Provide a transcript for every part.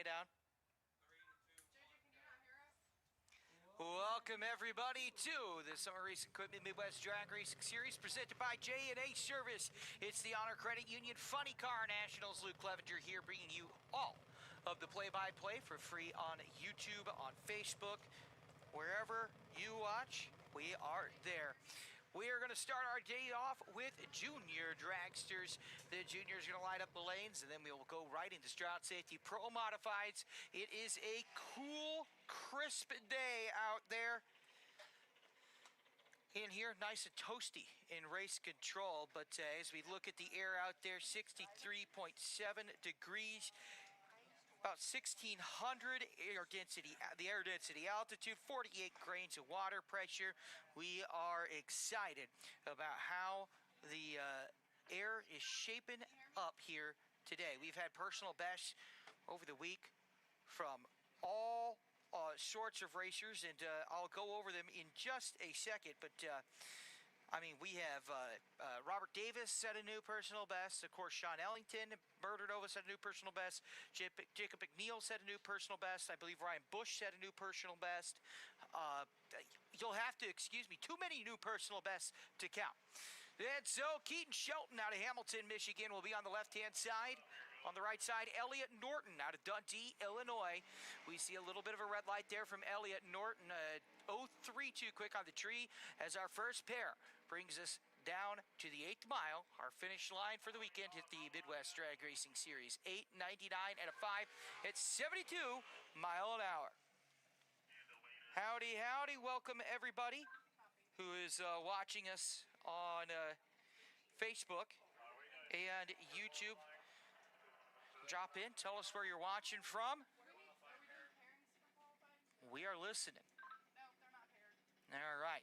me down. Welcome everybody to the Summer Race Equipment Midwest Drag Racing Series presented by J&A Service. It's the Honor Credit Union Funny Car Nationals. Luke Clevenger here bringing you all of the play-by-play for free on YouTube, on Facebook, wherever you watch, we are there. We are going to start our day off with junior dragsters. The juniors are going to light up the lanes, and then we will go right into Stroud Safety Pro Modifieds. It is a cool, crisp day out there. In here, nice and toasty in race control, but as we look at the air out there, 63.7 degrees. About 1,600 air density, the air density altitude, 48 grains of water pressure. We are excited about how the air is shaping up here today. We've had personal bests over the week from all sorts of racers, and I'll go over them in just a second, but I mean, we have Robert Davis set a new personal best. Of course, Sean Ellington, Murder Nova, set a new personal best. Jacob McNeil set a new personal best. I believe Ryan Bush set a new personal best. You'll have to excuse me. Too many new personal bests to count. And so Keaton Shelton out of Hamilton, Michigan will be on the left-hand side. On the right side, Elliot Norton out of Dundee, Illinois. We see a little bit of a red light there from Elliot Norton. 0.3 too quick on the tree as our first pair brings us down to the 8th mile. Our finish line for the weekend at the Midwest Drag Racing Series. 8:99 and a 5 at 72 mile an hour. Howdy, howdy. Welcome everybody who is watching us on Facebook and YouTube. Drop in, tell us where you're watching from. We are listening. All right.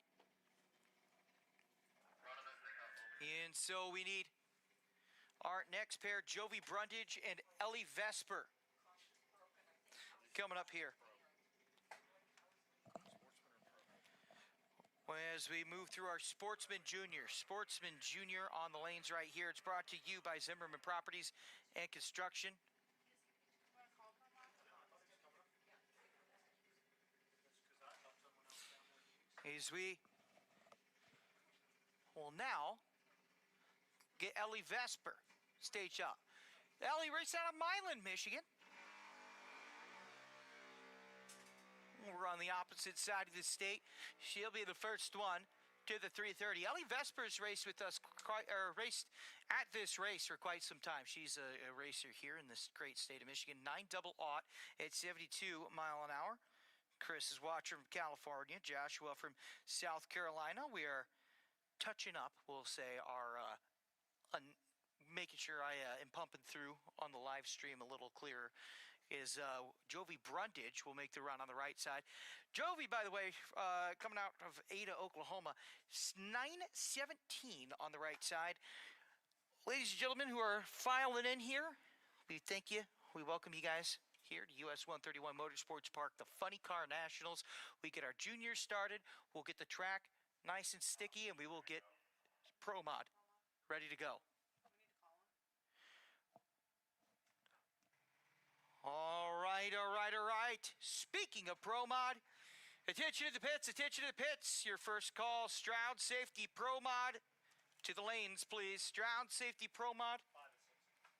And so we need our next pair, Jovi Brundage and Ellie Vesper, coming up here. As we move through our Sportsman Junior. Sportsman Junior on the lanes right here. It's brought to you by Zimmerman Properties and Construction. As we will now get Ellie Vesper stage up. Ellie raced out of Milan, Michigan. We're on the opposite side of the state. She'll be the first one to the 3:30. Ellie Vesper's raced with us, raced at this race for quite some time. She's a racer here in this great state of Michigan. 9/00 at 72 mile an hour. Chris is watching from California. Joshua from South Carolina. We are touching up, we'll say, our making sure I am pumping through on the live stream a little clearer. Is Jovi Brundage will make the run on the right side. Jovi, by the way, coming out of Ada, Oklahoma, 9:17 on the right side. Ladies and gentlemen who are filing in here, we thank you. We welcome you guys here to US131 Motorsports Park, the Funny Car Nationals. We get our juniors started. We'll get the track nice and sticky, and we will get Pro Mod ready to go. All right. Speaking of Pro Mod, attention to the pits, Your first call, Stroud Safety Pro Mod. To the lanes, please. Stroud Safety Pro Mod. 5 and 6.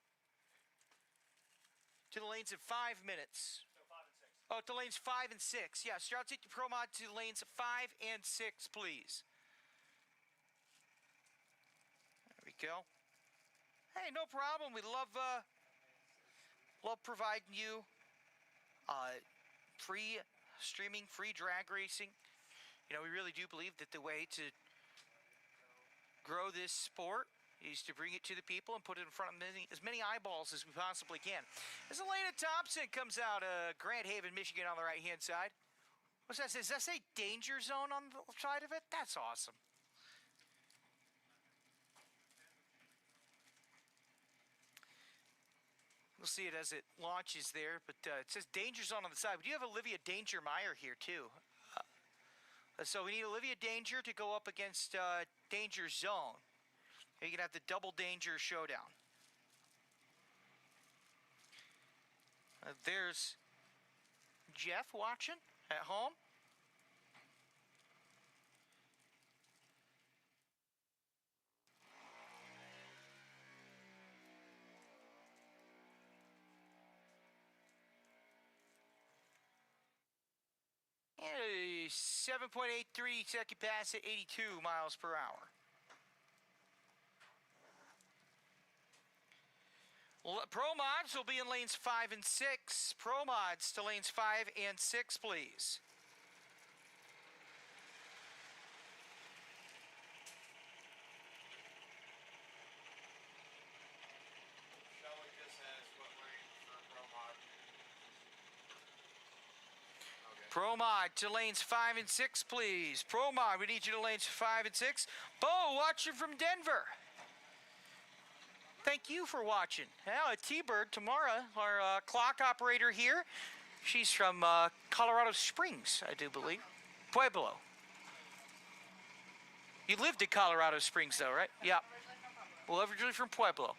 To the lanes in 5 minutes. So 5 and 6. Oh, to lanes 5 and 6. Yeah, Stroud Safety Pro Mod to lanes 5 and 6, please. There we go. Hey, no problem. We love providing you free streaming, free drag racing. You know, we really do believe that the way to grow this sport is to bring it to the people and put it in front of as many eyeballs as we possibly can. As Elena Thompson comes out of Grand Haven, Michigan on the right-hand side. What's that say? Does that say danger zone on the side of it? That's awesome. We'll see it as it launches there, but it says danger zone on the side. We do have Olivia Danger Meyer here, too. So we need Olivia Danger to go up against Danger Zone. You can have the double danger showdown. There's Jeff watching at home. And a 7.83 second pass at 82 miles per hour. Pro mods will be in lanes 5 and 6. Pro mods to lanes 5 and 6, please. Shelly just says what lane for pro mod. Okay. Pro mod to lanes 5 and 6, please. Pro mod, we need you to lanes 5 and 6. Bo, watching from Denver. Thank you for watching. Now, T-Bird, Tamara, our clock operator here. She's from Colorado Springs, I do believe. Pueblo. You lived in Colorado Springs, though, right? Yeah. Well, originally from Pueblo.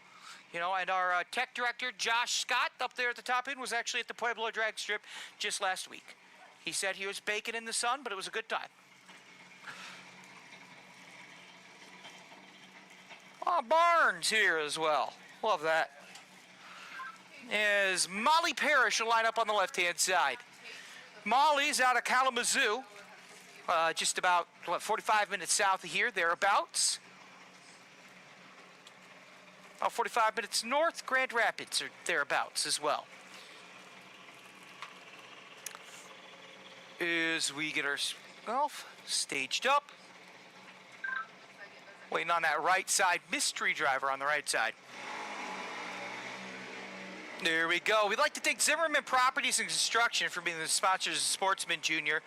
You know, and our tech director, Josh Scott, up there at the top end, was actually at the Pueblo drag strip just last week. He said he was baking in the sun, but it was a good time. Oh, Barnes here as well. Love that. Is Molly Parrish will line up on the left-hand side. Molly's out of Kalamazoo, just about, 45 minutes south of here, thereabouts. About 45 minutes north, Grand Rapids, or thereabouts as well. As we get our golf staged up. Waiting on that right side, mystery driver on the right side. There we go. We'd like to thank Zimmerman Properties and Construction for being the sponsors of Sportsman Junior.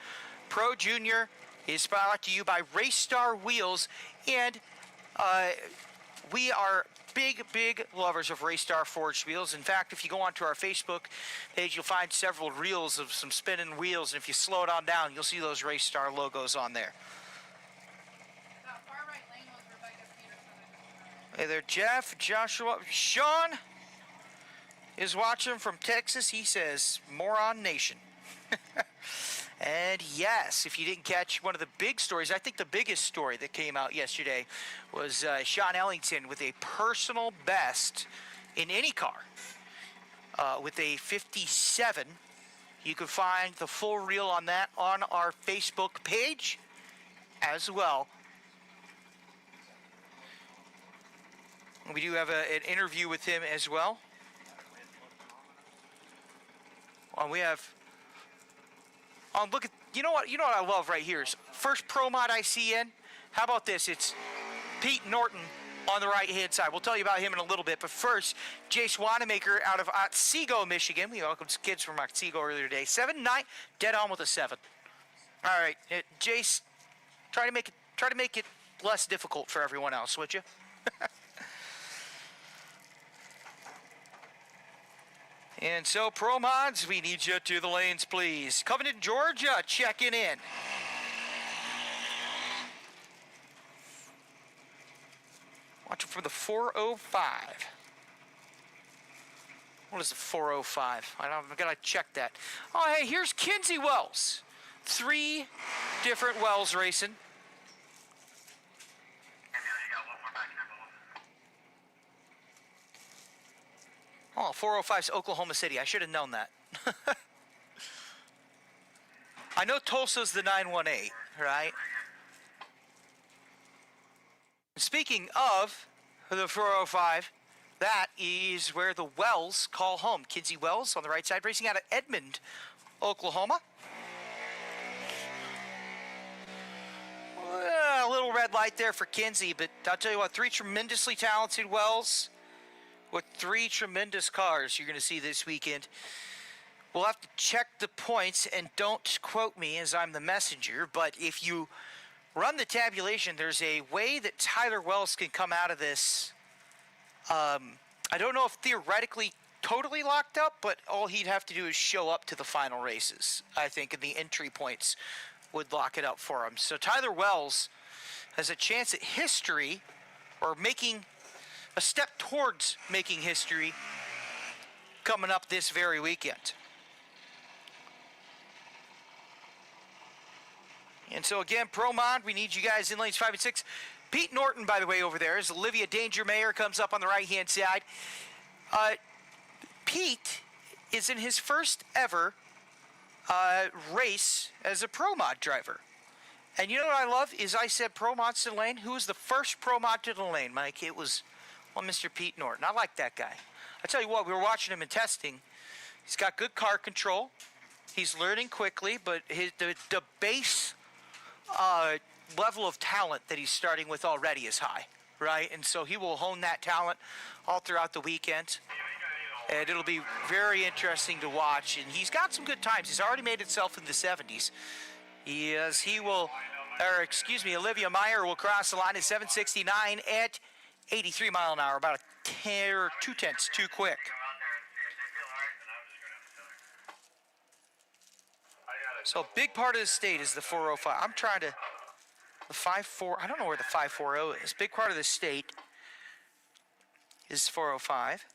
Pro Junior is brought to you by Race Star Wheels, and we are big lovers of Race Star forged wheels. In fact, if you go onto our Facebook page, you'll find several reels of some spinning wheels, and if you slow it on down, you'll see those Race Star logos on there. Hey there, Jeff, Joshua, Sean is watching from Texas. He says, Moron Nation. And yes, if you didn't catch one of the big stories, I think the biggest story that came out yesterday was Sean Ellington with a personal best in any car with a 57. You can find the full reel on that on our Facebook page as well. We do have an interview with him as well. We have. Look at. You know what I love right here is first pro mod I see in. How about this? It's Pete Norton on the right hand side. We'll tell you about him in a little bit. But first, Jace Wanamaker out of Otsego, Michigan. We welcomed some kids from Otsego earlier today. 7-9, dead on with a 7. All right, Jace, try to make it less difficult for everyone else, would you? And so, Pro Mods, we need you to the lanes, please. Covenant, Georgia, checking in. Watching for the 405. What is the 405? I've got to check that. Oh, hey, here's Kinsey Wells. 3 different Wells racing. Oh, 405's Oklahoma City. I should have known that. I know Tulsa's the 918, right? Speaking of the 405, that is where the Wells call home. Kinsey Wells on the right side, racing out of Edmond, Oklahoma. A little red light there for Kinsey, but I'll tell you what, 3 tremendously talented Wells with 3 tremendous cars you're going to see this weekend. We'll have to check the points, and don't quote me as I'm the messenger, but if you run the tabulation, there's a way that Tyler Wells can come out of this. I don't know if theoretically totally locked up, but all he'd have to do is show up to the final races, I think, and the entry points would lock it up for him. So Tyler Wells has a chance at history, or making a step towards making history coming up this very weekend. And so again, Pro Mod, we need you guys in lanes 5 and 6. Pete Norton, by the way, over there, as Olivia Danger Mayer comes up on the right-hand side. Pete is in his first ever race as a Pro Mod driver. And you know what I love is I said Pro Mods to the lane. Who was the first Pro Mod to the lane, Mike? It was, well, Mr. Pete Norton. I like that guy. I tell you what, we were watching him in testing. He's got good car control. He's learning quickly, but the base level of talent that he's starting with already is high, right? And so he will hone that talent all throughout the weekend. And it'll be very interesting to watch. And he's got some good times. He's already made himself in the 70s. Olivia Meyer will cross the line at 7:69 at 83 mile an hour, about a 10 or 2/10 too quick. So a big part of the state is the 405. I'm trying to, the 54, I don't know where the 540 is. Big part of the state is 405.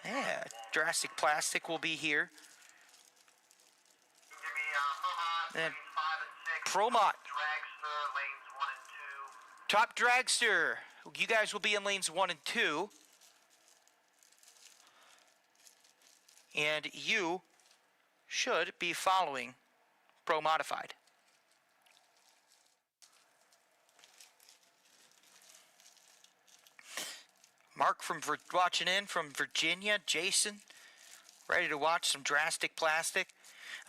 Yeah, Drastic Plastic will be here. And Promot. Top Dragster. You guys will be in lanes 1 and 2. And you should be following Pro Modified. Mark watching in from Virginia. Jason, ready to watch some Drastic Plastic.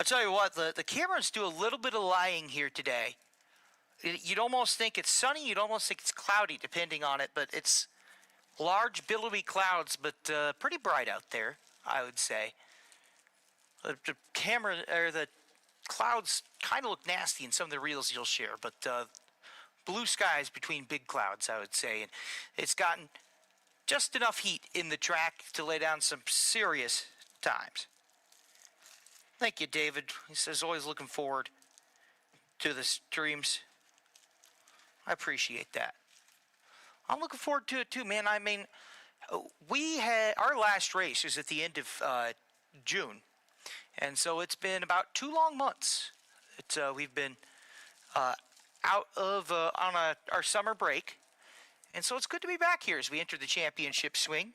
I'll tell you what, the cameras do a little bit of lying here today. You'd almost think it's sunny, you'd almost think it's cloudy depending on it, but it's large billowy clouds, but pretty bright out there, I would say. The camera, or the clouds kind of look nasty in some of the reels you'll share, but blue skies between big clouds, I would say. And it's gotten just enough heat in the track to lay down some serious times. Thank you, David. He says, always looking forward to the streams. I appreciate that. I'm looking forward to it too, man. I mean, we had our last race was at the end of June, and so it's been about 2 long months. We've been out of on our summer break, and so it's good to be back here as we enter the championship swing.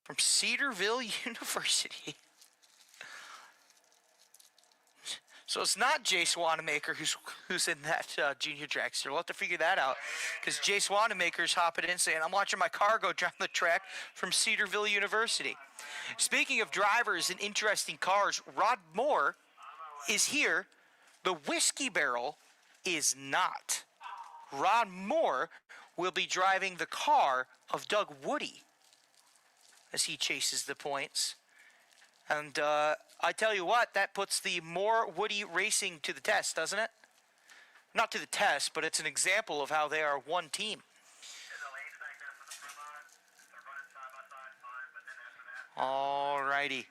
From Cedarville University. So it's not Jace Wanamaker who's in that junior dragster. We'll have to figure that out, because Jace Wanamaker's hopping in saying, I'm watching my car go down the track from Cedarville University. Speaking of drivers and interesting cars, Rod Moore is here. The Whiskey Barrel is not. Rod Moore will be driving the car of Doug Woody as he chases the points. And I tell you what, that puts the Moore Woody Racing to the test, doesn't it? Not to the test, but it's an example of how they are one team. All righty.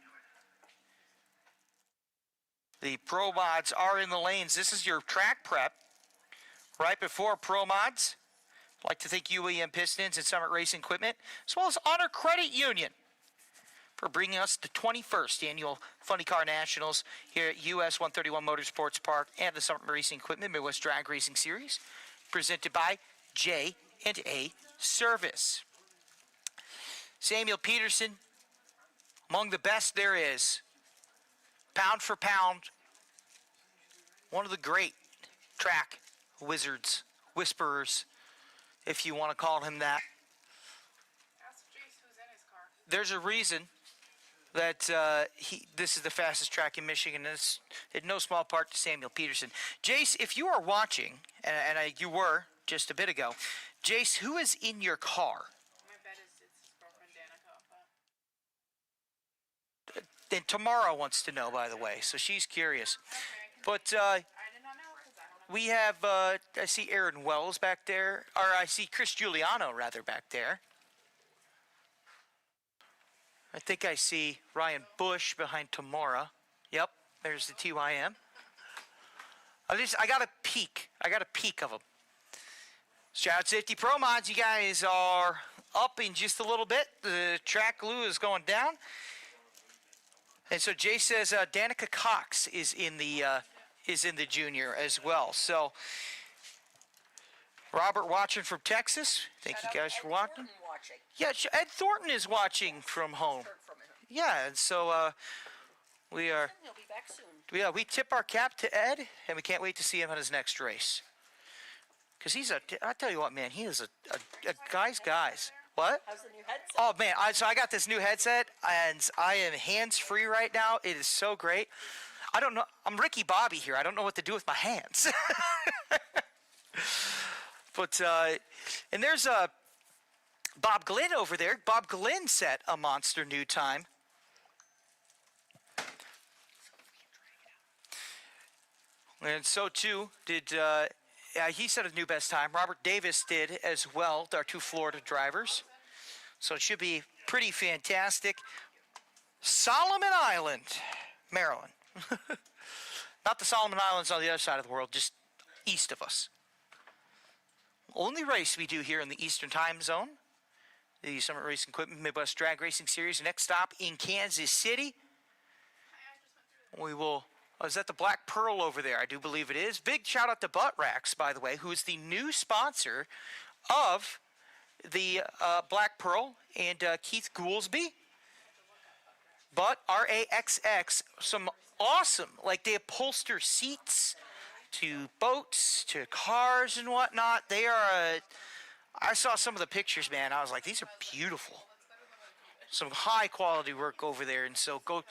The Pro Mods are in the lanes. This is your track prep right before Pro Mods. I'd like to thank UEM Pistons and Summit Racing Equipment, as well as Honor Credit Union, for bringing us the 21st Annual Funny Car Nationals here at US131 Motorsports Park and the Summit Racing Equipment Midwest Drag Racing Series, presented by J&A Service. Samuel Peterson, among the best there is, pound for pound, one of the great track wizards, whisperers, if you want to call him that. Ask Jace who's in his car. There's a reason that this is the fastest track in Michigan, and it's in no small part to Samuel Peterson. Jace, if you are watching, and you were just a bit ago, Jace, who is in your car? My bet is it's his girlfriend Danica. And Tamara wants to know, by the way, so she's curious. Okay. But I did not know because I don't know. we have, I see Aaron Wells back there, or I see Chris Giuliano, rather, back there. I think I see Ryan Bush behind Tamara. Yep, there's the TYM. I got a peek. I got a peek of them. Shout out Safety Pro Mods. You guys are up in just a little bit. The track glue is going down. And so Jay says Danica Cox is in the junior as well. So Robert watching from Texas. Thank you guys for watching. Yeah, Ed Thornton is watching from home. Yeah, and so we are. He'll be back soon. Yeah, we tip our cap to Ed, and we can't wait to see him on his next race. Because I tell you what, man, he is a guy's. What? How's the new headset? Oh, man, so I got this new headset, and I am hands-free right now. It is so great. I don't know. I'm Ricky Bobby here. I don't know what to do with my hands. But, and there's Bob Glenn over there. Bob Glenn set a monster new time. And so, too, did, he set a new best time. Robert Davis did as well, our two Florida drivers. So it should be pretty fantastic. Solomon Island, Maryland. Not the Solomon Islands on the other side of the world, just east of us. Only race we do here in the Eastern Time Zone. The Summit Racing Equipment Midwest Drag Racing Series. Next stop in Kansas City. We will... Oh, is that the Black Pearl over there? I do believe it is. Big shout out to Butt Racks, by the way, who is the new sponsor of the Black Pearl and Keith Goolsby. But RAXX, some awesome, like they upholster seats to boats, to cars and whatnot. They are, I saw some of the pictures, man. I was like, these are beautiful. Some high quality work over there. And so go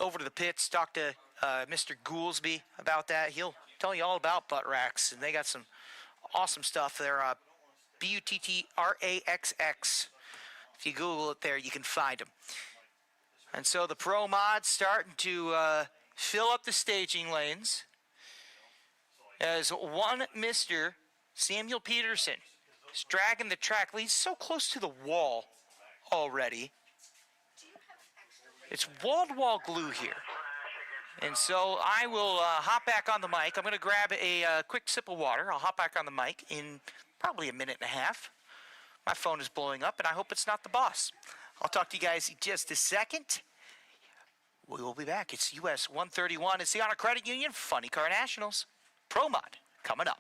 over to the pits, talk to Mr. Goolsby about that. He'll tell you all about Butt Racks. And they got some awesome stuff. They're BUTTRAXX. If you Google it there, you can find them. And so the pro mod's starting to fill up the staging lanes as one Mr. Samuel Peterson is dragging the track. He's so close to the wall already. It's wall-to-wall glue here. And so I will hop back on the mic. I'm going to grab a quick sip of water. I'll hop back on the mic in probably a minute and a half. My phone is blowing up, and I hope it's not the boss. I'll talk to you guys in just a second. We will be back. It's US131. It's the Honor Credit Union Funny Car Nationals. Pro Mod coming up.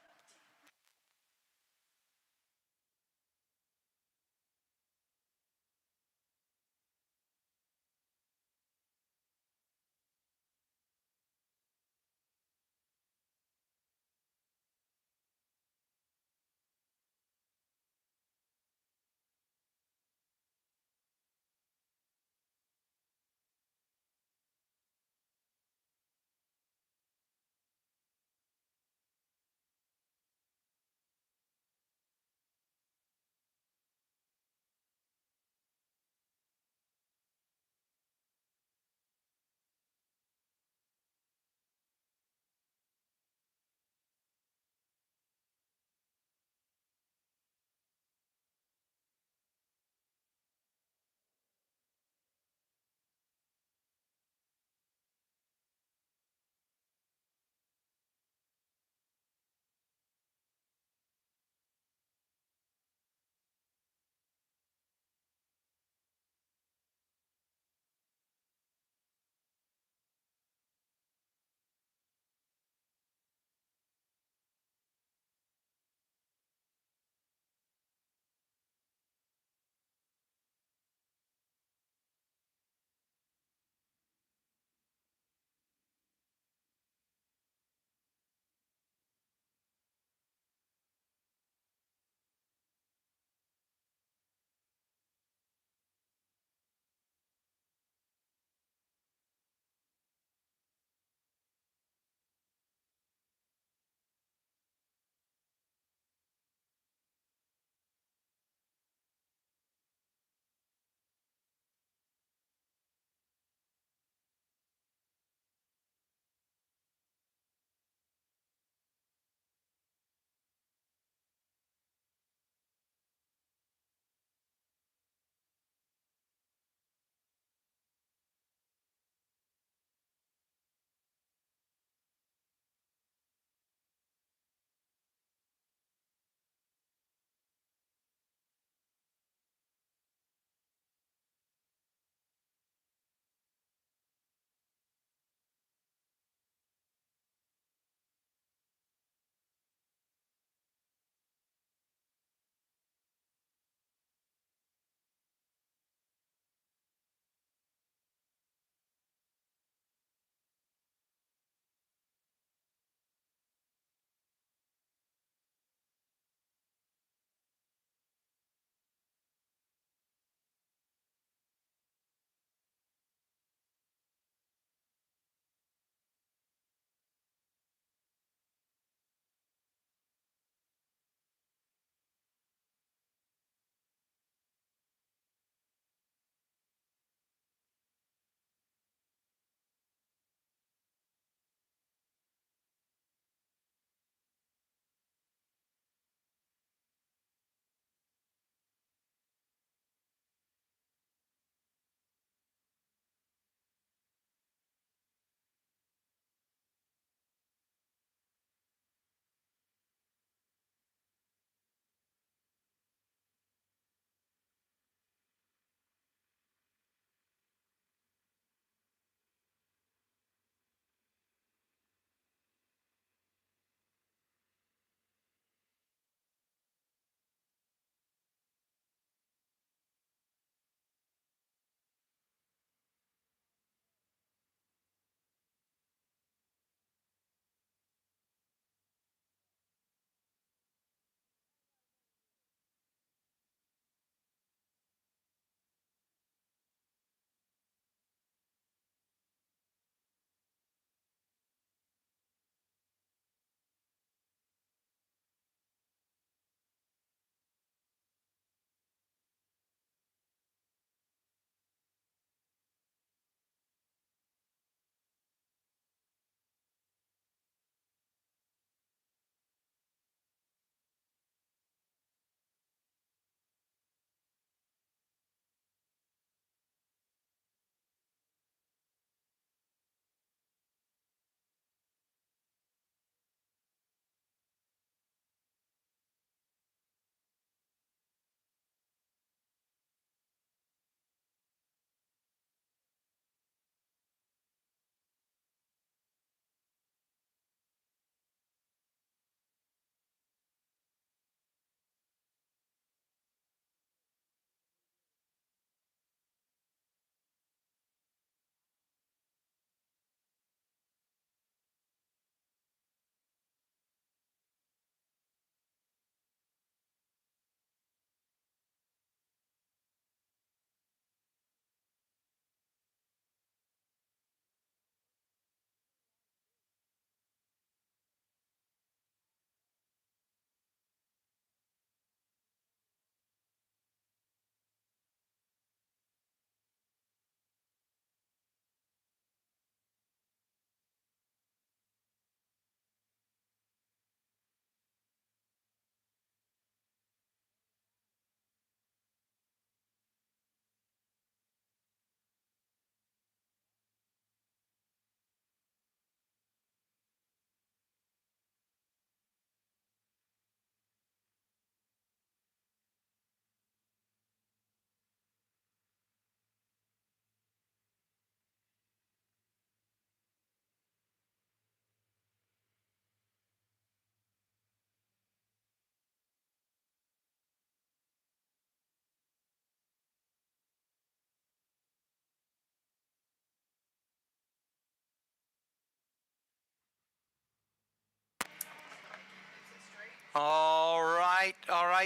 All right.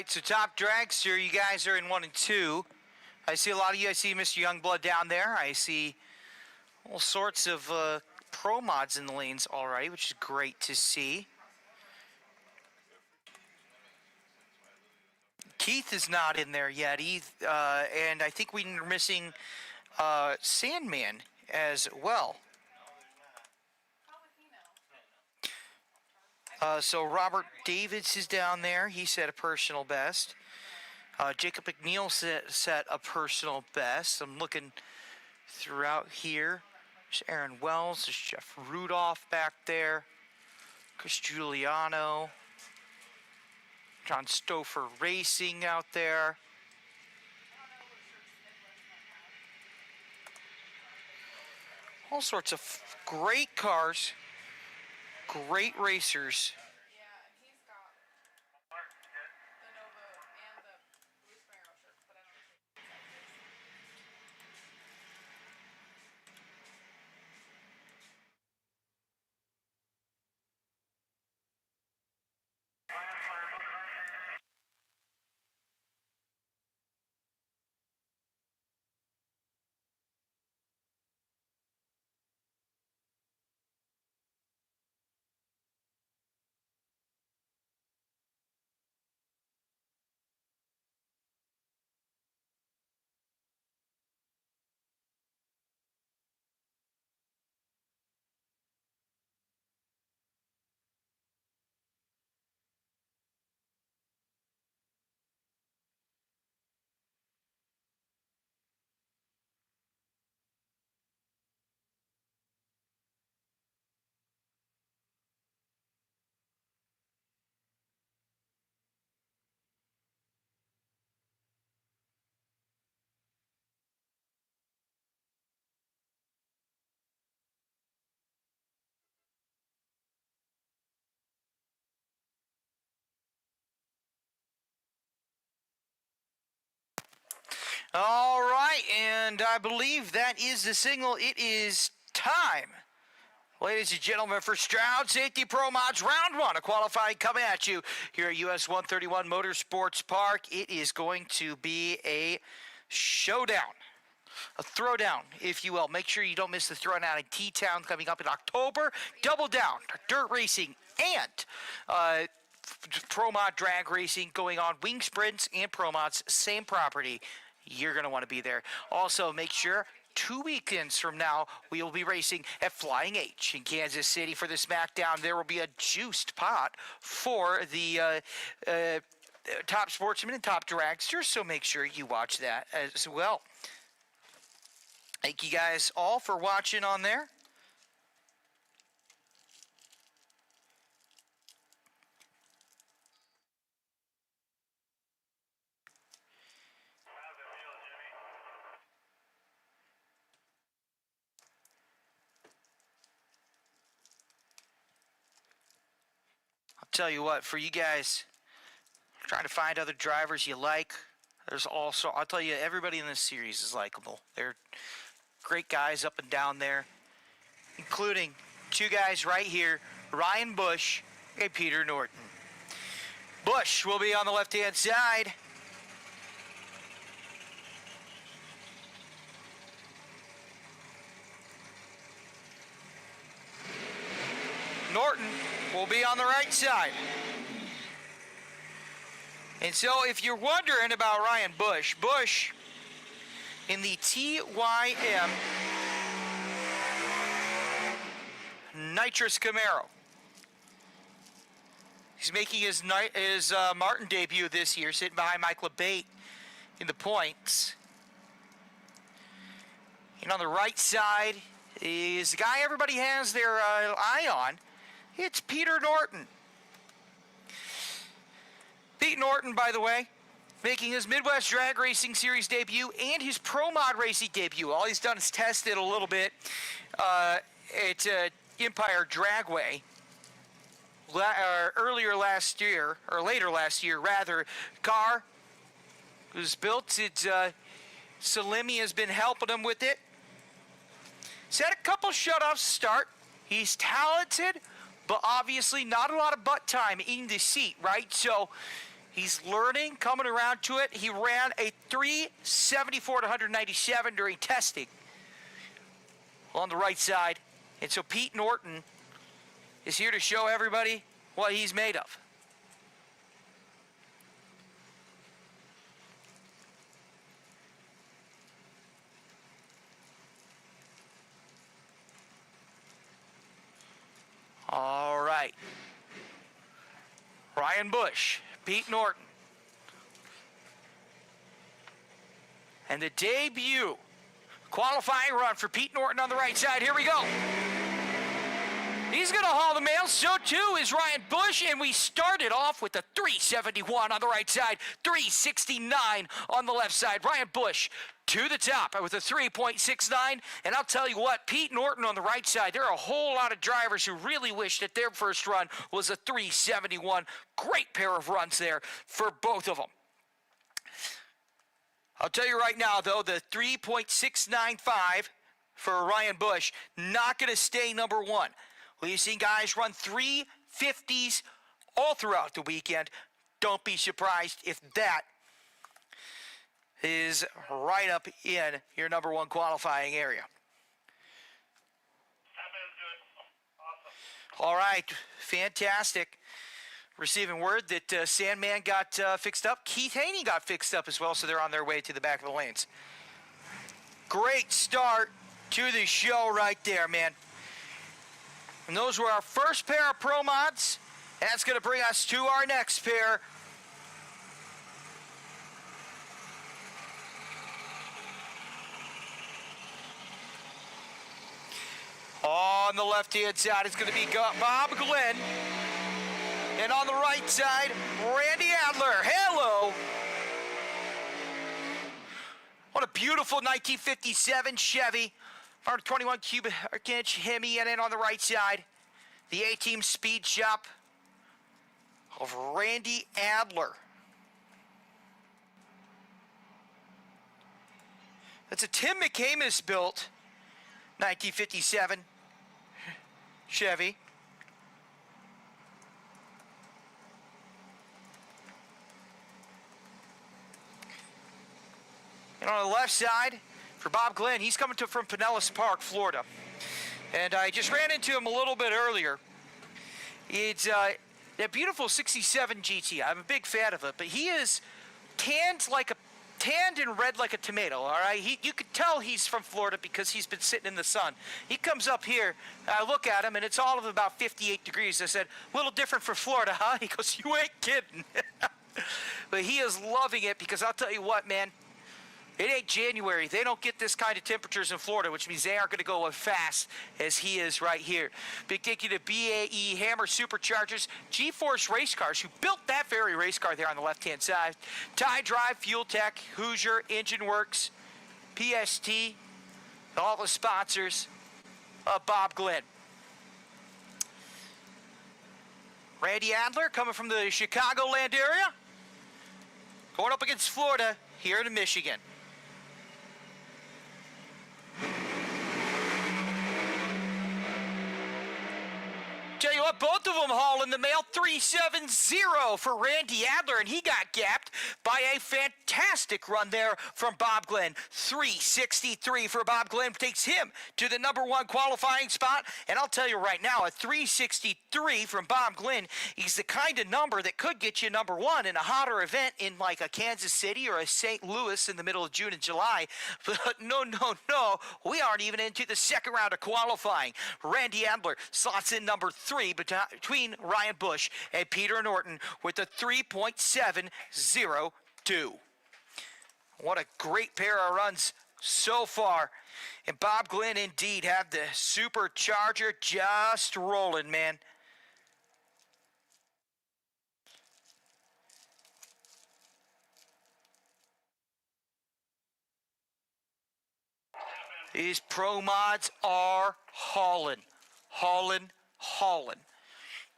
So top Dragster, you guys are in 1 and 2. I see a lot of you. I see Mr. Youngblood down there. I see all sorts of pro mods in the lanes already, which is great to see. Keith is not in there yet, and I think we're missing Sandman as well. So Robert Davids is down there. He set a personal best. Jacob McNeil set a personal best. I'm looking throughout here. There's Aaron Wells. There's Jeff Rudolph back there. Chris Giuliano. John Stouffer Racing out there. All sorts of great cars. Great racers. Yeah, and he's got the Nova and the Blue Sparrow shirts, but I don't think it's like this. All right, and I believe that is the signal. It is time. Ladies and gentlemen, for Stroud Safety Pro Mods Round 1, a qualified coming at you here at US131 Motorsports Park. It is going to be a showdown, a throwdown, if you will. Make sure you don't miss the throwdown in T-Town coming up in October. Double down, dirt racing, and Pro Mod drag racing going on. Wing sprints and Pro Mods, same property. You're going to want to be there. Also, make sure 2 weekends from now, we will be racing at Flying H in Kansas City for the SmackDown. There will be a juiced pot for the top Sportsman and top Dragster, so make sure you watch that as well. Thank you guys all for watching on there. I'll tell you what, for you guys trying to find other drivers you like, there's also, I'll tell you, everybody in this series is likable. They're great guys up and down there, including two guys right here, Ryan Bush and Peter Norton. Bush will be on the left-hand side. Norton will be on the right side. And so if you're wondering about Ryan Bush, Bush in the TYM Nitrous Camaro. He's making his Martin debut this year, sitting behind Mike LeBate in the points. And on the right side is the guy everybody has their eye on. It's Peter Norton. Pete Norton, by the way, making his Midwest Drag Racing Series debut and his Pro Mod Racing debut. All he's done is tested a little bit at Empire Dragway earlier last year, or later last year, rather. Car was built. Salimi has been helping him with it. He's had a couple shutoffs start. He's talented, but obviously not a lot of butt time in the seat, right? So he's learning, coming around to it. He ran a 374 to 197 during testing on the right side. And so Pete Norton is here to show everybody what he's made of. All right. Ryan Bush, Pete Norton. And the debut qualifying run for Pete Norton on the right side. Here we go. He's going to haul the mail. So too is Ryan Bush. And we started off with a 371 on the right side, 369 on the left side. Ryan Bush to the top with a 3.69. And I'll tell you what, Pete Norton on the right side, there are a whole lot of drivers who really wish that their first run was a 371. Great pair of runs there for both of them. I'll tell you right now, though, the 3.695 for Ryan Bush, not going to stay number one. We've seen guys run 350s all throughout the weekend. Don't be surprised if that is right up in your number one qualifying area. All right, fantastic. Receiving word that Sandman got fixed up. Keith Haney got fixed up as well, so they're on their way to the back of the lanes. Great start to the show right there, man. And those were our first pair of Pro Mods. That's going to bring us to our next pair. On the left-hand side, it's going to be Bob Glenn. And on the right side, Randy Adler. Hello. What a beautiful 1957 Chevy. 21 cubic inch Hemi, and then on the right side, the A-Team Speed Shop of Randy Adler. That's a Tim McCamus built 1957 Chevy. And on the left side, for Bob Glenn, he's coming from Pinellas Park, Florida. And I just ran into him a little bit earlier. It's that beautiful 67 GT. I'm a big fan of it, but he is tanned and red like a tomato, all right? You could tell he's from Florida because he's been sitting in the sun. He comes up here, I look at him, and it's all of about 58 degrees. I said, a little different for Florida, huh? He goes, you ain't kidding. But he is loving it because I'll tell you what, man, it ain't January. They don't get this kind of temperatures in Florida, which means they aren't going to go as fast as he is right here. Big thank you to BAE Hammer Superchargers, G-Force Race Cars, who built that very race car there on the left-hand side. Tie Drive, Fuel Tech, Hoosier, Engine Works, PST, all the sponsors of Bob Glenn. Randy Adler coming from the Chicagoland area, going up against Florida here in Michigan. Tell you what, both of them hauling the mail. 370 for Randy Adler, and he got gapped by a fantastic run there from Bob Glenn. 363 for Bob Glenn takes him to the number one qualifying spot. And I'll tell you right now, a 363 from Bob Glenn is the kind of number that could get you number one in a hotter event in like a Kansas City or a St. Louis in the middle of June and July. But no, we aren't even into the second round of qualifying. Randy Adler slots in number 3 between Ryan Bush and Peter Norton with a 3.702. What a great pair of runs so far. And Bob Glenn indeed had the supercharger just rolling, man. These Pro Mods are hauling.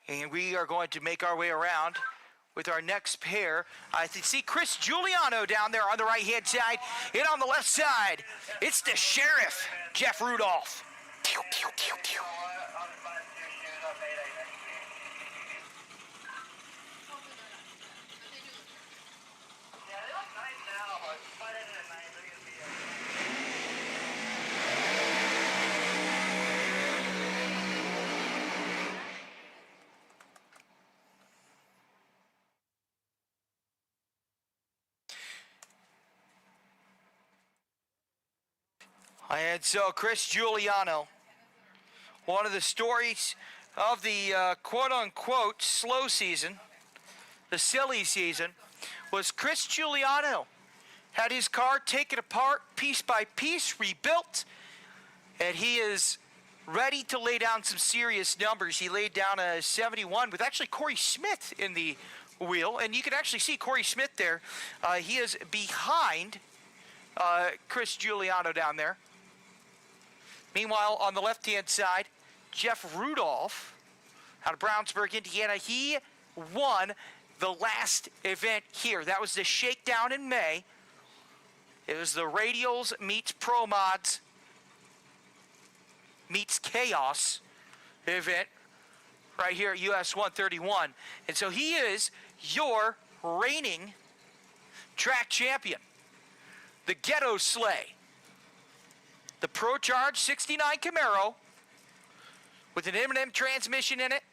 And we are going to make our way around with our next pair. I see Chris Giuliano down there on the right-hand side. And on the left side, it's the Sheriff, Jeff Rudolph. Pew, pew, pew, pew. And so Chris Giuliano, one of the stories of the quote-unquote slow season, the silly season, was Chris Giuliano had his car taken apart piece by piece, rebuilt, and he is ready to lay down some serious numbers. He laid down a 71 with actually Corey Smith in the wheel, and you can actually see Corey Smith there. He is behind Chris Giuliano down there. Meanwhile, on the left-hand side, Jeff Rudolph out of Brownsburg, Indiana, he won the last event here. That was the shakedown in May. It was the Radials meets Pro Mods meets Chaos event right here at US131. And so he is your reigning track champion. The Ghetto Sleigh. The Pro Charge 69 Camaro with an M&M transmission in it.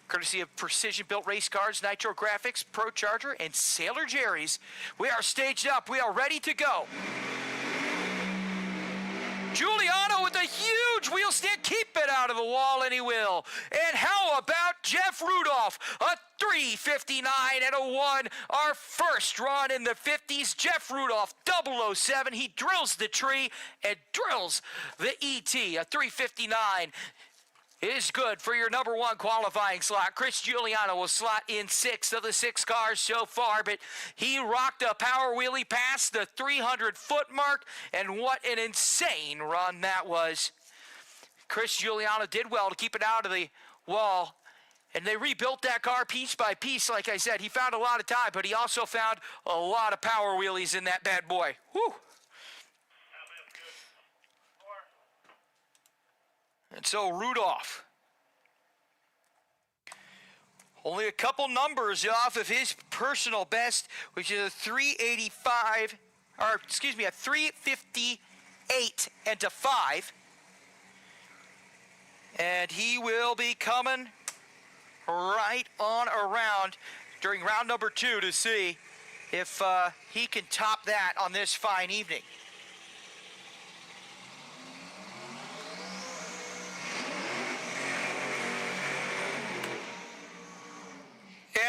Courtesy of precision-built race cars, Nitro graphics, Pro Charger, and Sailor Jerry's. We are staged up. We are ready to go. Giuliano with a huge wheel stand. Keep it out of the wall, and he will. And how about Jeff Rudolph? A 359 and a 1. Our first run in the 50s. Jeff Rudolph, 007. He drills the tree and drills the ET. A 359 is good for your number one qualifying slot. Chris Giuliano will slot in 6 of the 6 cars so far, but he rocked a power wheelie past the 300-foot mark, and what an insane run that was. Chris Giuliano did well to keep it out of the wall, and they rebuilt that car piece by piece. Like I said, he found a lot of time, but he also found a lot of power wheelies in that bad boy. Whew. And so Rudolph, only a couple numbers off of his personal best, which is a 358 and a 5. And he will be coming right on around during round number 2 to see if he can top that on this fine evening.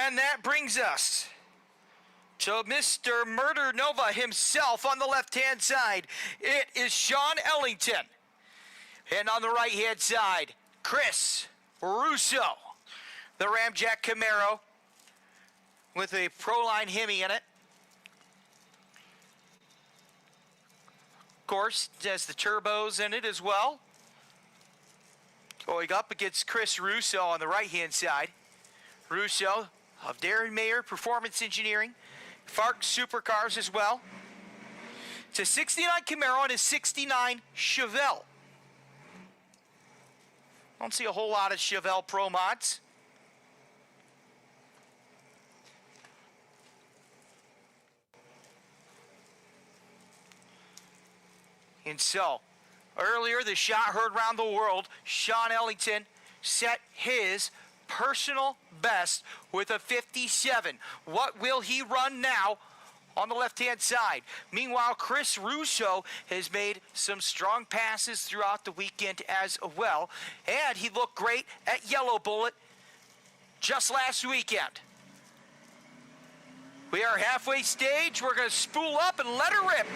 And that brings us to Mr. Murder Nova himself on the left-hand side. It is Sean Ellington. And on the right-hand side, Chris Russo. The Ramjack Camaro with a Proline Hemi in it. Of course, it has the turbos in it as well. Going up against Chris Russo on the right-hand side. Russo of Darren Mayer Performance Engineering, Fark Supercars as well. It's a 69 Camaro and a 69 Chevelle. Don't see a whole lot of Chevelle Pro Mods. And so, earlier the shot heard around the world, Sean Ellington set his personal best with a 57. What will he run now on the left-hand side? Meanwhile, Chris Russo has made some strong passes throughout the weekend as well, and he looked great at Yellow Bullet just last weekend. We are halfway stage. We're going to spool up and let her rip.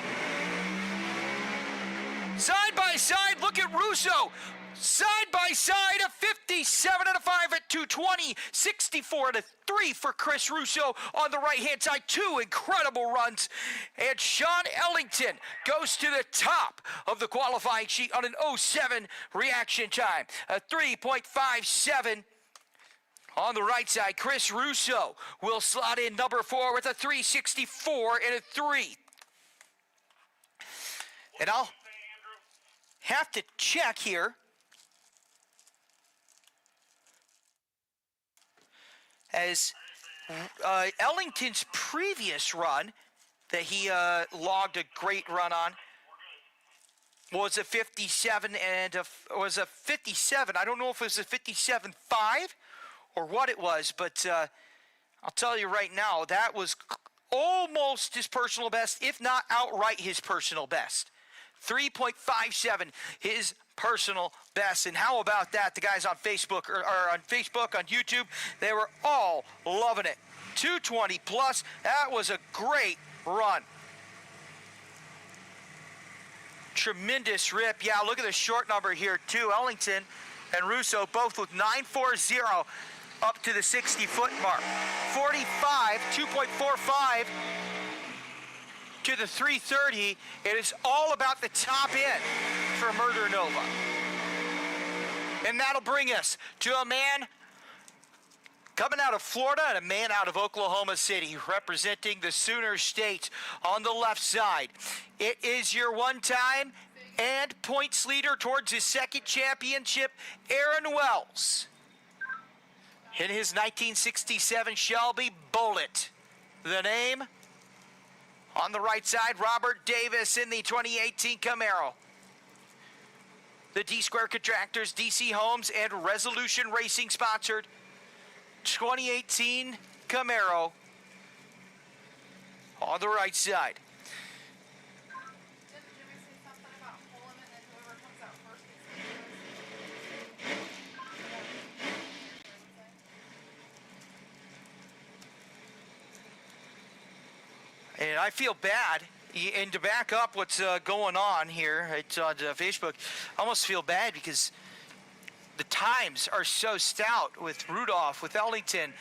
Side by side, look at Russo. Side by side, a 57 and a 5 at 220, 64 and a 3 for Chris Russo on the right-hand side. 2 incredible runs. And Sean Ellington goes to the top of the qualifying sheet on an 07 reaction time. A 3.57 on the right side. Chris Russo will slot in number 4 with a 364 and a 3. And I'll have to check here. As Ellington's previous run that he logged a great run on was a 57 and was a 57. I don't know if it was a 57.5 or what it was, but I'll tell you right now, that was almost his personal best, if not outright his personal best. 3.57, his personal best. And how about that? The guys on Facebook, or on Facebook, on YouTube, they were all loving it. 220 plus. That was a great run. Tremendous rip. Yeah, look at the short number here, too. Ellington and Russo both with 9.40 up to the 60-foot mark. 45, 2.45 to the 330. It is all about the top end for Murder Nova. And that'll bring us to a man coming out of Florida and a man out of Oklahoma City, representing the Sooner State on the left side. It is your one-time and points leader towards his second championship, Aaron Wells, in his 1967 Shelby Bullet. The name on the right side, Robert Davis in the 2018 Camaro. The D-Square Contractors, DC Homes, and Resolution Racing sponsored 2018 Camaro on the right side. Didn't Jimmy say something about pull him and then whoever comes out first gets the And I feel bad, and to back up what's going on here on Facebook, I almost feel bad because the times are so stout with Rudolph, with Ellington,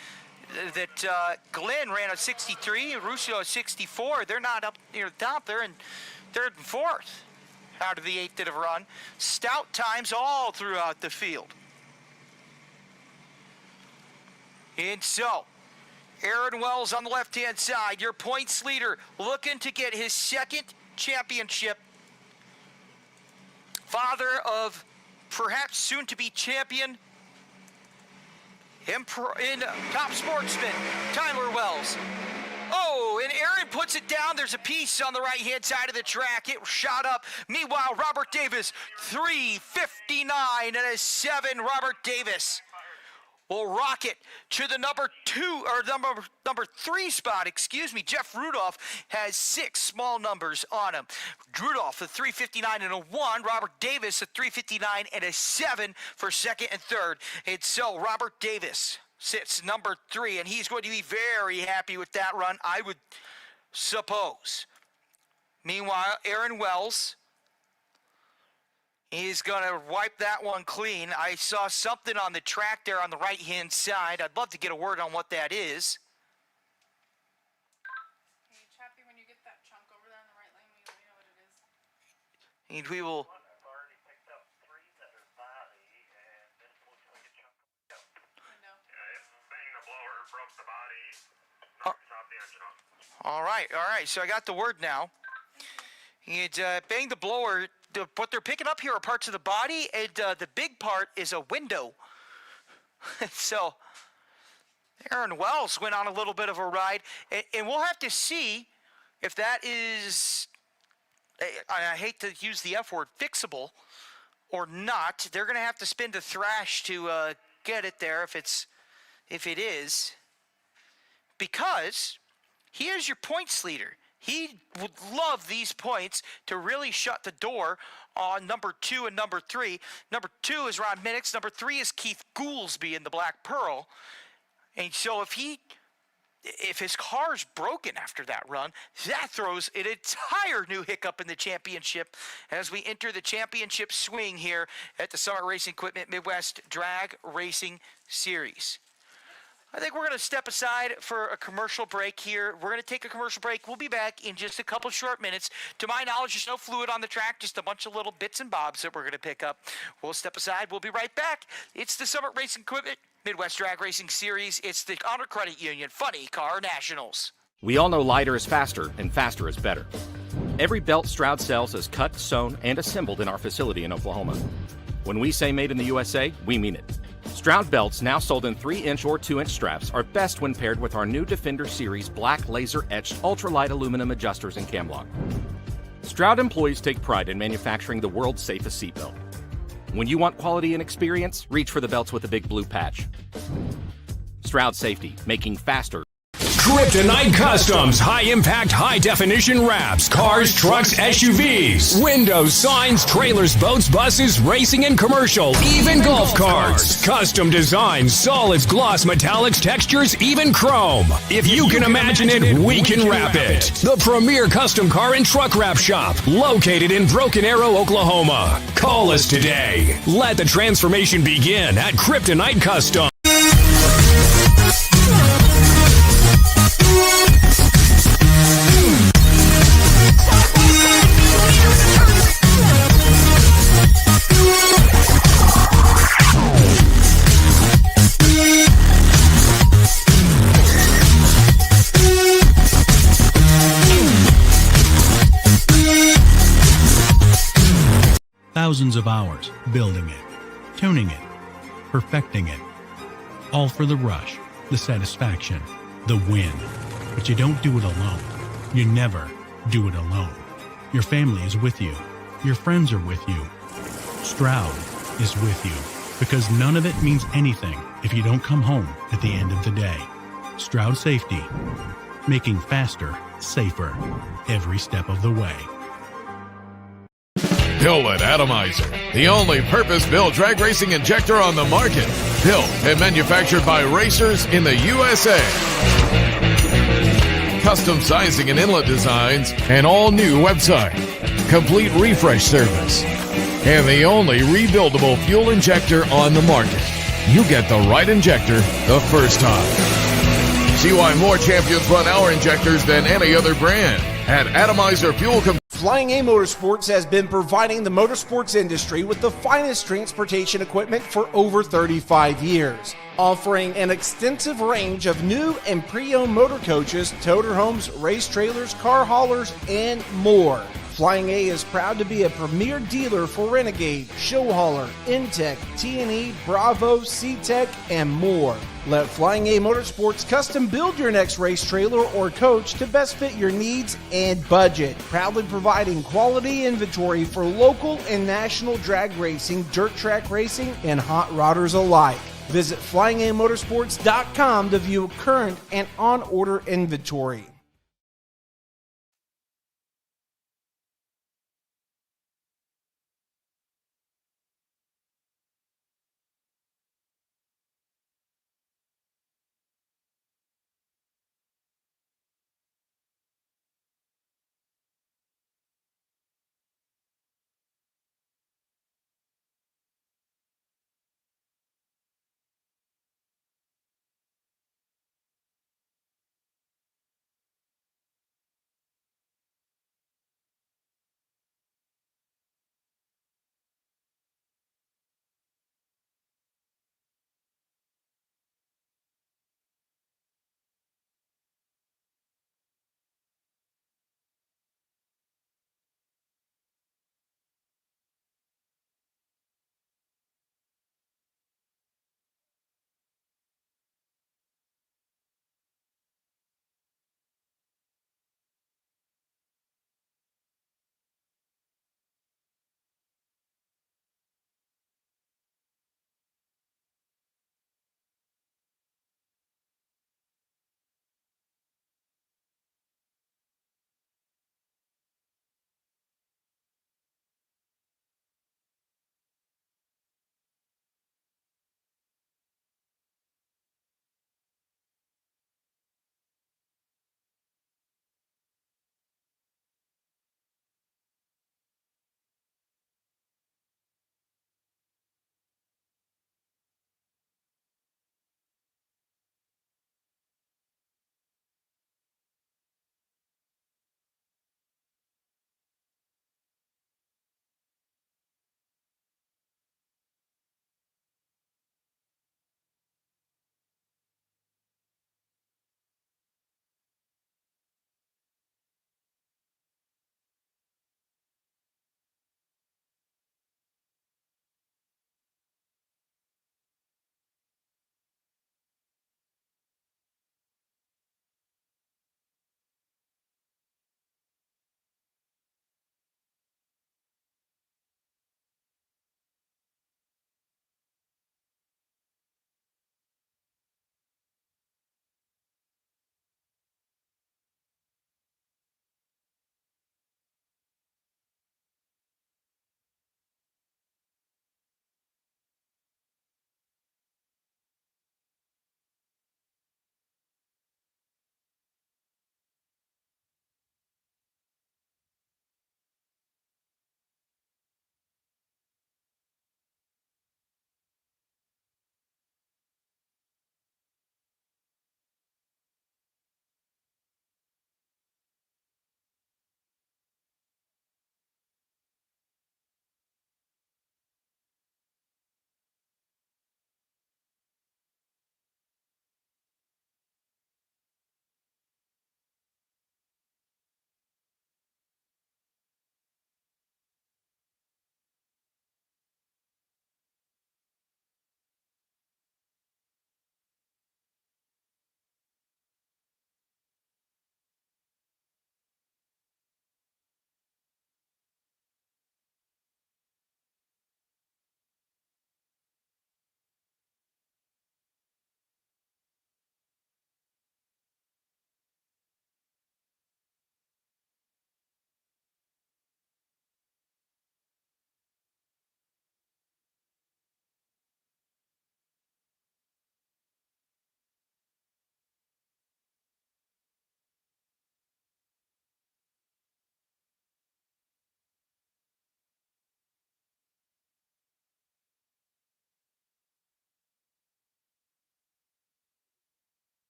that Glenn ran a 63, Russo a 64. They're not up near the top. They're in third and fourth out of the 8 that have run. Stout times all throughout the field. And so, Aaron Wells on the left-hand side, your points leader, looking to get his second championship. Father of perhaps soon-to-be champion in top sportsman, Tyler Wells. Oh, and Aaron puts it down. There's a piece on the right-hand side of the track. It shot up. Meanwhile, Robert Davis, 3:59 and a 7. Robert Davis will rock it to the number 3 spot, Jeff Rudolph has 6 small numbers on him. Rudolph, a 3:59 and a 1. Robert Davis, a 3:59 and a 7 for second and third. And so Robert Davis sits number 3, and he's going to be very happy with that run, I would suppose. Meanwhile, Aaron Wells, he's going to wipe that one clean. I saw something on the track there on the right-hand side. I'd love to get a word on what that is. Hey, Chappie, when you get that chunk over there in the right lane, will you let me know what it is? And we will... I've already picked up 3 that are body, and this looks like a chunk of I know. Yeah, it's bang the blower, broke the body, knocked the engine off. All right. So I got the word now. It's bang the blower. What they're picking up here are parts of the body, and the big part is a window. So Aaron Wells went on a little bit of a ride, and we'll have to see if that is, I hate to use the F word, fixable or not. They're going to have to spin the thrash to get it there if it is, because he is your points leader. He would love these points to really shut the door on number 2 and number 3. Number 2 is Ron Minix. Number 3 is Keith Goolsby in the Black Pearl. And so if his car's broken after that run, that throws an entire new hiccup in the championship as we enter the championship swing here at the Summit Racing Equipment Midwest Drag Racing Series. I think we're going to step aside for a commercial break here. We're going to take a commercial break. We'll be back in just a couple short minutes. To my knowledge, there's no fluid on the track, just a bunch of little bits and bobs that we're going to pick up. We'll step aside. We'll be right back. It's the Summit Racing Equipment Midwest Drag Racing Series. It's the Honor Credit Union Funny Car Nationals. We all know lighter is faster, and faster is better. Every belt Stroud sells is cut, sewn, and assembled in our facility in Oklahoma. When we say made in the USA, we mean it. Stroud belts, now sold in 3-inch or 2-inch straps, are best when paired with our new Defender Series black laser-etched ultralight aluminum adjusters and cam lock. Stroud employees take pride in manufacturing the world's safest seatbelt. When you want quality and experience, reach for the belts with the big blue patch. Stroud Safety, making faster. Kryptonite Customs, high-impact, high-definition wraps, cars, trucks, SUVs, windows, signs, trailers, boats, buses, racing and commercial, even golf carts. Custom designs, solids, gloss, metallics, textures, even chrome. If you can imagine it, we can wrap it. The premier custom car and truck wrap shop, located in Broken Arrow, Oklahoma. Call us today. Let the transformation begin at Kryptonite Customs. Thousands of hours building it, tuning it, perfecting it. All for the rush, the satisfaction, the win. But you don't do it alone. You never do it alone. Your family is with you. Your friends are with you. Stroud is with you. Because none of it means anything if you don't come home at the end of the day. Stroud Safety. Making faster, safer, every step of the way. Hillwood Atomizer, the only purpose-built drag racing injector on the market. Built and manufactured by racers in the USA. Custom sizing and inlet designs, an all-new website, complete refresh service, and the only rebuildable fuel injector on the market. You get the right injector the first time. See why more champions run our injectors than any other brand at Atomizer Fuel Company. Flying A Motorsports has been providing the motorsports industry with the finest transportation equipment for over 35 years, offering an extensive range of new and pre-owned motor coaches, motorhomes, race trailers, car haulers, and more. Flying A is proud to be a premier dealer for Renegade, Show Hauler, Intech, T&E, Bravo, C-Tech, and more. Let Flying A Motorsports custom build your next race trailer or coach to best fit your needs and budget. Proudly providing quality inventory for local and national drag racing, dirt track racing, and hot rodders alike. Visit FlyingAMotorsports.com to view current and on-order inventory.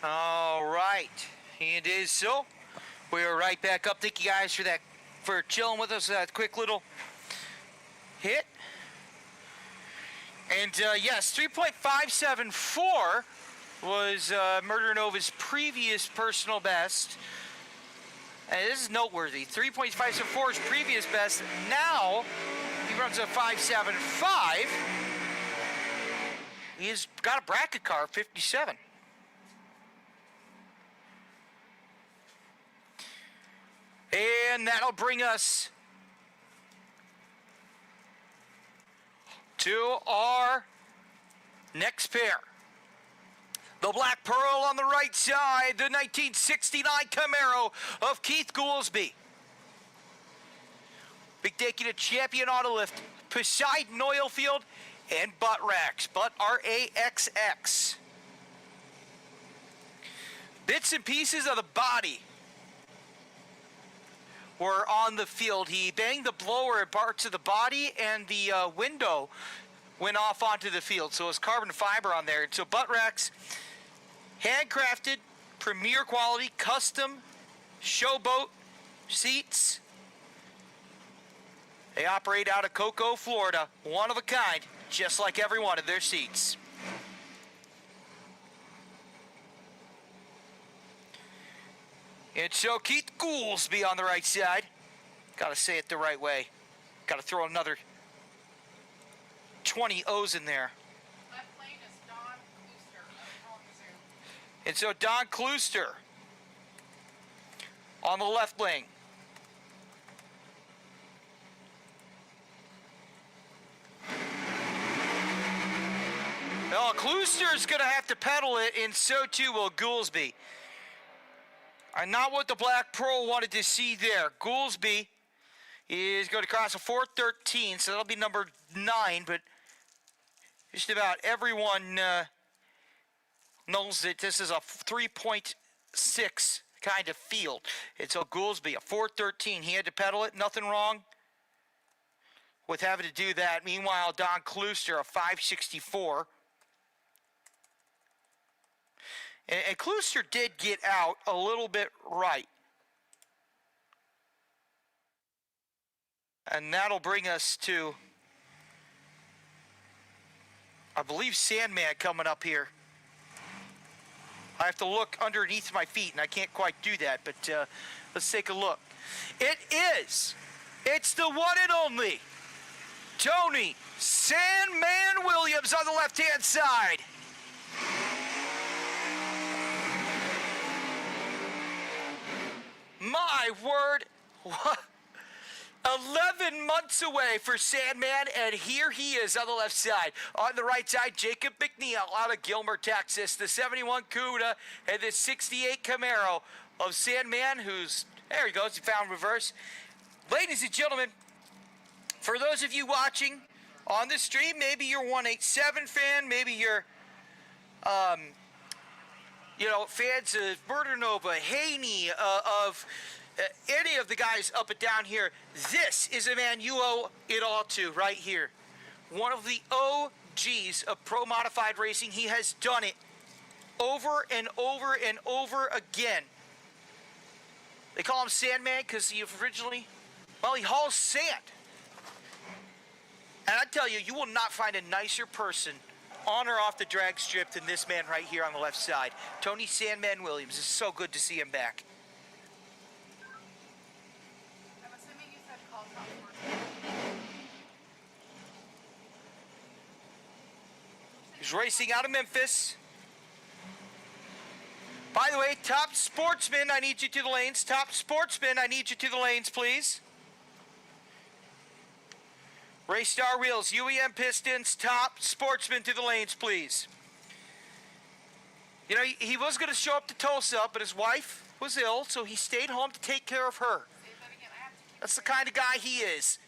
All right, it is so. We are right back up. Thank you guys for chilling with us. That quick little hit. And yes, 3.574 was Murder Nova's previous personal best. And this is noteworthy. 3.574 is previous best. Now he runs a 5.75. He's got a bracket car, 57. And that'll bring us to our next pair. The Black Pearl on the right side, the 1969 Camaro of Keith Goolsby. Big thank you to Champion Autolift, Poseidon Oilfield, and Butt Racks, Butt R-A-X-X. Bits and pieces of the body were on the field. He banged the blower at parts of the body, and the window went off onto the field. So it's carbon fiber on there. So Butt Racks, handcrafted, premier quality, custom, showboat seats. They operate out of Cocoa, Florida. One of a kind, just like every one of their seats. And so Keith Goolsby on the right side. Gotta say it the right way. Gotta throw another 20 O's in there. Left lane is Don Klooster of Kalamazoo. And so Don Klooster on the left lane. Well, Klooster's going to have to pedal it, and so too will Goolsby. And not what the Black Pearl wanted to see there. Goolsby is going to cross a 413, so that'll be number 9, but just about everyone knows that this is a 3.6 kind of field. And so Goolsby, a 413, he had to pedal it, nothing wrong with having to do that. Meanwhile, Don Klooster, a 564. And Klooster did get out a little bit right. And that'll bring us to, I believe, Sandman coming up here. I have to look underneath my feet, and I can't quite do that, but let's take a look. It's the one and only Tony Sandman Williams on the left-hand side. My word, 11 months away for Sandman, and here he is on the left side. On the right side, Jacob McNeil out of Gilmer, Texas. The 71 Cuda and the 68 Camaro of Sandman, who's, there he goes, he found reverse. Ladies and gentlemen, for those of you watching on the stream, maybe you're 187 fan, maybe you're, fans of Murder Nova, Haney, of any of the guys up and down here. This is a man you owe it all to right here. One of the OGs of pro modified racing. He has done it over and over and over again. They call him Sandman because he originally, he hauls sand. And I tell you, you will not find a nicer person on or off the drag strip than this man right here on the left side. Tony Sandman Williams. It's so good to see him back. I'm assuming you said call Top Sportsman. He's racing out of Memphis. By the way, Top Sportsman, I need you to the lanes. Top Sportsman, I need you to the lanes, please. Race Star Wheels, UEM Pistons, Top Sportsman to the lanes, please. You know, he was going to show up to Tulsa, but his wife was ill, so he stayed home to take care of her. That's the kind of guy he is.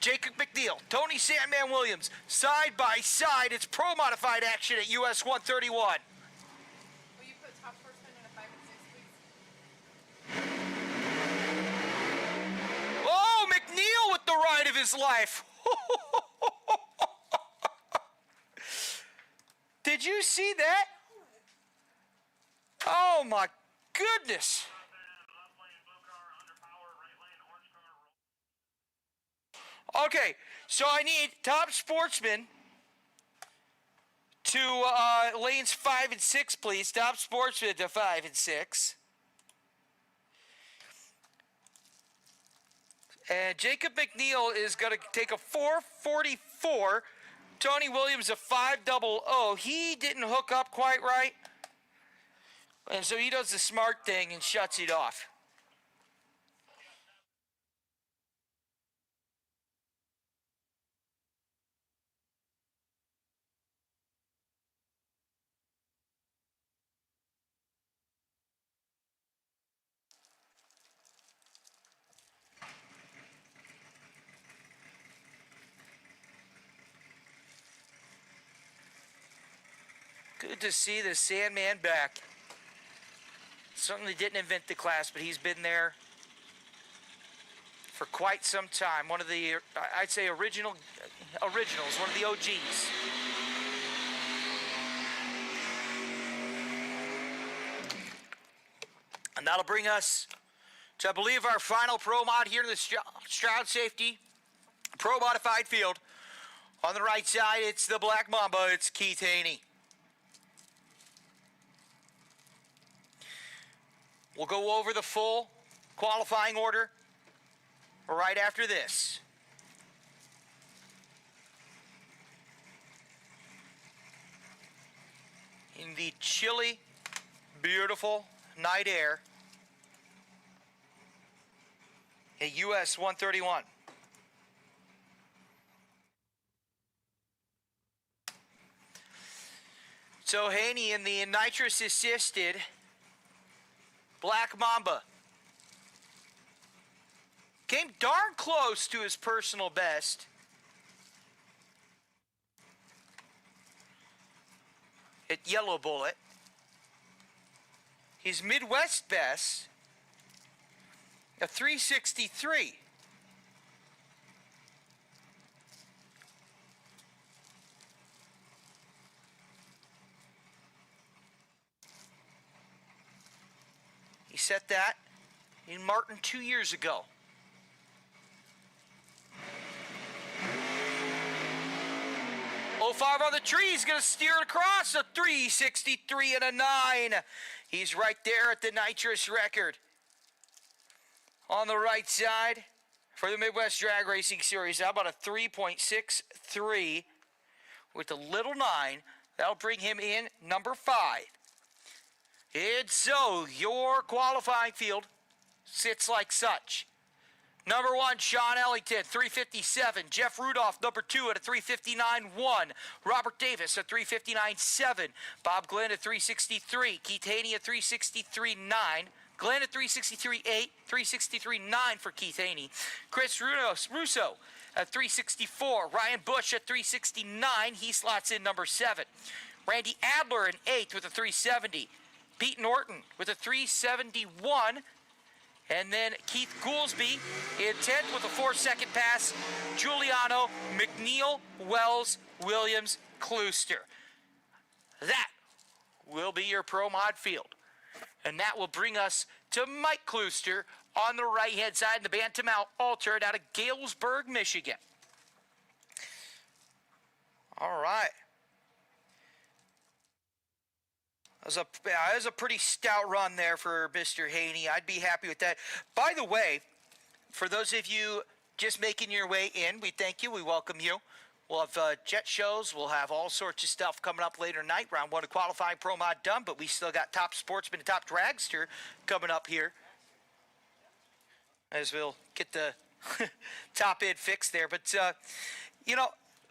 Jacob McNeil, Tony Sandman Williams, side by side. It's pro modified action at US131. Will you put Top Sportsman in a 5 and 6, please? Oh, McNeil with the ride of his life. Did you see that? Oh my goodness. Okay, so I need top sportsman to lanes 5 and 6, please. Top sportsman to 5 and 6. And Jacob McNeil is going to take a 444. Tony Williams a 500. He didn't hook up quite right. And so he does the smart thing and shuts it off. Good to see the Sandman back. Certainly didn't invent the class, but he's been there for quite some time. One of the, I'd say, originals, one of the OGs. And that'll bring us to, I believe, our final pro mod here in the Stroud Safety Pro Modified Field. On the right side, it's the Black Mamba. It's Keith Haney. We'll go over the full qualifying order right after this. In the chilly, beautiful night air, a US131. So Haney in the nitrous assisted Black Mamba came darn close to his personal best. At Yellow Bullet. His Midwest best, a 363. He set that in Martin 2 years ago. Oh, 05 on the tree. He's going to steer it across. A 363 and a 9. He's right there at the nitrous record. On the right side for the Midwest Drag Racing Series. How about a 3.63 with a little 9? That'll bring him in number 5. And so, your qualifying field sits like such. Number 1, Sean Ellington, 357. Jeff Rudolph, number 2 at a 359.1. Robert Davis at 359.7. Bob Glenn at 363. Keith Haney at 363.9. Glenn at 363.8. 363.9 for Keith Haney. Chris Russo at 364. Ryan Bush at 369. He slots in number 7. Randy Adler in 8th with a 370. Pete Norton with a 371. And then Keith Goolsby in 10th with a 4-second pass. Giuliano, McNeil, Wells, Williams, Klooster. That will be your Pro Mod field. And that will bring us to Mike Klooster on the right-hand side in the Bantam Altered out of Galesburg, Michigan. All right. That was a pretty stout run there for Mr. Haney. I'd be happy with that. By the way, for those of you just making your way in, we thank you. We welcome you. We'll have jet shows. We'll have all sorts of stuff coming up later tonight. Round 1 of qualifying Pro Mod done, but we still got Top Sportsman and Top Dragster coming up here. As we'll get the top end fixed there. But, you know,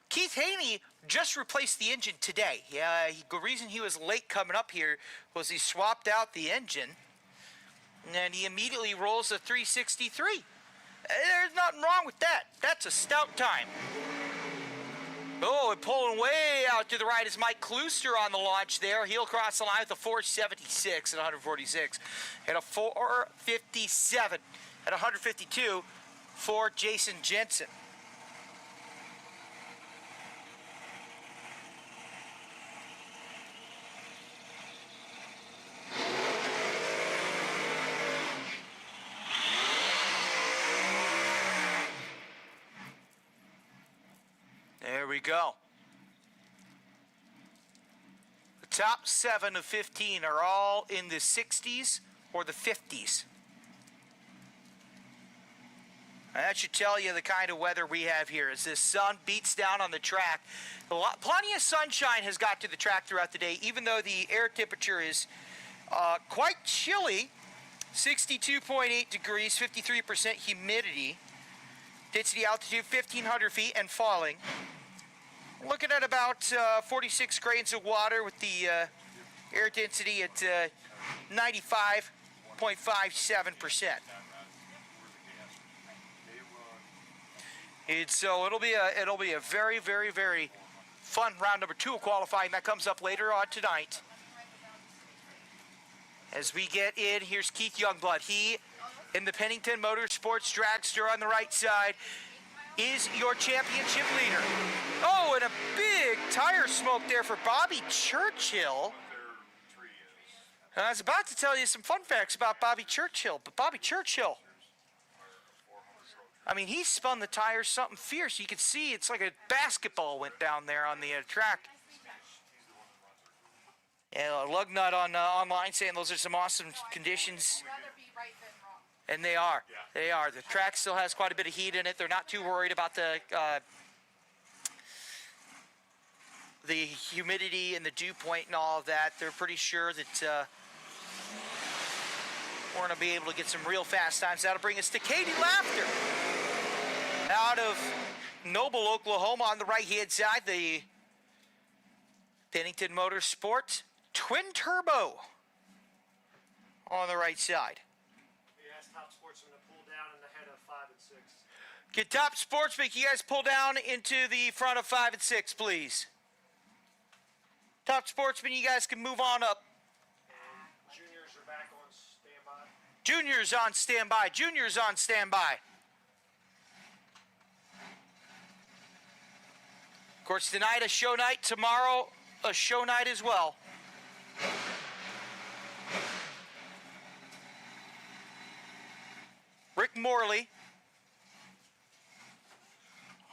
Keith Haney just replaced the engine today. Yeah, the reason he was late coming up here was he swapped out the engine, and he immediately rolls a 363. There's nothing wrong with that. That's a stout time. Oh, and pulling way out to the right is Mike Klooster on the launch there. He'll cross the line with a 476 at 146, and a 457 at 152 for Jason Jensen. we go. The top 7 of 15 are all in the 60s or the 50s. And that should tell you the kind of weather we have here as this sun beats down on the track. Plenty of sunshine has got to the track throughout the day, even though the air temperature is quite chilly. 62.8 degrees, 53% humidity. Density altitude 1,500 feet and falling. Looking at about 46 grains of water with the air density at 95.57%. So it'll be a very, very, very fun round number 2 of qualifying that comes up later on tonight. As we get in, here's Keith Youngblood. He, in the Pennington Motorsports Dragster on the right side, is your championship leader. Oh, and a big tire smoke there for Bobby Churchill. And I was about to tell you some fun facts about Bobby Churchill, but Bobby Churchill, I mean, he spun the tires something fierce. You could see it's like a basketball went down there on the track. Yeah, Lugnut on online saying those are some awesome conditions. And they are. They are. The track still has quite a bit of heat in it. They're not too worried about the humidity and the dew point and all of that. They're pretty sure that we're going to be able to get some real fast times. That'll bring us to Katie Laughter out of Noble, Oklahoma on the right-hand side. The Pennington Motorsport Twin Turbo on the right side. Top Sportsman to pull down in the head of 5 and 6. Get Top Sportsman, can you guys pull down into the front of 5 and 6, please? Top Sportsman, you guys can move on up. And juniors are back on standby. Juniors on standby. Juniors on standby. Of course, tonight a show night. Tomorrow a show night as well. Rick Morley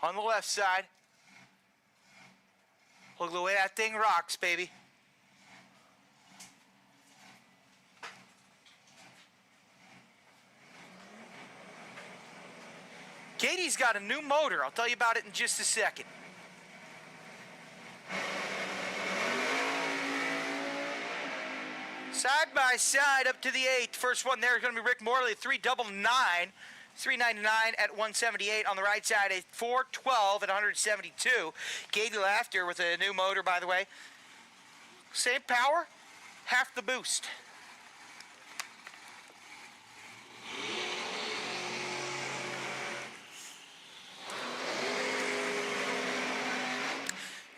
on the left side. Look at the way that thing rocks, baby. Katie's got a new motor. I'll tell you about it in just a second. Side by side up to the 8th. First one there is going to be Rick Morley, 399, 399 at 178 on the right side, a 412 at 172. Katie Laughter with a new motor, by the way. Same power, half the boost.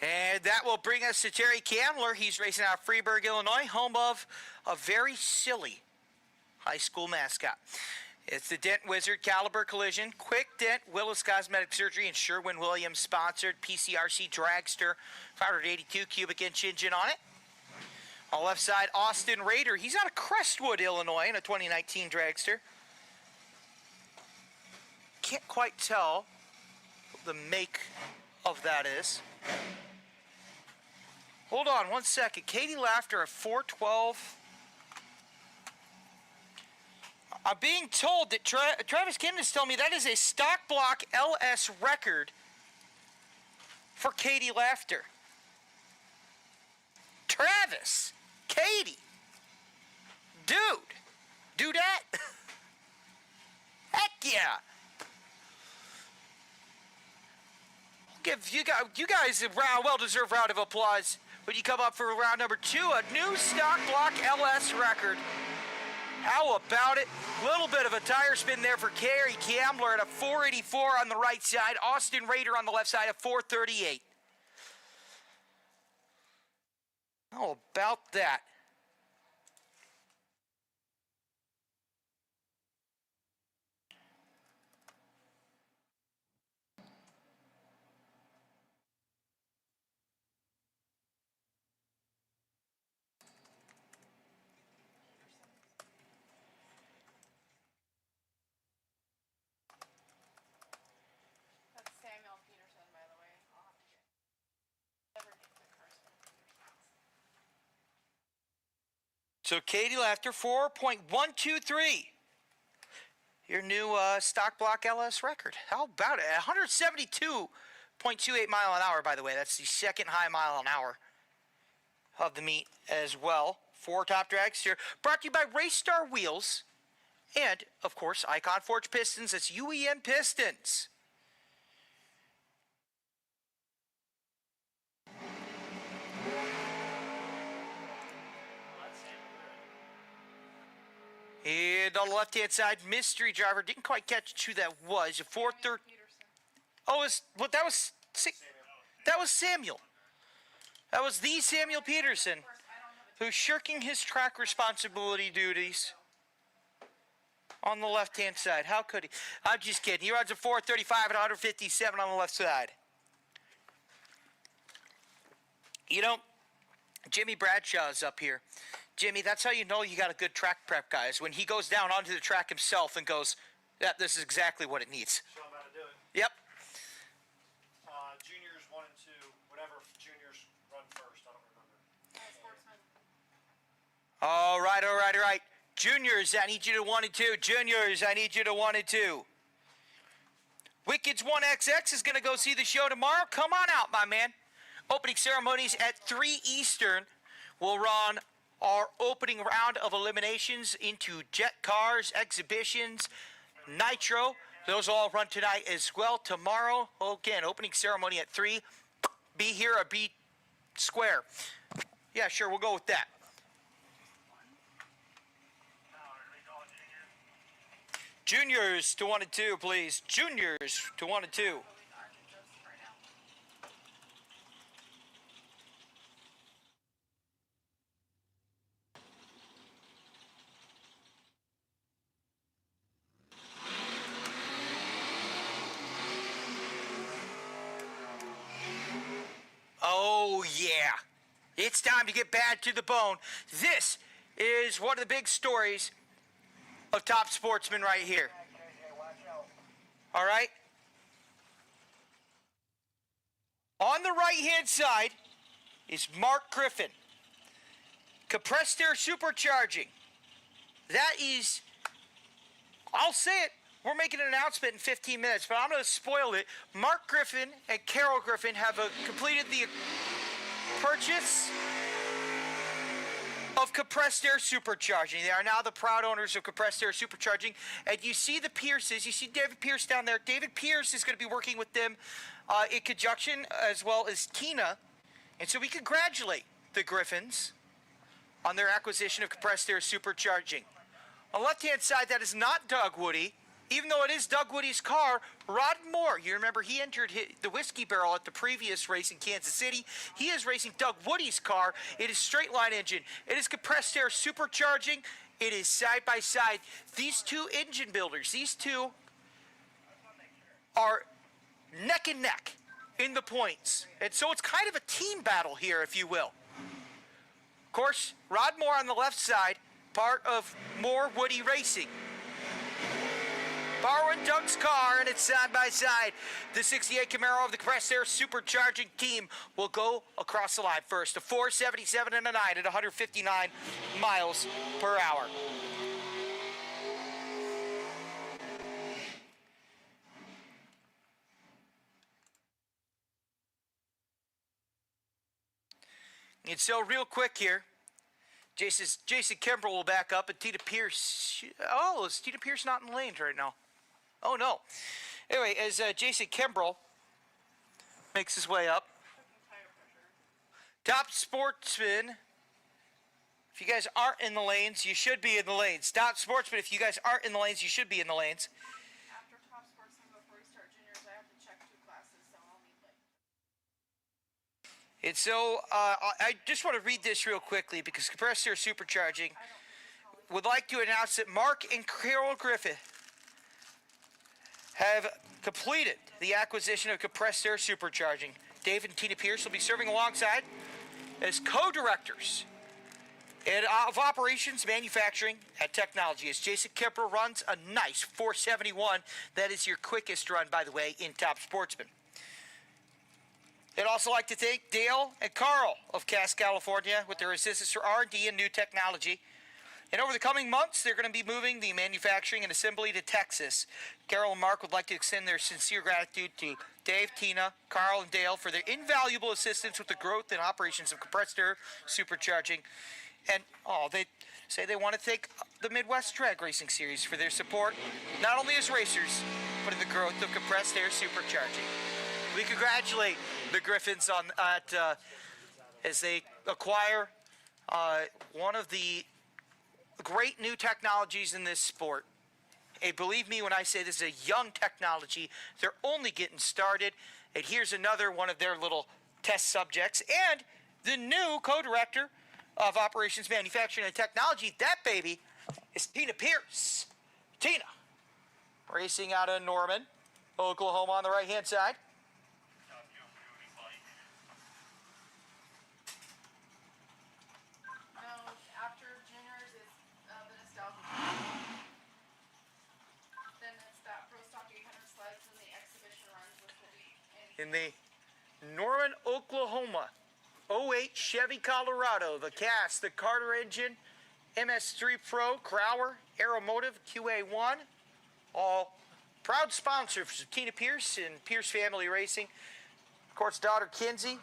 And that will bring us to Terry Kamler. He's racing out of Freeburg, Illinois, home of a very silly high school mascot. It's the Dent Wizard Caliber Collision, Quick Dent, Willis Cosmetic Surgery, and Sherwin-Williams sponsored PCRC Dragster, 582 cubic inch engine on it. On the left side, Austin Rader. He's out of Crestwood, Illinois, in a 2019 Dragster. Can't quite tell what the make of that is. Hold on one second. Katie Laughter, a 412. I'm being told that Travis Kennedy is telling me that is a stock block LS record for Katie Laughter. Travis, Katie, do that? Heck yeah. Give you guys a well-deserved round of applause when you come up for round number 2, a new stock block LS record. How about it? Little bit of a tire spin there for Kerry Kamler at a 484 on the right side. Austin Rader on the left side at 438. How about that? So Katie Laughter, 4.123. Your new stock block LS record. How about it? 172.28 mile an hour, by the way. That's the second high mile an hour of the meet as well. 4 top dragster. Brought to you by Race Star Wheels. And, of course, Icon Forge Pistons. That's UEM Pistons. And on the left-hand side, mystery driver. Didn't quite catch who that was. 4-3. Oh, that was Samuel. That was the Samuel Peterson, who's shirking his track responsibility duties on the left-hand side. How could he? I'm just kidding. He runs a 4:35 and 157 on the left side. You know, Jimmy Bradshaw's up here. Jimmy, that's how you know you got a good track prep, guys. When he goes down onto the track himself and goes, yeah, this is exactly what it needs. Show him how to do it. Yep. Juniors 1 and 2, whatever juniors run first, I don't remember. Sportsman. All right. Juniors, I need you to 1 and 2. Juniors, I need you to 1 and 2. Wickeds 1XX is going to go see the show tomorrow. Come on out, my man. Opening ceremonies at 3 Eastern. We'll run our opening round of eliminations into jet cars, exhibitions, Nitro. Those all run tonight as well. Tomorrow, again, opening ceremony at 3. Be here or be square. Yeah, sure, we'll go with that. Juniors to 1 and 2, please. Juniors to 1 and 2. Oh, yeah. It's time to get bad to the bone. This is one of the big stories of Top Sportsman right here. All right? On the right-hand side is Mark Griffin. Compressed air supercharging. That is, I'll say it, we're making an announcement in 15 minutes, but I'm going to spoil it. Mark Griffin and Carol Griffin have completed the purchase of compressed air supercharging. They are now the proud owners of compressed air supercharging. And you see the Pierces. You see David Pierce down there. David Pierce is going to be working with them in conjunction, as well as Tina. And so we congratulate the Griffins on their acquisition of compressed air supercharging. On the left-hand side, that is not Doug Woody. Even though it is Doug Woody's car, Rod Moore, you remember he entered the Whiskey Barrel at the previous race in Kansas City. He is racing Doug Woody's car. It is straight line engine. It is compressed air supercharging. It is side by side. These two engine builders, these two are neck and neck in the points. And so it's kind of a team battle here, if you will. Of course, Rod Moore on the left side, part of Moore Woody Racing. Borrowing Doug's car, and it's side by side. The 68 Camaro of the compressed air supercharging team will go across the line first. A 477 and a 9 at 159 miles per hour. And so real quick here, Jason Kimbrell will back up, and Tina Pierce. Oh, is Tina Pierce not in the lanes right now? Oh, no. Anyway, as Jason Kimbrell makes his way up. Top Sportsman. If you guys aren't in the lanes, you should be in the lanes. Top Sportsman, if you guys aren't in the lanes, you should be in the lanes. After Top Sportsman, before we start juniors, I have to check 2 classes, so I'll need like. And so I just want to read this real quickly because compressed air supercharging would like to announce that Mark and Carol Griffith have completed the acquisition of compressed air supercharging. David and Tina Pierce will be serving alongside as co-directors of operations, manufacturing, and technology as Jason Kemper runs a nice 471. That is your quickest run, by the way, in Top Sportsman. I'd also like to thank Dale and Carl of Cass, California with their assistance for R&D and new technology. And over the coming months, they're going to be moving the manufacturing and assembly to Texas. Carol and Mark would like to extend their sincere gratitude to Dave, Tina, Carl, and Dale for their invaluable assistance with the growth and operations of compressed air supercharging. And they say they want to thank the Midwest Drag Racing Series for their support, not only as racers, but in the growth of compressed air supercharging. We congratulate the Griffins on as they acquire one of the great new technologies in this sport. Hey, believe me when I say this is a young technology. They're only getting started. And here's another one of their little test subjects. And the new co-director of Operations Manufacturing and Technology, that baby, is Tina Pierce. Tina, racing out of Norman, Oklahoma on the right-hand side. No, after juniors is the nostalgia. Then it's that Pro Stock 800 sleds and the exhibition runs, which will be In the Norman, Oklahoma, 08 Chevy Colorado, the cast, the Carter engine, MS3 Pro, Crowler, Aeromotive, QA1, all proud sponsors of Tina Pierce and Pierce Family Racing. Of course, daughter Kinsey.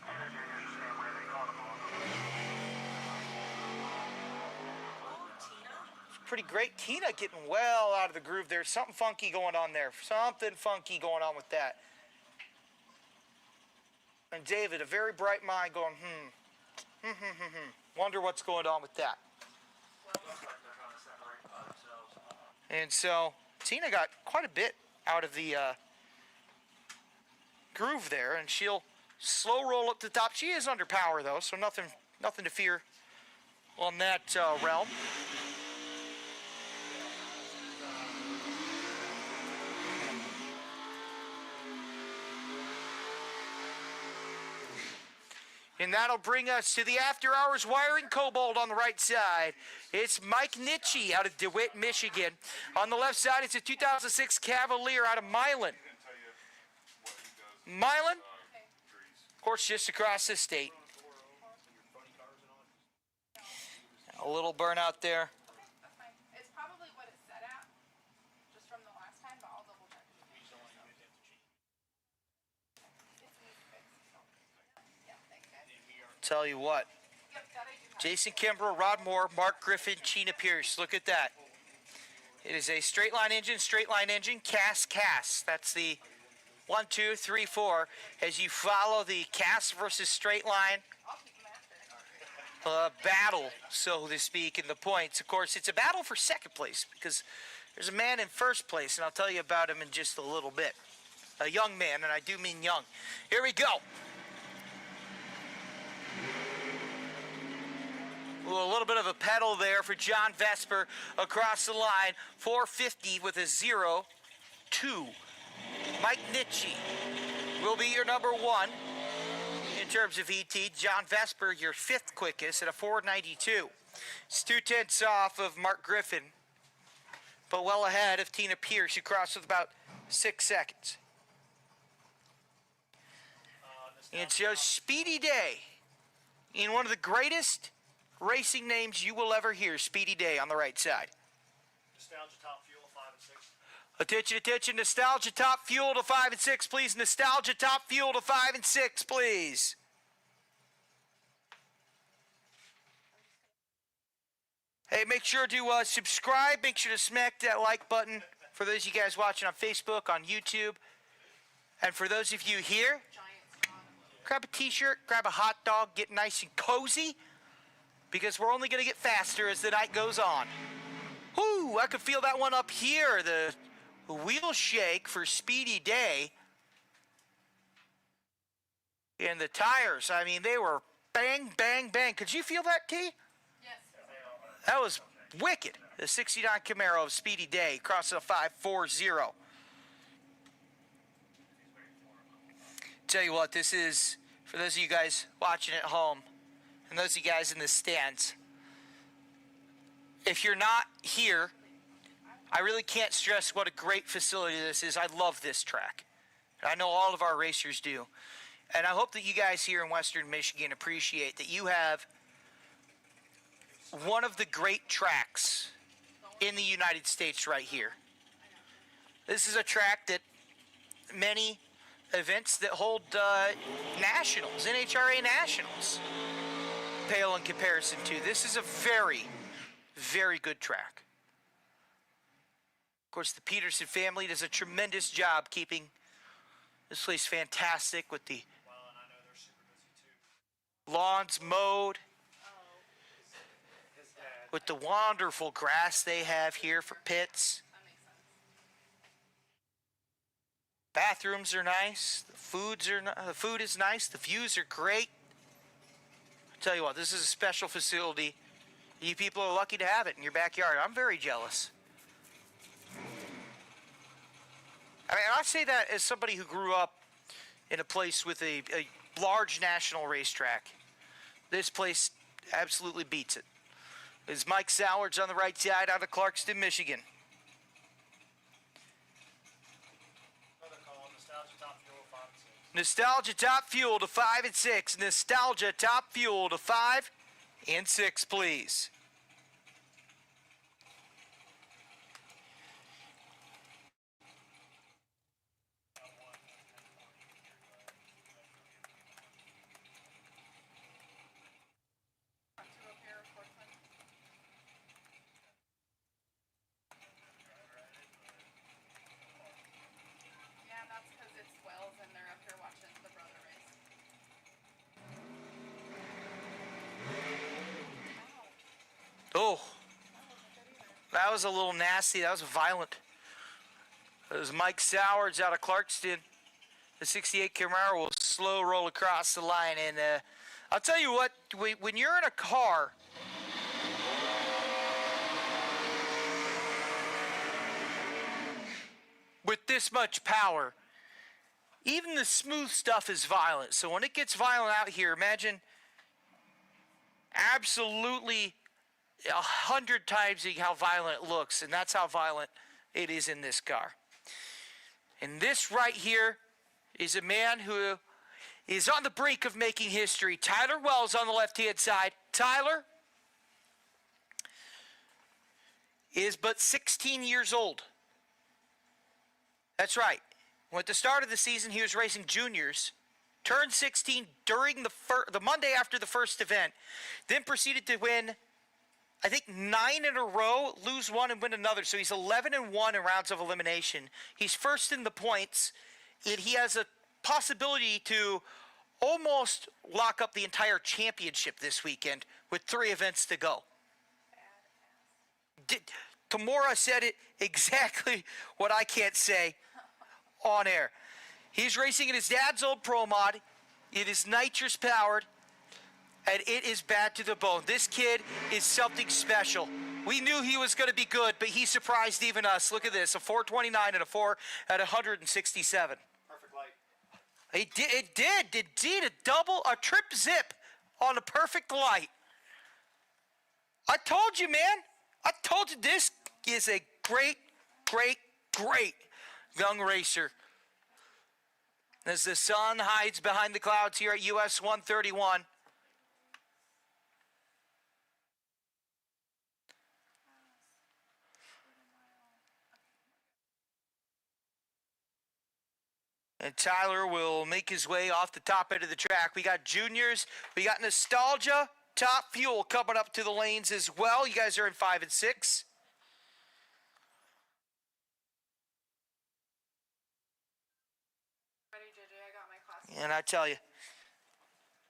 Pretty great. Tina getting well out of the groove there. Something funky going on there. Something funky going on with that. And David, a very bright mind going, wonder what's going on with that. And so Tina got quite a bit out of the groove there, and she'll slow roll up to the top. She is under power though, so nothing to fear on that realm. And that'll bring us to the After Hours Wiring Cobalt on the right side. It's Mike Nitchie out of DeWitt, Michigan. On the left side, it's a 2006 Cavalier out of Milan. Milan, of course, just across the state. A little burnout there. That's fine. It's probably what it's set at, just from the last time, but I'll double check. Tell you what. Jason Kimbrough, Rod Moore, Mark Griffin, Tina Pierce. Look at that. It is a straight line engine, cast. That's the 1, 2, 3, 4. As you follow the cast versus straight line battle, so to speak, in the points. Of course, it's a battle for second place because there's a man in first place, and I'll tell you about him in just a little bit. A young man, and I do mean young. Here we go. Ooh, a little bit of a pedal there for John Vesper across the line. 450 with a 0.2. Mike Nitchie will be your number 1 in terms of ET. John Vesper, your 5th quickest at a 492. It's 2/10 off of Mark Griffin, but well ahead of Tina Pierce, who crossed with about 6 seconds. And so Speedy Day, in one of the greatest racing names you will ever hear, Speedy Day on the right side. Nostalgia Top Fuel 5 and 6. Attention, Nostalgia Top Fuel to 5 and 6, please. Nostalgia Top Fuel to 5 and 6, please. Hey, make sure to subscribe. Make sure to smack that like button for those of you guys watching on Facebook, on YouTube. And for those of you here, grab a t-shirt, grab a hot dog, get nice and cozy, because we're only going to get faster as the night goes on. Whoo, I could feel that one up here, the wheel shake for Speedy Day. And the tires, I mean, they were bang, bang, bang. Could you feel that, T? Yes. That was wicked. The 69 Camaro of Speedy Day crossing a 540. Tell you what, this is, for those of you guys watching at home, and those of you guys in the stands, if you're not here, I really can't stress what a great facility this is. I love this track. I know all of our racers do. And I hope that you guys here in Western Michigan appreciate that you have one of the great tracks in the United States right here. This is a track that many events that hold nationals, NHRA nationals, pale in comparison to. This is a very, very good track. Of course, the Peterson family does a tremendous job keeping this place fantastic with the lawns mowed, with the wonderful grass they have here for pits. Bathrooms are nice. The food is nice. The views are great. I tell you what, this is a special facility. You people are lucky to have it in your backyard. I'm very jealous. I mean, I say that as somebody who grew up in a place with a large national racetrack. This place absolutely beats it. There's Mike Sowards on the right side out of Clarkston, Michigan. Nostalgia top fuel to 5 and 6. Nostalgia top fuel to 5 and 6, please. Yeah, that's because it's Wells and they're up here watching the brother race. Oh, that was a little nasty. That was violent. It was Mike Sowards out of Clarkston. The 68 Camaro will slow roll across the line. And I'll tell you what, when you're in a car, with this much power, even the smooth stuff is violent. So when it gets violent out here, imagine absolutely 100 times how violent it looks, and that's how violent it is in this car. And this right here is a man who is on the brink of making history. Tyler Wells on the left-hand side. Tyler is but 16 years old. That's right. At the start of the season, he was racing juniors, turned 16 during the Monday after the first event, then proceeded to win, I think, 9 in a row, lose one and win another. So he's 11-1 in rounds of elimination. He's first in the points, and he has a possibility to almost lock up the entire championship this weekend with 3 events to go. Tamora said it exactly what I can't say on air. He's racing in his dad's old Pro Mod. It is nitrous powered, and it is bad to the bone. This kid is something special. We knew he was going to be good, but he surprised even us. Look at this, a 429 and a 4 at 167. Perfect light. It did indeed, a trip zip on a perfect light. I told you, man. I told you this is a great, great, great young racer. As the sun hides behind the clouds here at US 131. And Tyler will make his way off the top end of the track. We got juniors. We got Nostalgia, Top Fuel coming up to the lanes as well. You guys are in 5 and 6. Ready, JJ? I got my class. And I tell you,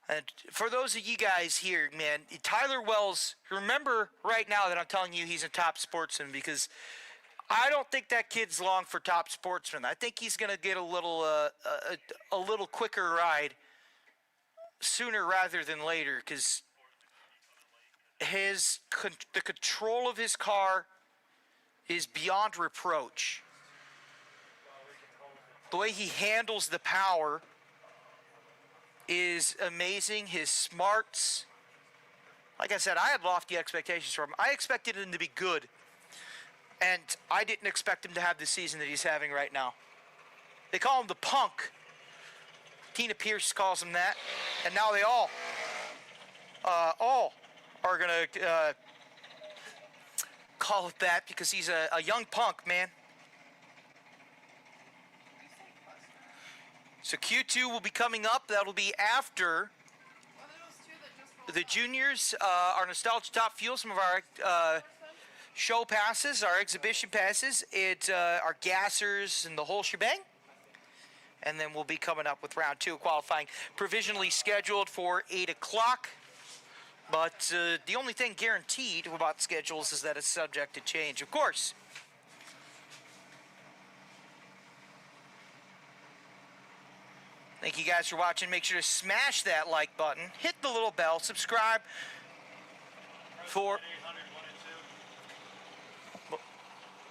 and for those of you guys here, man, Tyler Wells, remember right now that I'm telling you he's a top sportsman, because I don't think that kid's long for top sportsman. I think he's going to get a little quicker ride sooner rather than later, because the control of his car is beyond reproach. The way he handles the power is amazing. His smarts, like I said, I had lofty expectations for him. I expected him to be good, and I didn't expect him to have the season that he's having right now. They call him the punk. Tina Pierce calls him that, and now they all are going to call it that because he's a young punk, man. So Q2 will be coming up. That'll be after the juniors, our Nostalgia Top Fuel, some of our show passes, our exhibition passes, our gassers and the whole shebang. And then we'll be coming up with round 2 qualifying, provisionally scheduled for 8 o'clock. But the only thing guaranteed about schedules is that it's subject to change, of course. Thank you guys for watching. Make sure to smash that like button, hit the little bell, subscribe for... 800 1 and 2.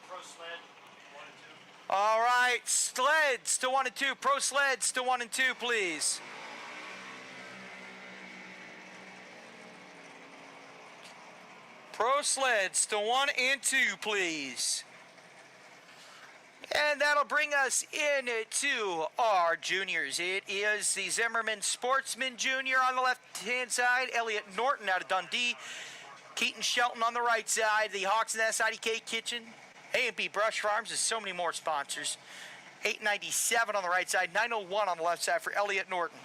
Pro sled 1 and 2. All right, sleds to 1 and 2. Pro sleds to 1 and 2, please. Pro sleds to 1 and 2, please. And that'll bring us into our juniors. It is the Zimmerman Sportsman Junior on the left-hand side, Elliot Norton out of Dundee, Keaton Shelton on the right side, the Hawks and SIDK Kitchen, A&B Brush Farms, and so many more sponsors. 897 on the right side, 901 on the left side for Elliot Norton.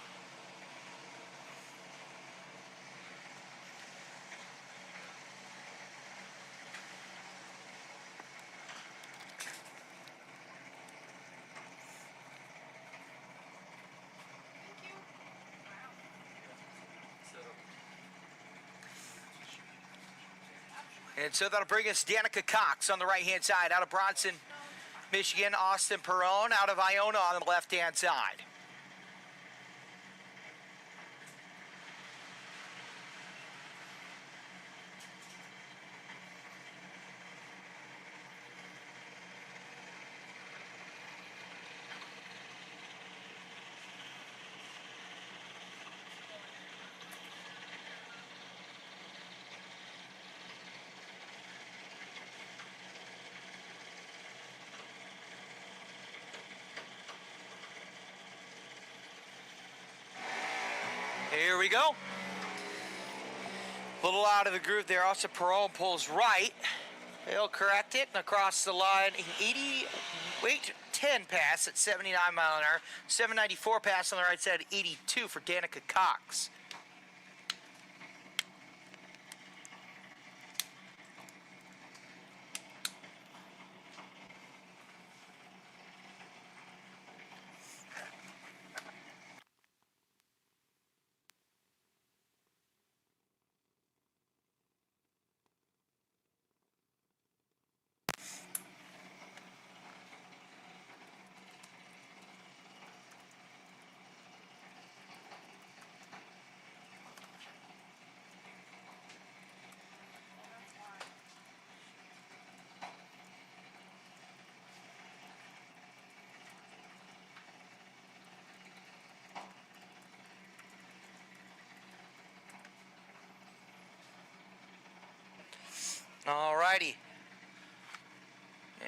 And so that'll bring us Danica Cox on the right-hand side out of Bronson, Michigan. Austin Perrone out of Iona on the left-hand side. Here we go. A little out of the groove there. Also, Perrone pulls right. He'll correct it and across the line. 10 pass at 79 mile an hour. 794 pass on the right side. 82 for Danica Cox. All righty.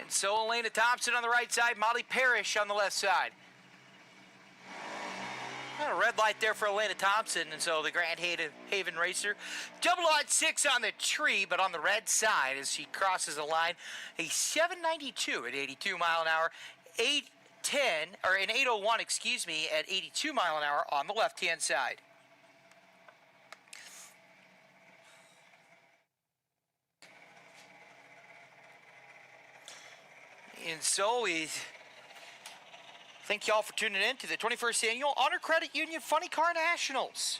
And so Elena Thompson on the right side, Molly Parrish on the left side. Got a red light there for Elena Thompson, and so the Grand Haven racer. Double on 6 on the tree, but on the red side as she crosses the line. A 792 at 82 mile an hour, 810, or an 801, excuse me, at 82 mile an hour on the left-hand side. And so we thank y'all for tuning in to the 21st Annual Honor Credit Union Funny Car Nationals.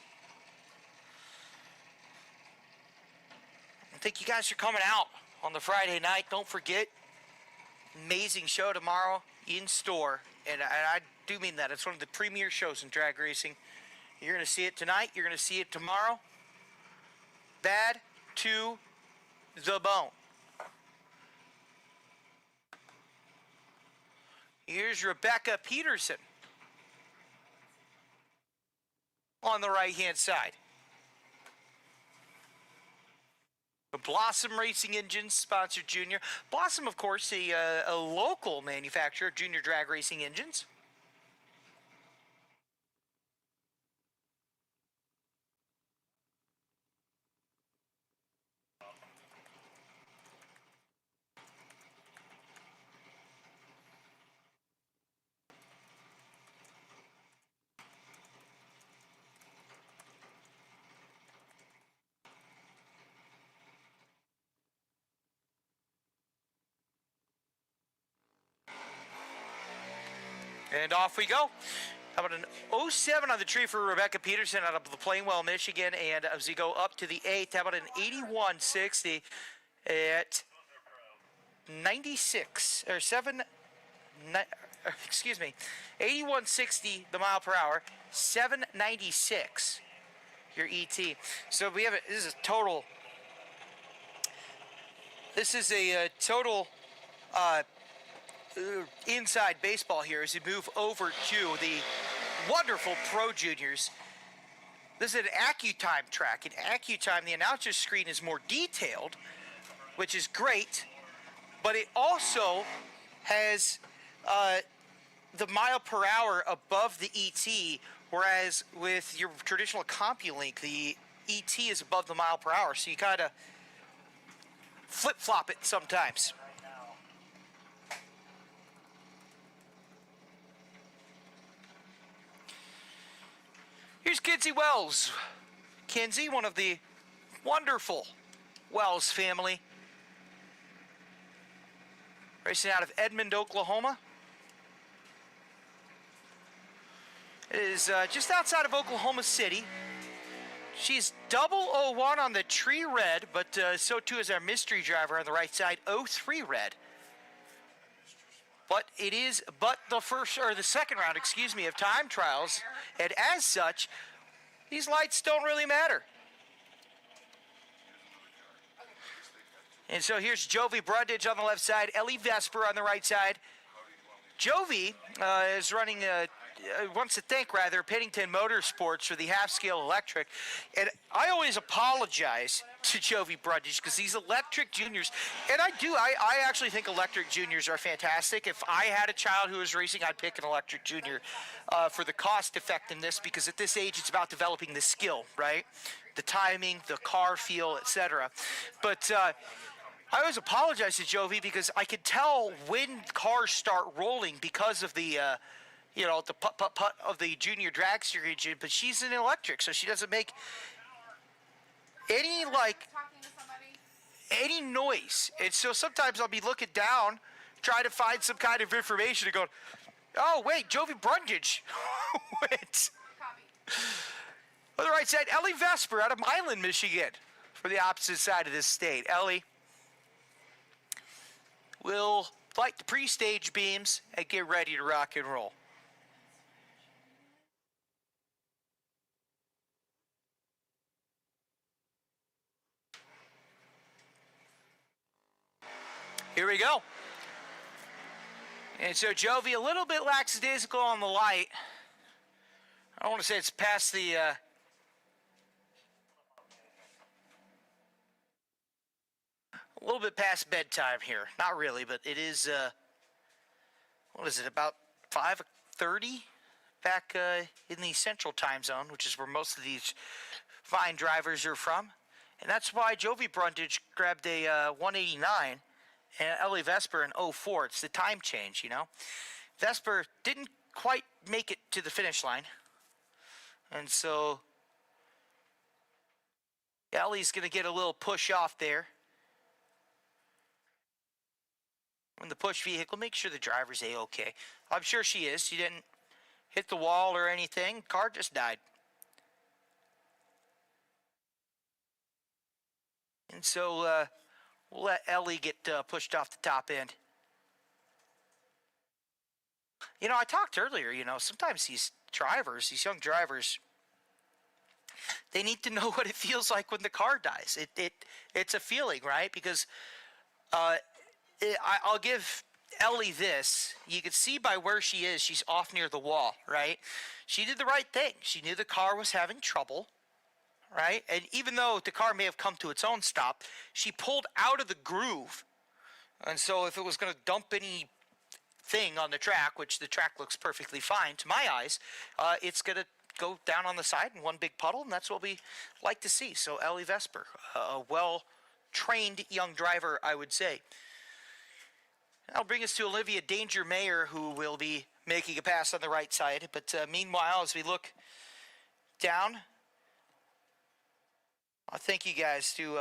And thank you guys for coming out on the Friday night. Don't forget, amazing show tomorrow in store. And I do mean that. It's one of the premier shows in drag racing. You're going to see it tonight. You're going to see it tomorrow. Bad to the bone. Here's Rebecca Peterson on the right-hand side. The Blossom Racing Engines sponsored Junior. Blossom, of course, a local manufacturer of Junior drag racing engines. And off we go. How about an 07 on the tree for Rebecca Peterson out of the Plainwell, Michigan. And as we go up to the 8th, how about an 8160 at 96 or 8160 the mile per hour, 796 your ET. So we have this is a total. This is a total inside baseball here as we move over to the wonderful Pro Juniors. This is an AccuTime track. In AccuTime, the announcer's screen is more detailed, which is great, but it also has the mile per hour above the ET, whereas with your traditional CompuLink, the ET is above the mile per hour, so you kind of flip-flop it sometimes. Here's Kinsey Wells. Kinsey, one of the wonderful Wells family, racing out of Edmond, Oklahoma. It is just outside of Oklahoma City. She's 001 on the tree red, but so too is our mystery driver on the right side, 03 red. But it is the second round, of time trials, and as such, these lights don't really matter. And so here's Jovi Brundage on the left side, Ellie Vesper on the right side. Jovi is running wants to thank Pennington Motorsports for the half-scale electric. And I always apologize to Jovi Brundage because these electric juniors, and I actually think electric juniors are fantastic. If I had a child who was racing, I'd pick an electric junior for the cost effectiveness, because at this age it's about developing the skill, right? The timing, the car feel, etc. But I always apologize to Jovi because I could tell when cars start rolling because of the the putt of the junior dragster engine, but she's an electric, so she doesn't make any noise. And so sometimes I'll be looking down, trying to find some kind of information and go, oh wait, Jovi Brundage. Wait. On the right side, Ellie Vesper out of Milan, Michigan, for the opposite side of this state. Ellie will light the pre-stage beams and get ready to rock and roll. Here we go. And so Jovi a little bit lackadaisical on the light. I don't want to say it's past the a little bit past bedtime here. Not really, but it is what is it, about 5:30 back in the central time zone, which is where most of these fine drivers are from. And that's why Jovi Brundage grabbed a 189 and Ellie Vesper in 04. It's the time change, Vesper didn't quite make it to the finish line. And so Ellie's going to get a little push off there. When the push vehicle, make sure the driver's A-okay. I'm sure she is. She didn't hit the wall or anything. Car just died. And so we'll let Ellie get pushed off the top end. I talked earlier, sometimes these young drivers, they need to know what it feels like when the car dies. It's a feeling, right? Because I'll give Ellie this. You can see by where she is, she's off near the wall, right? She did the right thing. She knew the car was having trouble, right? And even though the car may have come to its own stop, she pulled out of the groove. And so if it was going to dump anything on the track, which the track looks perfectly fine to my eyes, it's going to go down on the side in one big puddle, and that's what we like to see. So Ellie Vesper, a well-trained young driver, I would say. That'll bring us to Olivia Danger Mayer, who will be making a pass on the right side. But meanwhile, as we look down, thank you guys to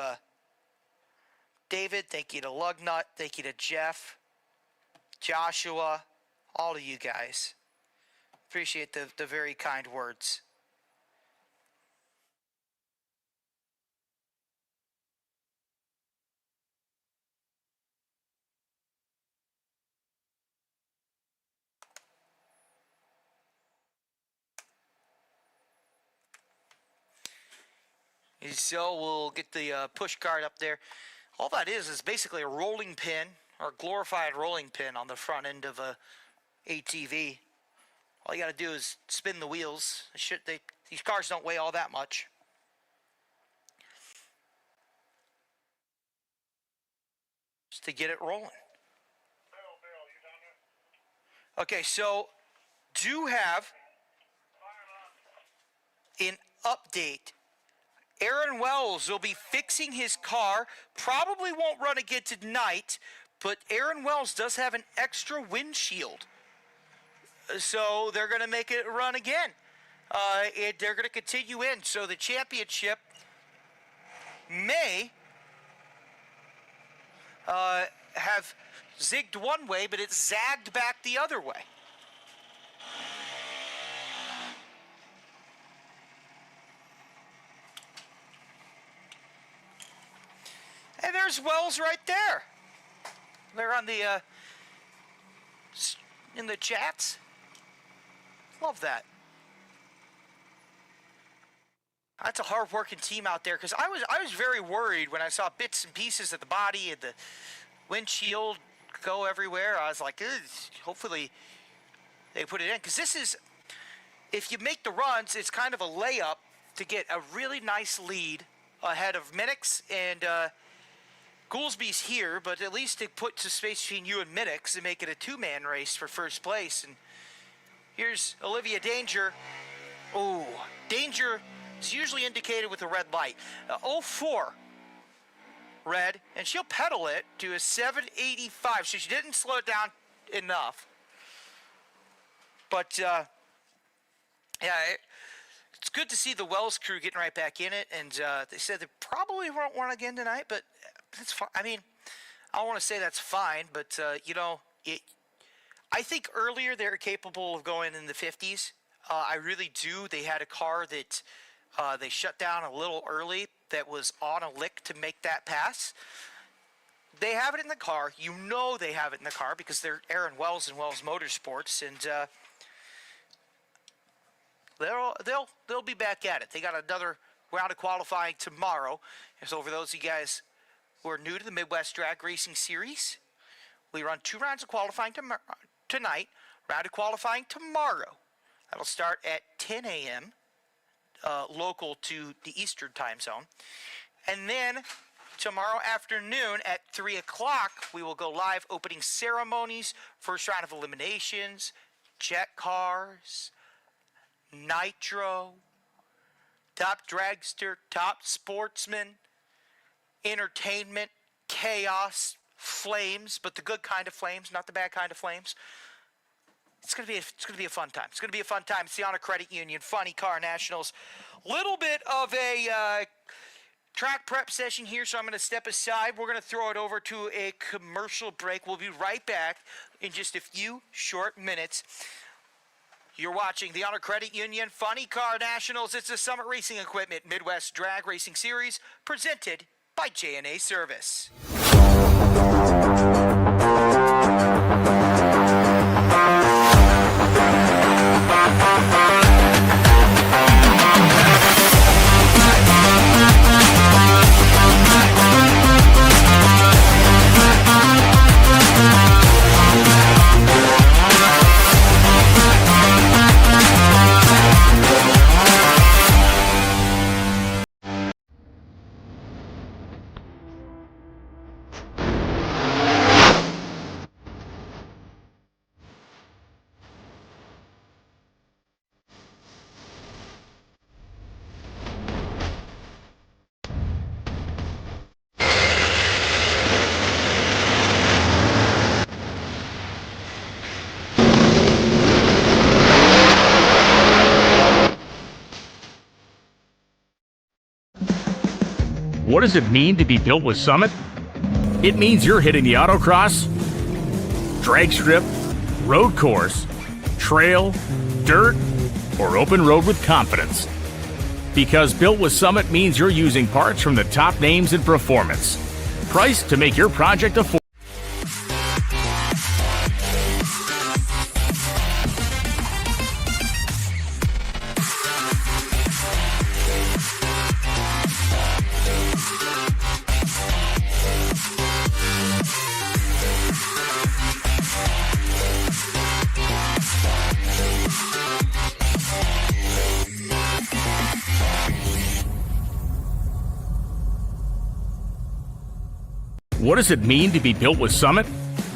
David, thank you to Lugnut, thank you to Jeff, Joshua, all of you guys. Appreciate the very kind words. So we'll get the push cart up there. All that is basically a rolling pin, or glorified rolling pin on the front end of a ATV. All you got to do is spin the wheels. These cars don't weigh all that much. Just to get it rolling. Okay, so do have an update. Aaron Wells will be fixing his car. Probably won't run again tonight, but Aaron Wells does have an extra windshield. So they're going to make it run again. They're going to continue in. So the championship may have zigged one way, but it's zagged back the other way. And there's Wells right there. They're on the in the chats. Love that. That's a hard-working team out there, because I was very worried when I saw bits and pieces of the body and the windshield go everywhere. I was like, hopefully they put it in, because this is, if you make the runs, it's kind of a layup to get a really nice lead ahead of Minix and Goolsby's here, but at least it puts a space between you and Minix and make it a two-man race for first place. And here's Olivia Danger. Oh, Danger is usually indicated with a red light. 04 red, and she'll pedal it to a 785, so she didn't slow it down enough. But, yeah, it's good to see the Wells crew getting right back in it, and they said they probably won't run again tonight, but that's fine. I mean, I don't want to say that's fine, but, I think earlier they were capable of going in the 50s. I really do. They had a car that they shut down a little early that was on a lick to make that pass. They have it in the car. You know they have it in the car because they're Aaron Wells and Wells Motorsports, and they'll be back at it. They got another round of qualifying tomorrow. And so for those of you guys who are new to the Midwest Drag Racing Series, we run 2 rounds of qualifying tonight, round of qualifying tomorrow. That'll start at 10 a.m. Local to the Eastern time zone. And then tomorrow afternoon at 3 o'clock, we will go live opening ceremonies, first round of eliminations, jet cars, Nitro, top Dragster, top Sportsman, entertainment, chaos, flames, but the good kind of flames, not the bad kind of flames. It's gonna be a fun time. It's gonna be a fun time. It's the Honor Credit Union Funny Car Nationals. Little bit of a track prep session here, so I'm gonna step aside. We're gonna throw it over to a commercial break. We'll be right back in just a few short minutes. You're watching the Honor Credit Union Funny Car Nationals. It's a Summit Racing Equipment Midwest Drag Racing Series presented by J&A Service. What does it mean to be built with Summit? It means you're hitting the autocross, drag strip, road course, trail, dirt, or open road with confidence. Because built with Summit means you're using parts from the top names in performance. Priced to make your project affordable. What does it mean to be built with Summit?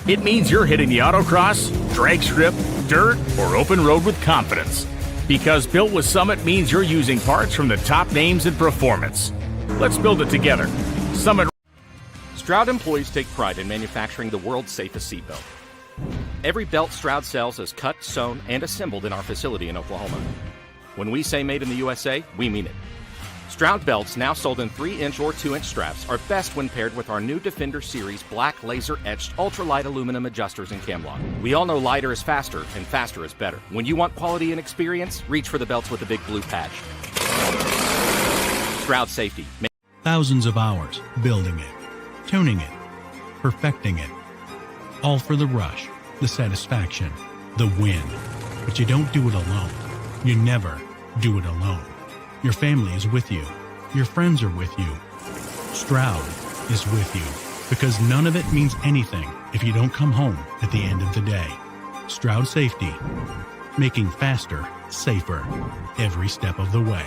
It means you're hitting the autocross, drag strip, dirt, or open road with confidence. Because built with Summit means you're using parts from the top names in performance. Let's build it together. Summit. Stroud employees take pride in manufacturing the world's safest seatbelt. Every belt Stroud sells is cut, sewn, and assembled in our facility in Oklahoma. When we say made in the USA, we mean it. Stroud belts, now sold in 3-inch or 2-inch straps, are best when paired with our new Defender Series black laser-etched ultralight aluminum adjusters and camlock. We all know lighter is faster, and faster is better. When you want quality and experience, reach for the belts with the big blue patch. Stroud Safety. Thousands of hours building it, tuning it, perfecting it. All for the rush, the satisfaction, the win. But you don't do it alone. You never do it alone. Your family is with you. Your friends are with you. Stroud is with you, because none of it means anything if you don't come home at the end of the day. Stroud Safety, making faster, safer, every step of the way.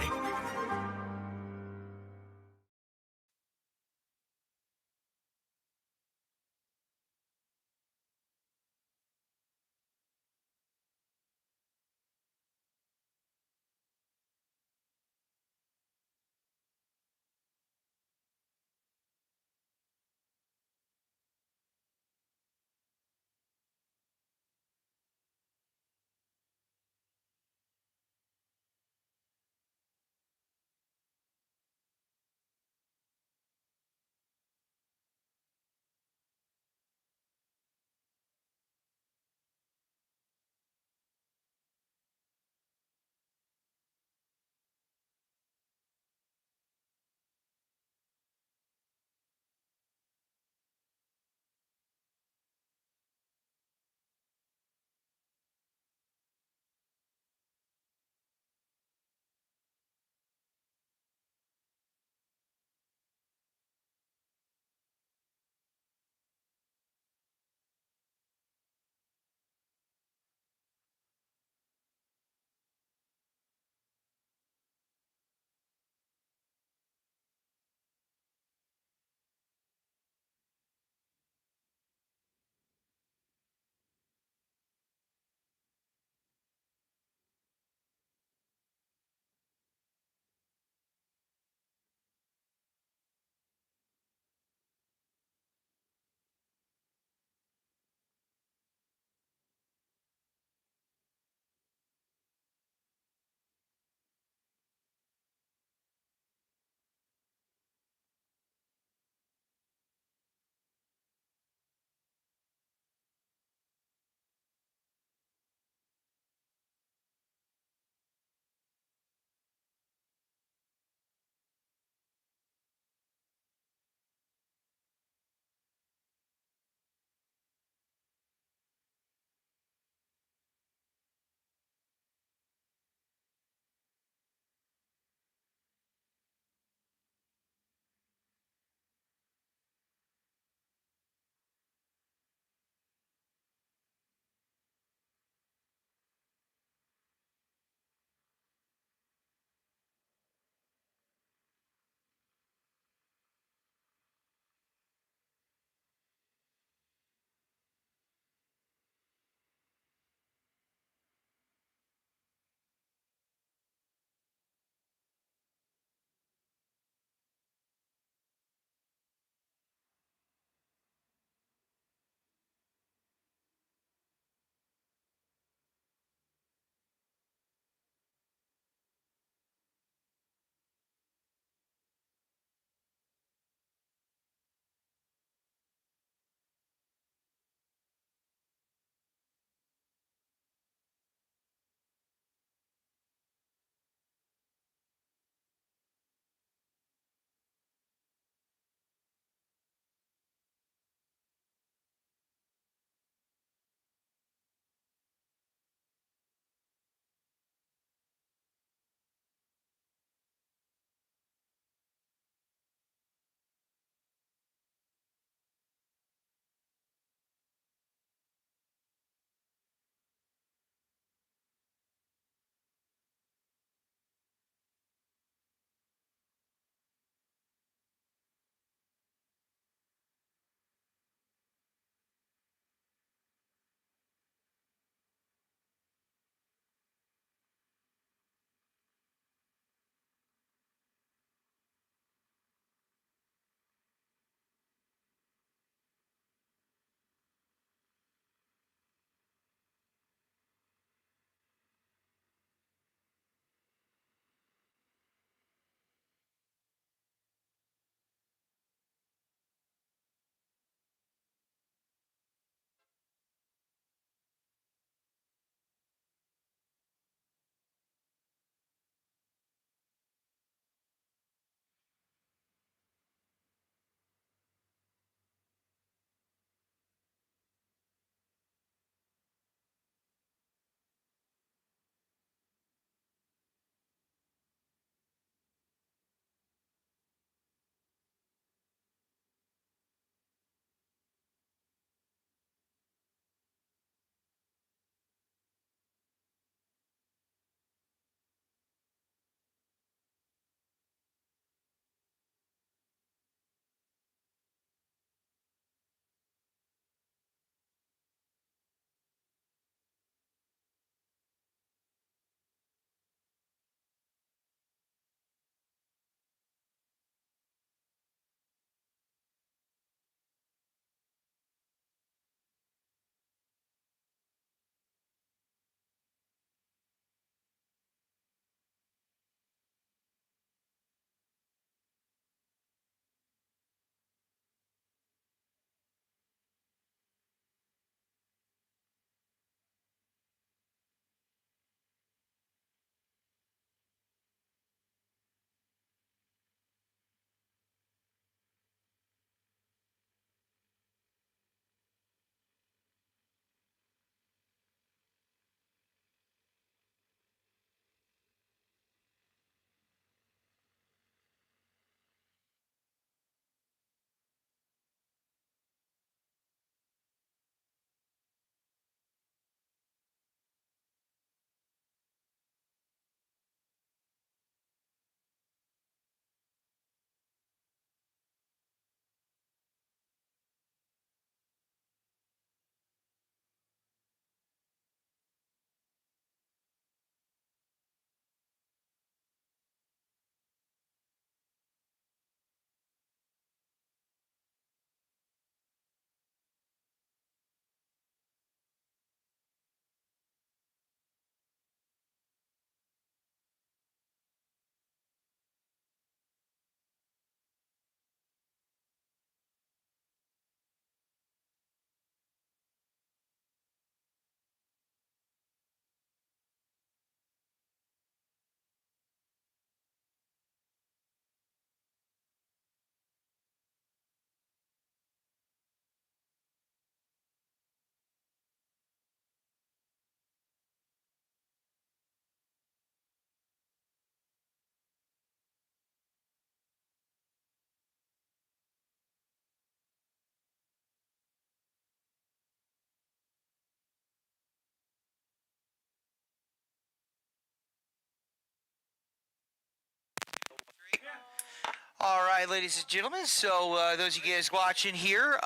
All right, ladies and gentlemen. So those of you guys watching here,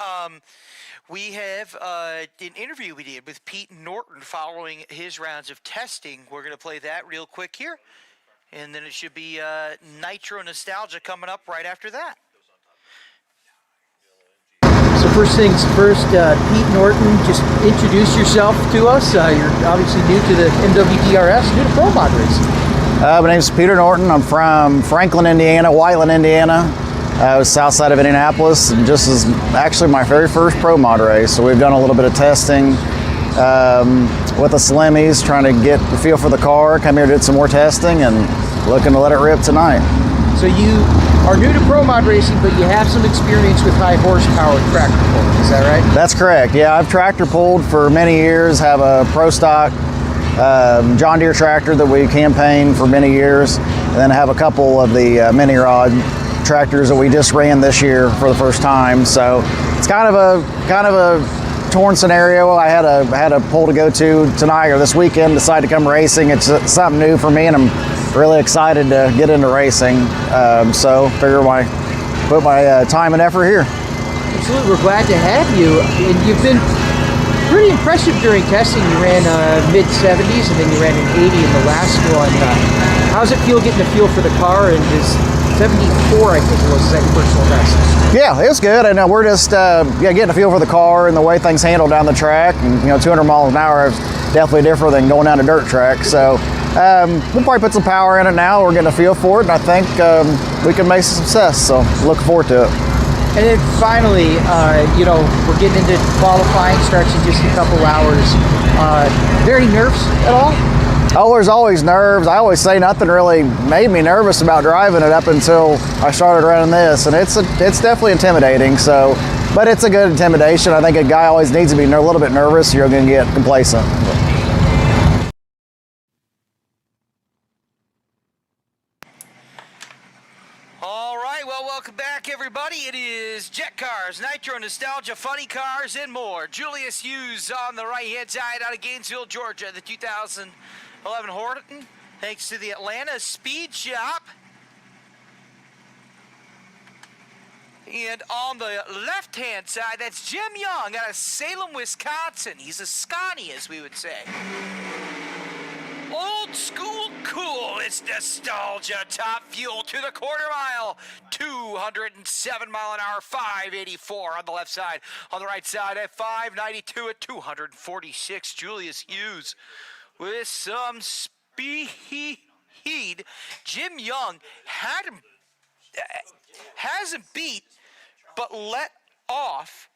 we have an interview we did with Pete Norton following his rounds of testing. We're going to play that real quick here, and then it should be Nitro Nostalgia coming up right after that. So first things first, Pete Norton, just introduce yourself to us. You're obviously new to the MWDRS, new to Pro Mod racing. My name's Peter Norton. I'm from Franklin, Indiana, Whiteland, Indiana. I was south side of Indianapolis, and just is actually my very first Pro Mod race. So we've done a little bit of testing with the Slimmies, trying to get the feel for the car. Come here, did some more testing, and looking to let it rip tonight. So you are new to Pro Mod racing, but you have some experience with high horsepower tractor pulling, is that right? That's correct. Yeah, I've tractor pulled for many years, have a Pro Stock John Deere tractor that we campaigned for many years, and then I have a couple of the mini rod tractors that we just ran this year for the first time. So it's kind of a torn scenario. I had a pull to go to tonight or this weekend, decided to come racing. It's something new for me, and I'm really excited to get into racing. So figure put my time and effort here. Absolutely, we're glad to have you. And you've been pretty impressive during testing. You ran mid-70s, and then you ran an 80 in the last one. How's it feel getting a feel for the car? And is 74, I think it was, that your personal best? Yeah, it was good. And we're just getting a feel for the car and the way things handle down the track. And 200 miles an hour is definitely different than going down a dirt track. So we'll probably put some power in it now. We're getting a feel for it, and I think we can make some success. So looking forward to it. And then finally, we're getting into qualifying, starts in just a couple hours. Very nervous at all? Oh, there's always nerves. I always say nothing really made me nervous about driving it up until I started running this, and it's definitely intimidating. So, but it's a good intimidation. I think a guy always needs to be a little bit nervous, or you're going to get complacent. All right, well, welcome back, everybody. It is Jet Cars, Nitro Nostalgia, Funny Cars, and more. Julius Hughes on the right-hand side out of Gainesville, Georgia, the 2011 Horton, thanks to the Atlanta Speed Shop. And on the left-hand side, that's Jim Young out of Salem, Wisconsin. He's a Scotty, as we would say. Old school cool, it's nostalgia, top fuel to the quarter mile, 207 mile an hour, 584 on the left side. On the right side at 592 at 246, Julius Hughes with some speed. Jim Young hasn't beat, but let off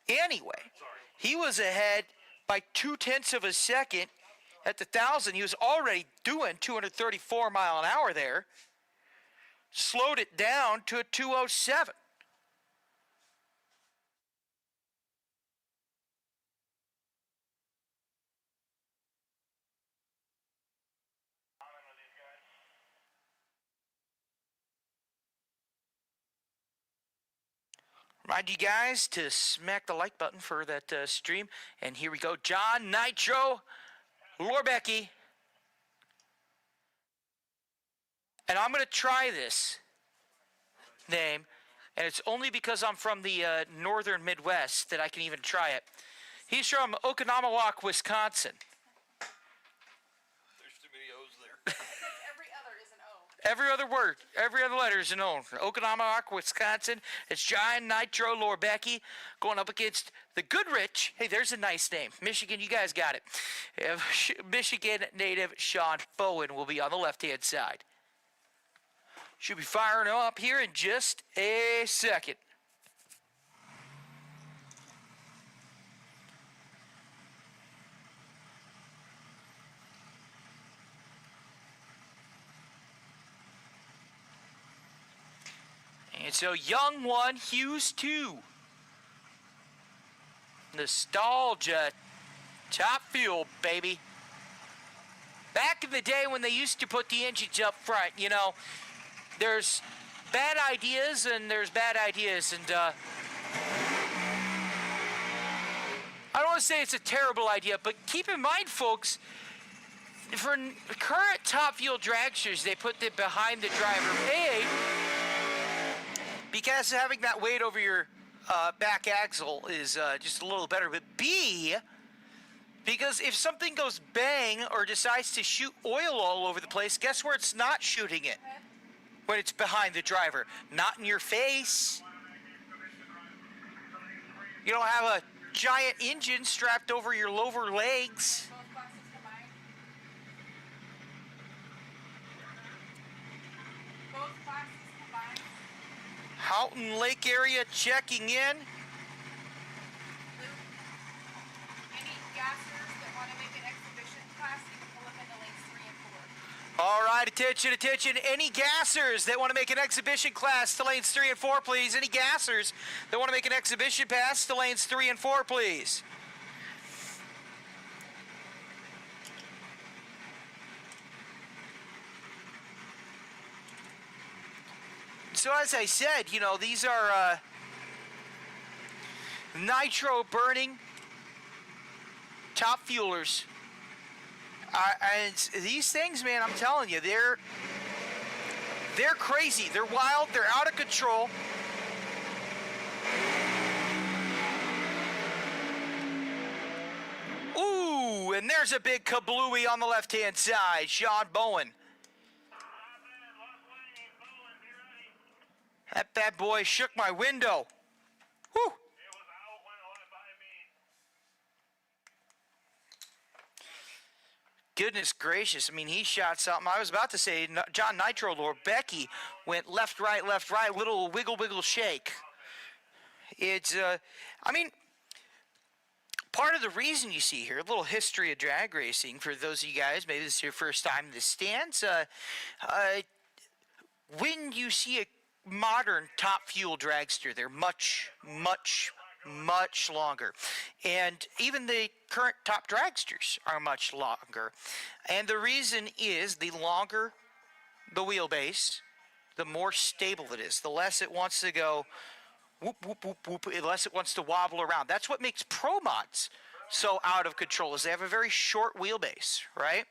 anyway. He was ahead by 0.2 of a second. At the 1,000, he was already doing 234 mile an hour there. Slowed it down to a 207. Remind you guys to smack the like button for that stream. And here we go. John Nitro Lorbecki. And I'm going to try this name, and it's only because I'm from the northern Midwest that I can even try it. He's from Oconomowoc, Wisconsin. There's too many O's there. Every other is an O. Every other word, every other letter is an O. Oconomowoc, Wisconsin. It's John Nitro Lorbecki going up against the Goodrich. Hey, there's a nice name. Michigan, you guys got it. Michigan native Sean Bowen will be on the left-hand side. Should be firing up here in just a second. And so Young 1, Hughes 2. Nostalgia, top fuel, baby. Back in the day when they used to put the engines up front, there's bad ideas and there's bad ideas. And I don't want to say it's a terrible idea, but keep in mind, folks, for current top fuel dragsters, they put the behind the driver pay because having that weight over your back axle is just a little better. But B, because if something goes bang or decides to shoot oil all over the place, guess where it's not shooting it? When it's behind the driver. Not in your face. You don't have a giant engine strapped over your lower legs. Both classes combined. Houghton Lake area checking in. Any gassers that want to make an exhibition class, you can pull up into lanes 3 and 4. All right, attention, attention. Any gassers that want to make an exhibition class to lanes 3 and 4, please. Any gassers that want to make an exhibition pass to lanes 3 and 4, please. So as I said, you know, these are nitro burning top fuelers. And these things, man, I'm telling you, they're crazy. They're wild. They're out of control. Ooh, and there's a big kablooey on the left-hand side. Sean Bowen. That bad boy shook my window. Whew. Goodness gracious. I mean, he shot something. I was about to say, John Nitro Lord Becky went left, right, little wiggle, shake. It's, I mean, part of the reason you see here, a little history of drag racing for those of you guys, maybe this is your first time in the stands. When you see a modern top fuel dragster, they're much longer, and even the current top dragsters are much longer, and the reason is the longer the wheelbase, the more stable it is, the less it wants to go whoop whoop whoop whoop, the less it wants to wobble around. That's what makes pro mods so out of control, is they have a very short wheelbase, right?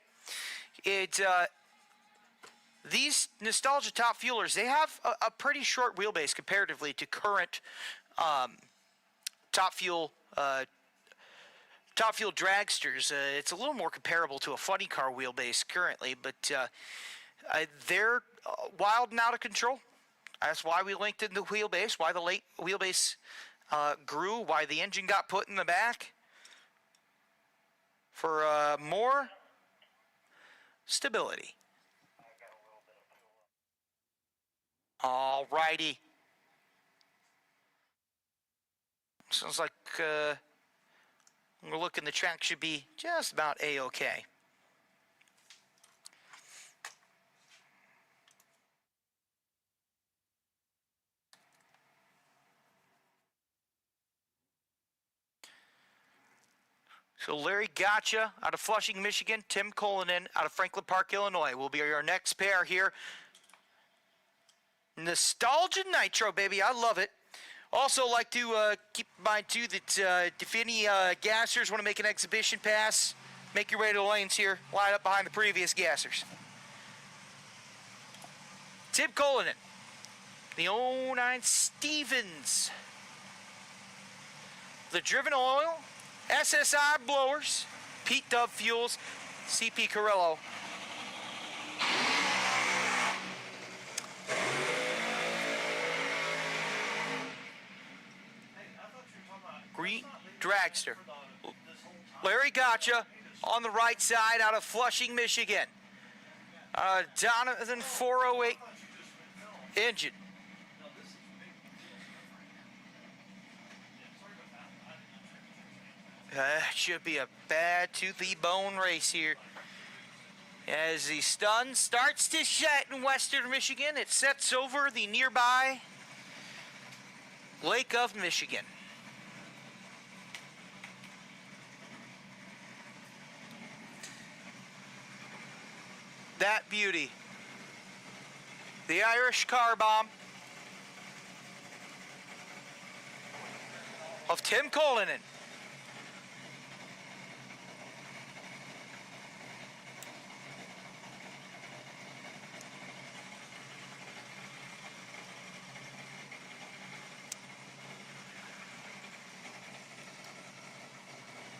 These nostalgia top fuelers, they have a pretty short wheelbase comparatively to current top fuel dragsters. It's a little more comparable to a funny car wheelbase currently, but they're wild and out of control. That's why we linked in the wheelbase, why the late wheelbase grew, why the engine got put in the back, for more stability. All righty. Sounds like we're looking, the track should be just about A-okay. So Larry Gotcha out of Flushing, Michigan. Tim Cullinan out of Franklin Park, Illinois will be our next pair here. Nostalgia Nitro, baby. I love it. Also like to keep in mind, too, that if any gassers want to make an exhibition pass, make your way to the lanes here. Line up behind the previous gassers. Tim Cullinan. The 09 Stevens. The Driven Oil. SSI blowers. Pete Dove fuels. CP Carrillo. Green Dragster. Larry Gotcha on the right side out of Flushing, Michigan. Donovan 408 engine. Should be a bad toothy bone race here. As the sun starts to set in western Michigan, it sets over the nearby Lake of Michigan. That beauty. The Irish car bomb of Tim Cullinan.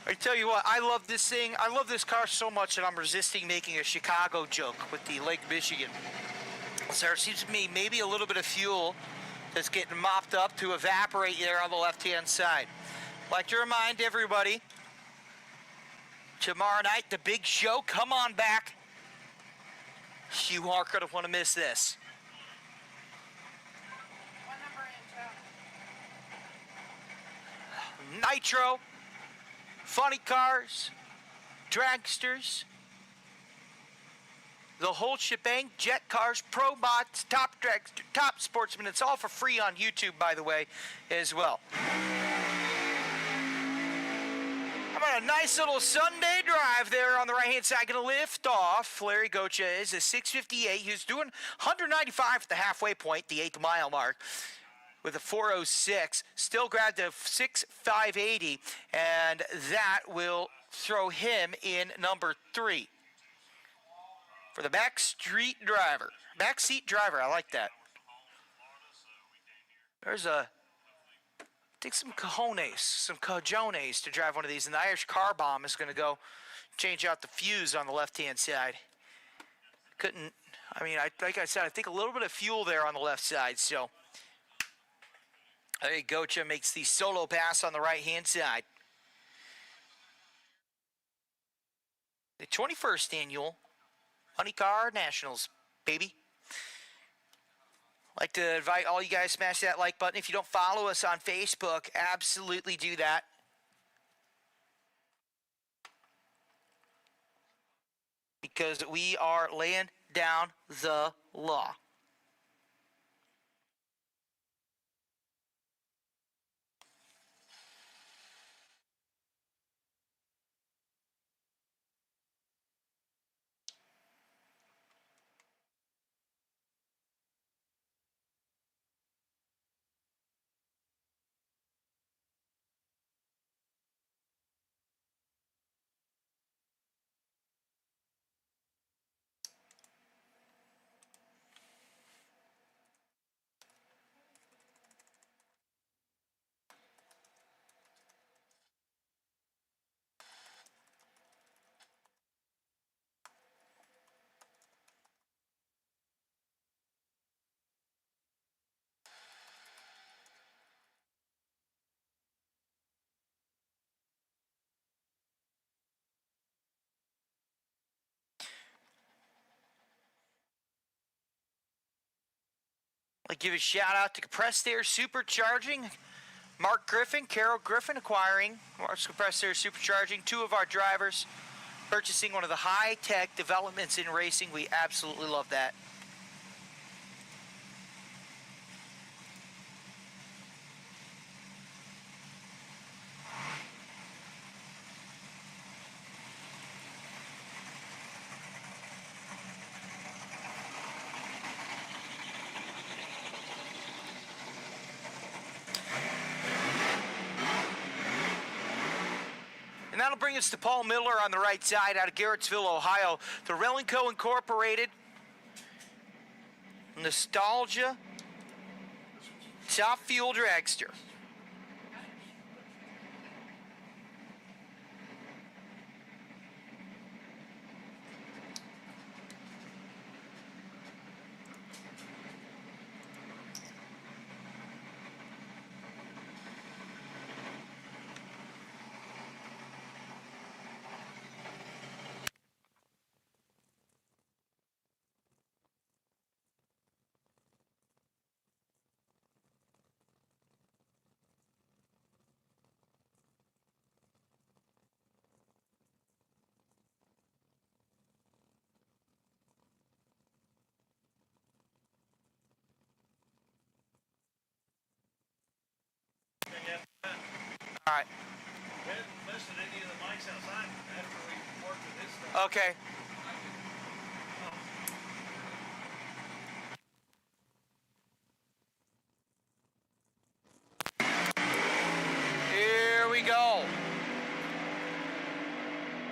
I tell you what, I love this thing. I love this car so much that I'm resisting making a Chicago joke with the Lake Michigan. So there seems to me maybe a little bit of fuel that's getting mopped up to evaporate there on the left-hand side. I'd like to remind everybody, tomorrow night, the big show. Come on back. You aren't going to want to miss this. What number in town? Nitro, funny cars, dragsters, the whole shebang, jet cars, pro bots, top dragster, top sportsman. It's all for free on YouTube, by the way, as well. How about a nice little Sunday drive there on the right-hand side? Going to lift off. Larry Gocha is a 658. He's doing 195 at the halfway point, the 8th mile mark, with a 406. Still grabbed a 6,580, and that will throw him in number 3. For the backseat driver. Backseat driver, I like that. There's take some cojones, some cojones to drive one of these. And the Irish car bomb is going to go change out the fuse on the left-hand side. Like I said, I think a little bit of fuel there on the left side. So there you go. Gocha makes the solo pass on the right-hand side. The 21st annual Money Car Nationals, baby. I'd like to invite all you guys to smash that like button. If you don't follow us on Facebook, absolutely do that. Because we are laying down the law. I'll give a shout out to Compressed Air Supercharging. Mark Griffin, Carol Griffin acquiring Mark's Compressed Air Supercharging. 2 of our drivers purchasing one of the high-tech developments in racing. We absolutely love that. And that'll bring us to Paul Miller on the right side out of Garrettsville, Ohio. The Relinco Incorporated Nostalgia Top Fuel Dragster. All right. We haven't listed any of the mics outside after we worked with this stuff. Okay. Here we go.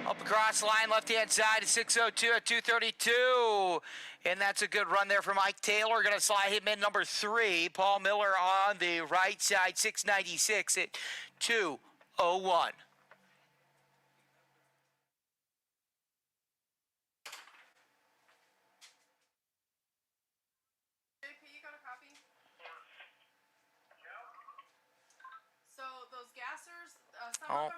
Up across the line, left-hand side at 602 at 232. And that's a good run there for Mike Taylor. Going to slide him in number 3. Paul Miller on the right side, 696 at 201. Some of them are 8.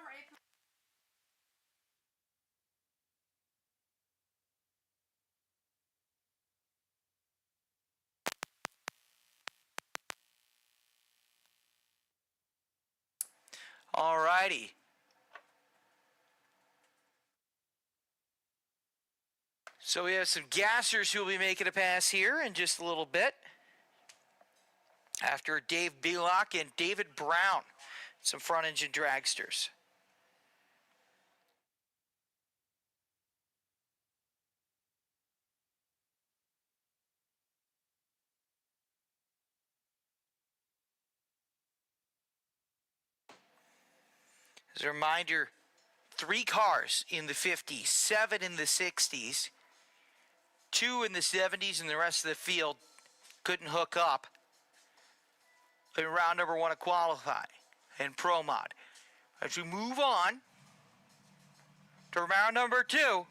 All righty. So we have some gassers who will be making a pass here in just a little bit. After Dave Belock and David Brown, some front engine dragsters. As a reminder, 3 cars in the 50s, 7 in the 60s, 2 in the 70s, and the rest of the field couldn't hook up in round number 1 of qualifying in Pro Mod. As we move on to round number 2,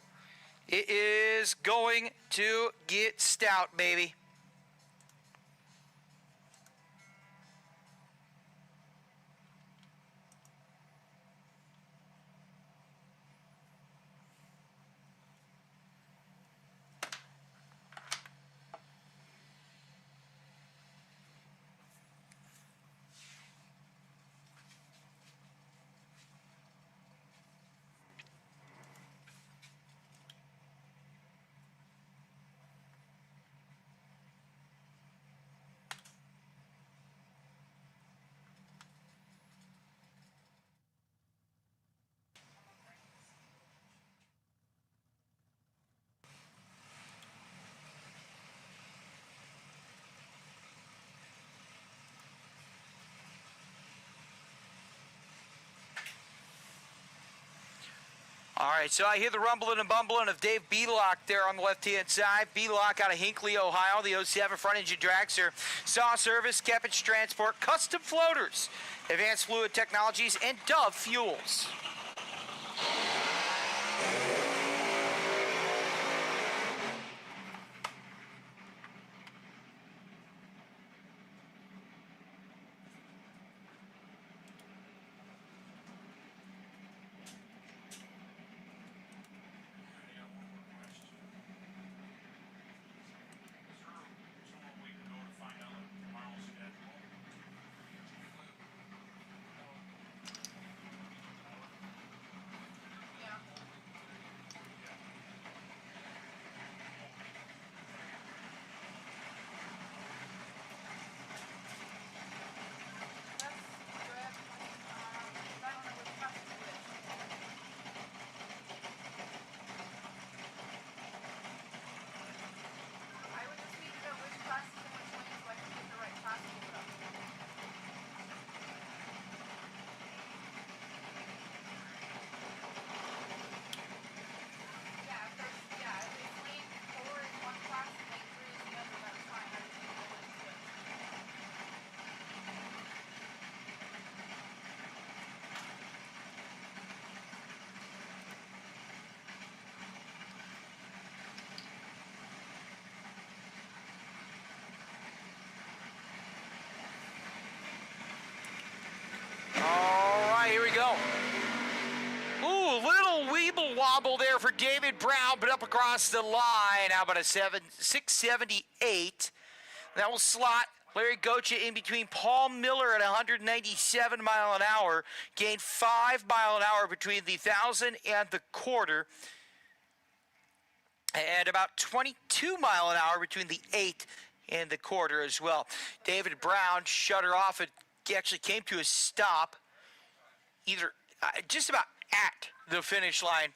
it is going to get stout, baby. All right, so I hear the rumbling and bumbling of Dave Belock there on the left-hand side. Belock out of Hinckley, Ohio, the 07 front-engine dragster. Saw service, Kepich Transport, custom floaters, advanced fluid technologies, and Dove fuels. Wobble there for David Brown, but up across the line. How about a 678? That will slot Larry Gocha in between Paul Miller at 197 mile an hour. Gained 5 mile an hour between the 1,000 and the quarter. And about 22 mile an hour between the 8 and the quarter as well. David Brown shut her off. It actually came to a stop either just about at the finish line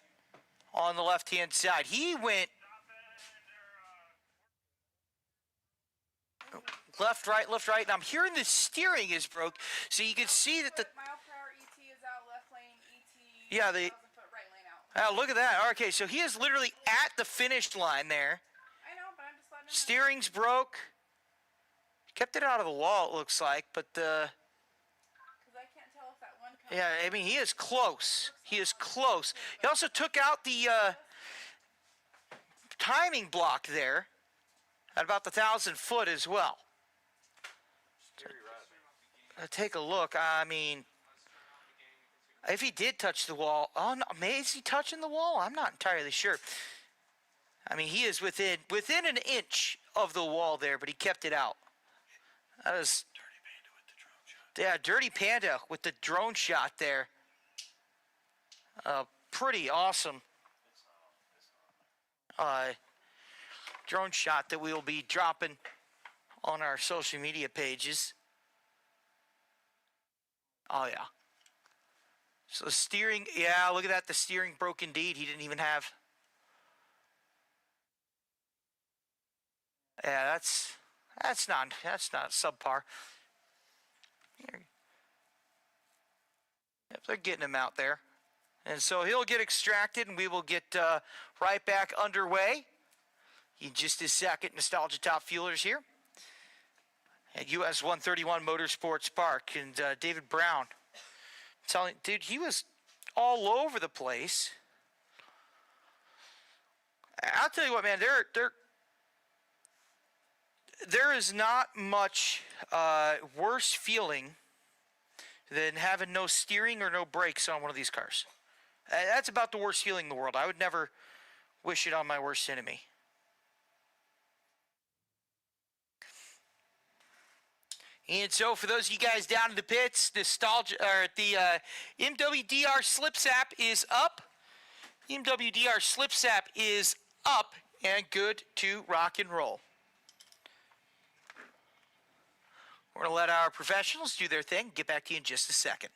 on the left-hand side. He went left, right, and I'm hearing the steering is broke, so you can see that the mile per hour ET is out, left lane ET. Yeah, 1,000 foot right lane out. Oh, look at that. Okay, so he is literally at the finish line there. I know, but I'm just letting him know. Steering's broke. Kept it out of the wall, it looks like, but yeah, I mean, he is close. He is close. He also took out the timing block there at about the 1,000 foot as well. Take a look. I mean, If he did touch the wall, oh no, is he touching the wall? I'm not entirely sure. I mean, he is within an inch of the wall there, but he kept it out. That was Dirty Panda with the drone shot there. Pretty awesome drone shot that we will be dropping on our social media pages. Oh, yeah. So steering, yeah, look at that. The steering broke indeed. He didn't even have. Yeah, that's not subpar. Yep, they're getting him out there. And so he'll get extracted, and we will get right back underway in just a second. Nostalgia Top Fuelers here at US131 Motorsports Park. And David Brown, dude, he was all over the place. I'll tell you what, man, there is not much worse feeling than having no steering or no brakes on one of these cars. That's about the worst feeling in the world. I would never wish it on my worst enemy. And so for those of you guys down in the pits, nostalgia, or the MWDR Slip Sap is up. MWDR Slip Sap is up and good to rock and roll. We're going to let our professionals do their thing. Get back to you in just a second.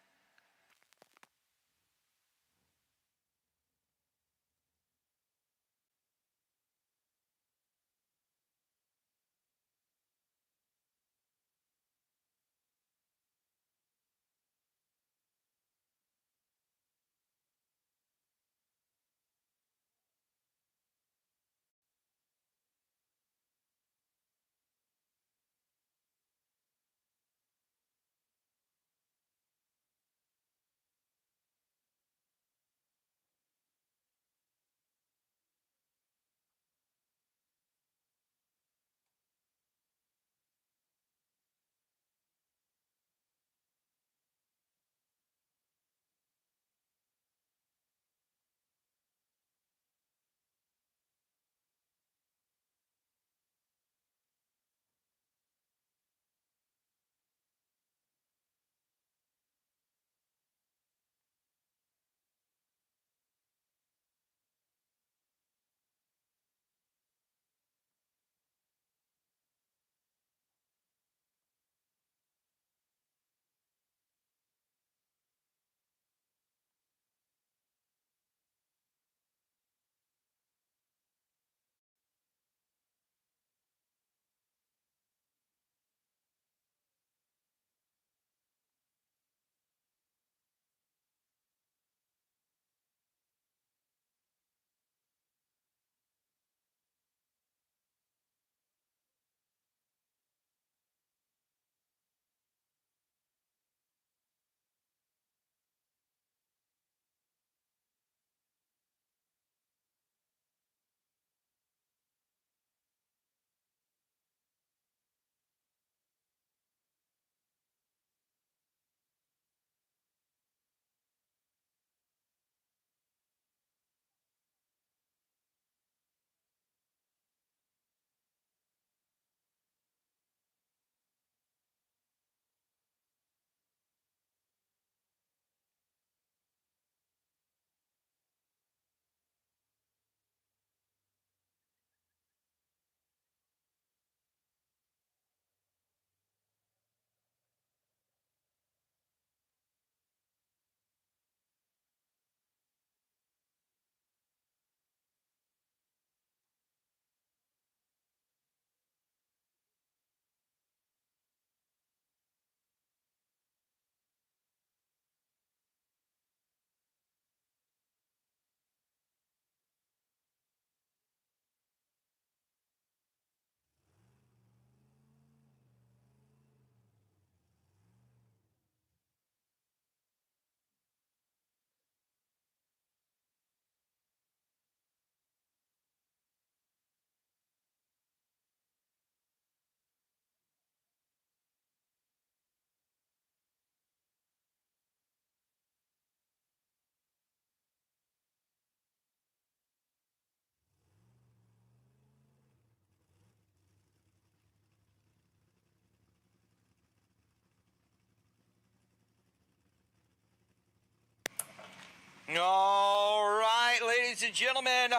All right, ladies and gentlemen.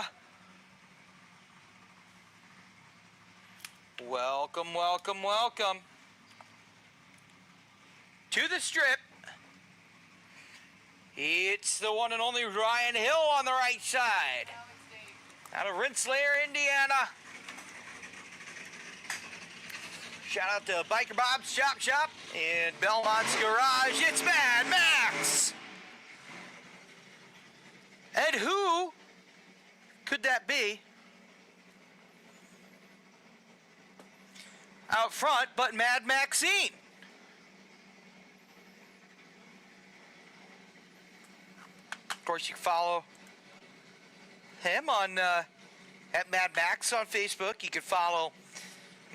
Welcome, welcome, welcome to the strip. It's the one and only Ryan Hill on the right side. Out of Rensselaer, Indiana. Shout out to Biker Bob's Chop Shop in Belmont's Garage. It's Mad Max. And who could that be out front but Mad Maxine? Of course, you can follow him on at Mad Max on Facebook. You can follow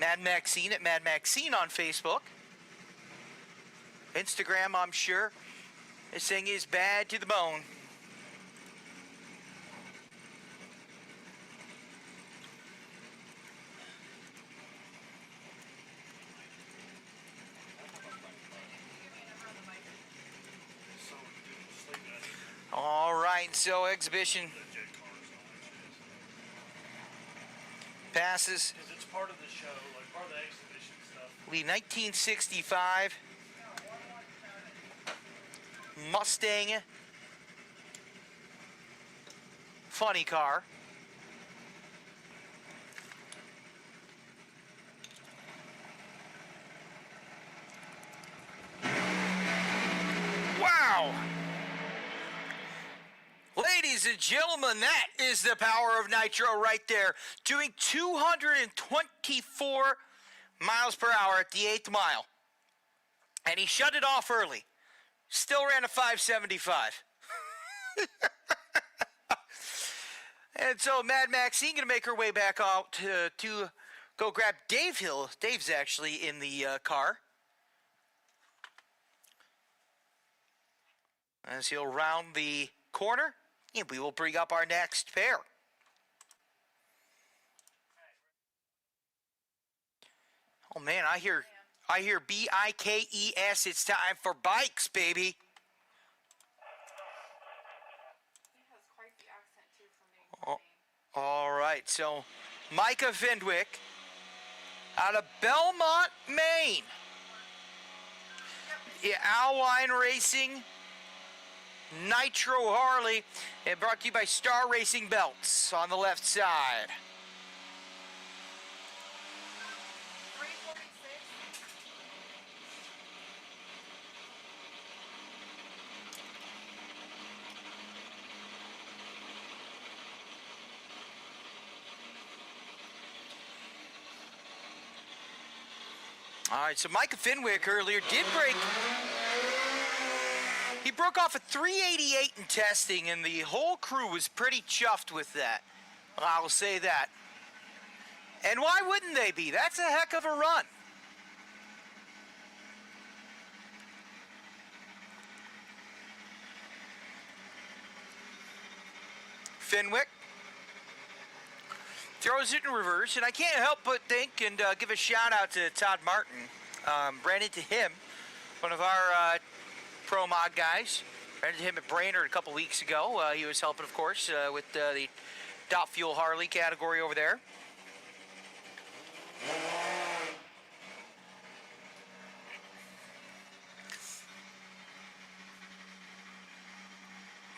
Mad Maxine at Mad Maxine on Facebook. Instagram, I'm sure, this thing is bad to the bone. All right, so exhibition passes. It's part of the show, like part of the exhibition stuff. The 1965 Mustang funny car. Wow! Ladies and gentlemen, that is the power of Nitro right there. Doing 224 miles per hour at the 8th mile. And he shut it off early. Still ran a 575. And so Mad Maxine going to make her way back out to go grab Dave Hill. Dave's actually in the car. As he'll round the corner, and we will bring up our next pair. Oh man, I hear BIKES. It's time for bikes, baby. Oh, all right, so Micah Findwick out of Belmont, Maine. Yeah, Alwine Racing, Nitro Harley, and brought to you by Star Racing Belts on the left side. All right, so Micah Findwick earlier did break. He broke off a 388 in testing, and the whole crew was pretty chuffed with that. I will say that. And why wouldn't they be? That's a heck of a run. Findwick throws it in reverse, and I can't help but think and give a shout out to Todd Martin. Ran into him, one of our Pro Mod guys. Ran into him at Brainerd a couple weeks ago. He was helping, of course, with the Dot Fuel Harley category over there.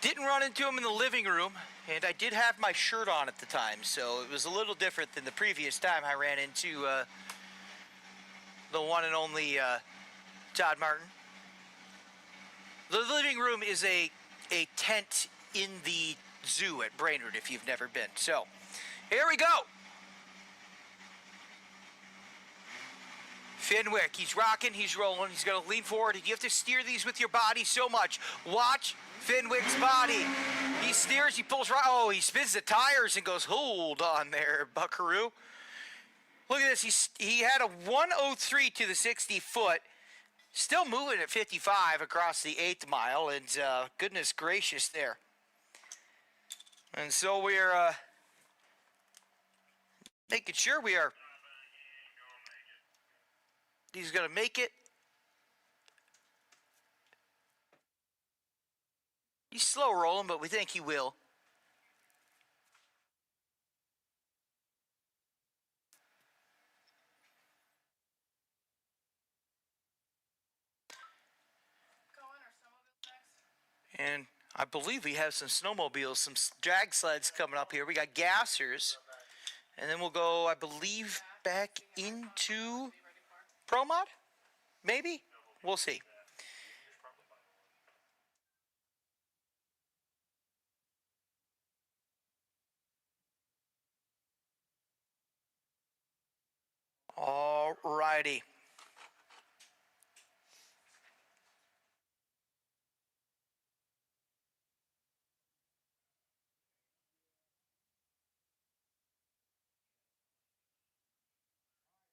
Didn't run into him in the living room, and I did have my shirt on at the time, so it was a little different than the previous time I ran into the one and only Todd Martin. The living room is a tent in the zoo at Brainerd, if you've never been. So, here we go. Findwick, he's rocking, he's rolling, he's going to lean forward. You have to steer these with your body so much. Watch Findwick's body. He steers, he pulls right. Oh, he spins the tires and goes, hold on there, buckaroo. Look at this. He had a 103 to the 60 foot. Still moving at 55 across the 8th mile. And goodness gracious there. And so we're making sure we are. He's going to make it. He's slow rolling, but we think he will. And I believe we have some snowmobiles, some drag sleds coming up here. We got gassers. And then we'll go, I believe, back into Pro Mod? Maybe? We'll see. All righty.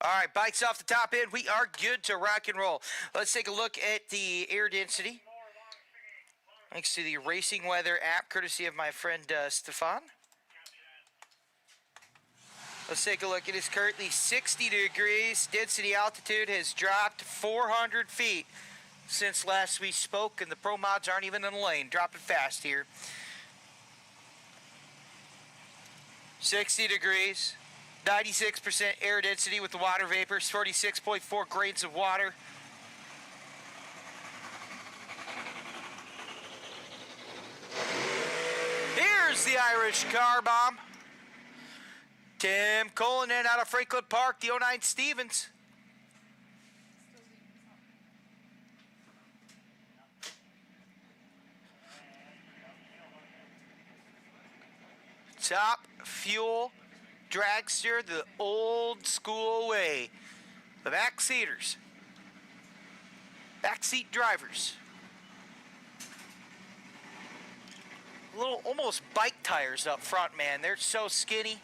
All right, bikes off the top end. We are good to rock and roll. Let's take a look at the air density. Thanks to the Racing Weather app, courtesy of my friend Stefan. Let's take a look. It is currently 60 degrees. Density altitude has dropped 400 feet since last we spoke, and the Pro Mods aren't even in the lane. Dropping fast here. 60 degrees. 96% air density with the water vapors, 46.4 grains of water. Here's the Irish car bomb. Tim Cullinan out of Franklin Park, the 09 Stevens. Top fuel dragster the old school way. The backseaters. Backseat drivers. Little almost bike tires up front, man. They're so skinny.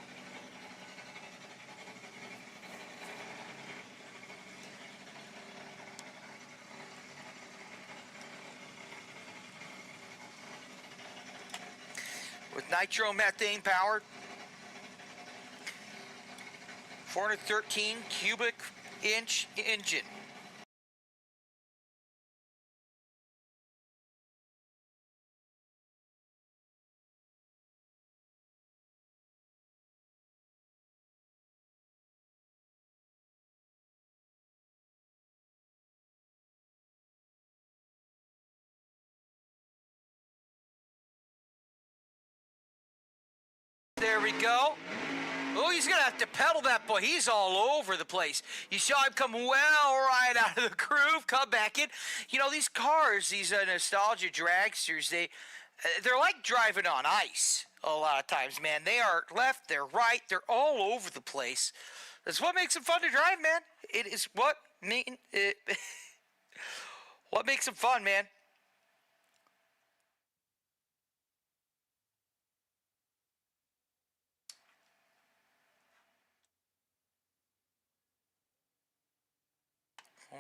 With nitromethane powered. 413 cubic inch engine. There we go. Oh, he's going to have to pedal that boy. He's all over the place. You saw him come well right out of the groove, come back in. You know, these cars, these nostalgia dragsters, they're like driving on ice a lot of times, man. They are left, they're right, they're all over the place. That's what makes them fun to drive, man. It is what what makes them fun, man.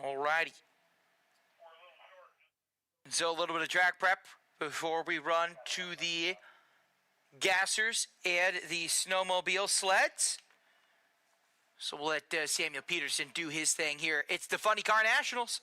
Alrighty. So a little bit of track prep before we run to the gassers and the snowmobile sleds. So we'll let Samuel Peterson do his thing here. It's the Funny Car Nationals.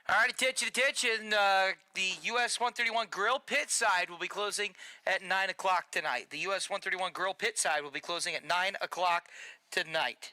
All right, attention. The US131 Grill pit side will be closing at 9 o'clock tonight. The US131 Grill pit side will be closing at 9 o'clock tonight.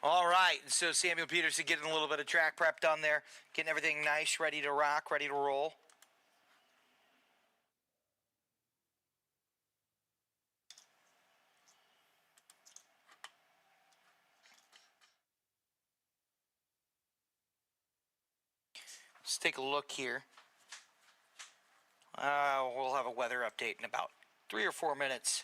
All right, so Samuel Peterson getting a little bit of track prep done there, getting everything nice, ready to rock, ready to roll. Let's take a look here. We'll have a weather update in about 3 or 4 minutes.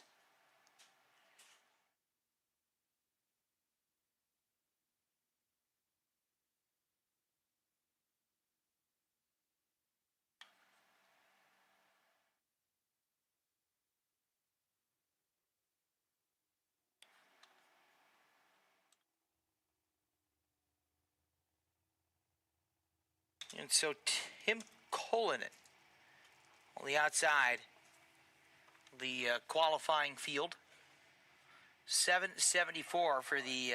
And so Tim Cullinan on the outside, the qualifying field, 774 for the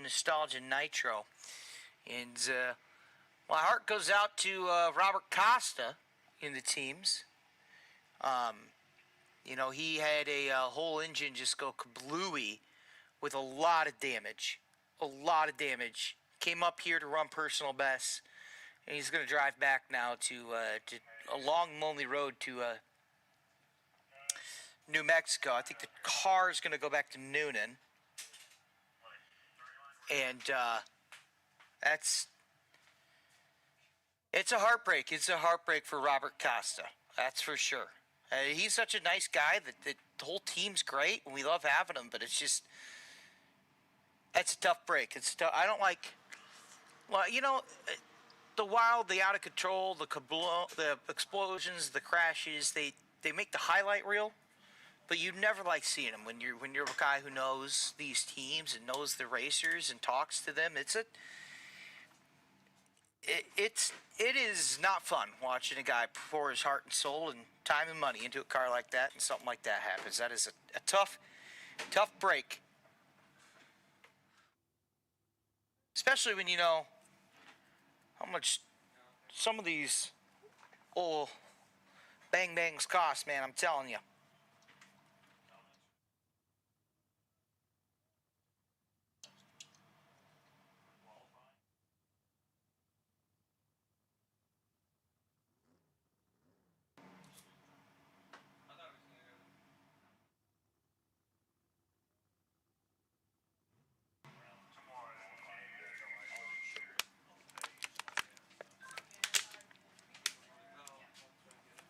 Nostalgia Nitro. And my heart goes out to Robert Costa in the teams. You know, he had a whole engine just go kablooey with a lot of damage. A lot of damage. Came up here to run personal bests. And he's going to drive back now to a long, lonely road to New Mexico. I think the car is going to go back to Noonan. And it's a heartbreak. It's a heartbreak for Robert Costa. That's for sure. He's such a nice guy that the whole team's great, and we love having him, but it's just, it's a tough break. It's tough. I don't like, well, you know, the wild, the out of control, the the explosions, the crashes, they make the highlight reel, but you never like seeing them when you're a guy who knows these teams and knows the racers and talks to them. It is not fun watching a guy pour his heart and soul and time and money into a car like that, and something like that happens. That is a tough break, especially when you know how much some of these old bang bangs cost, man. I'm telling you.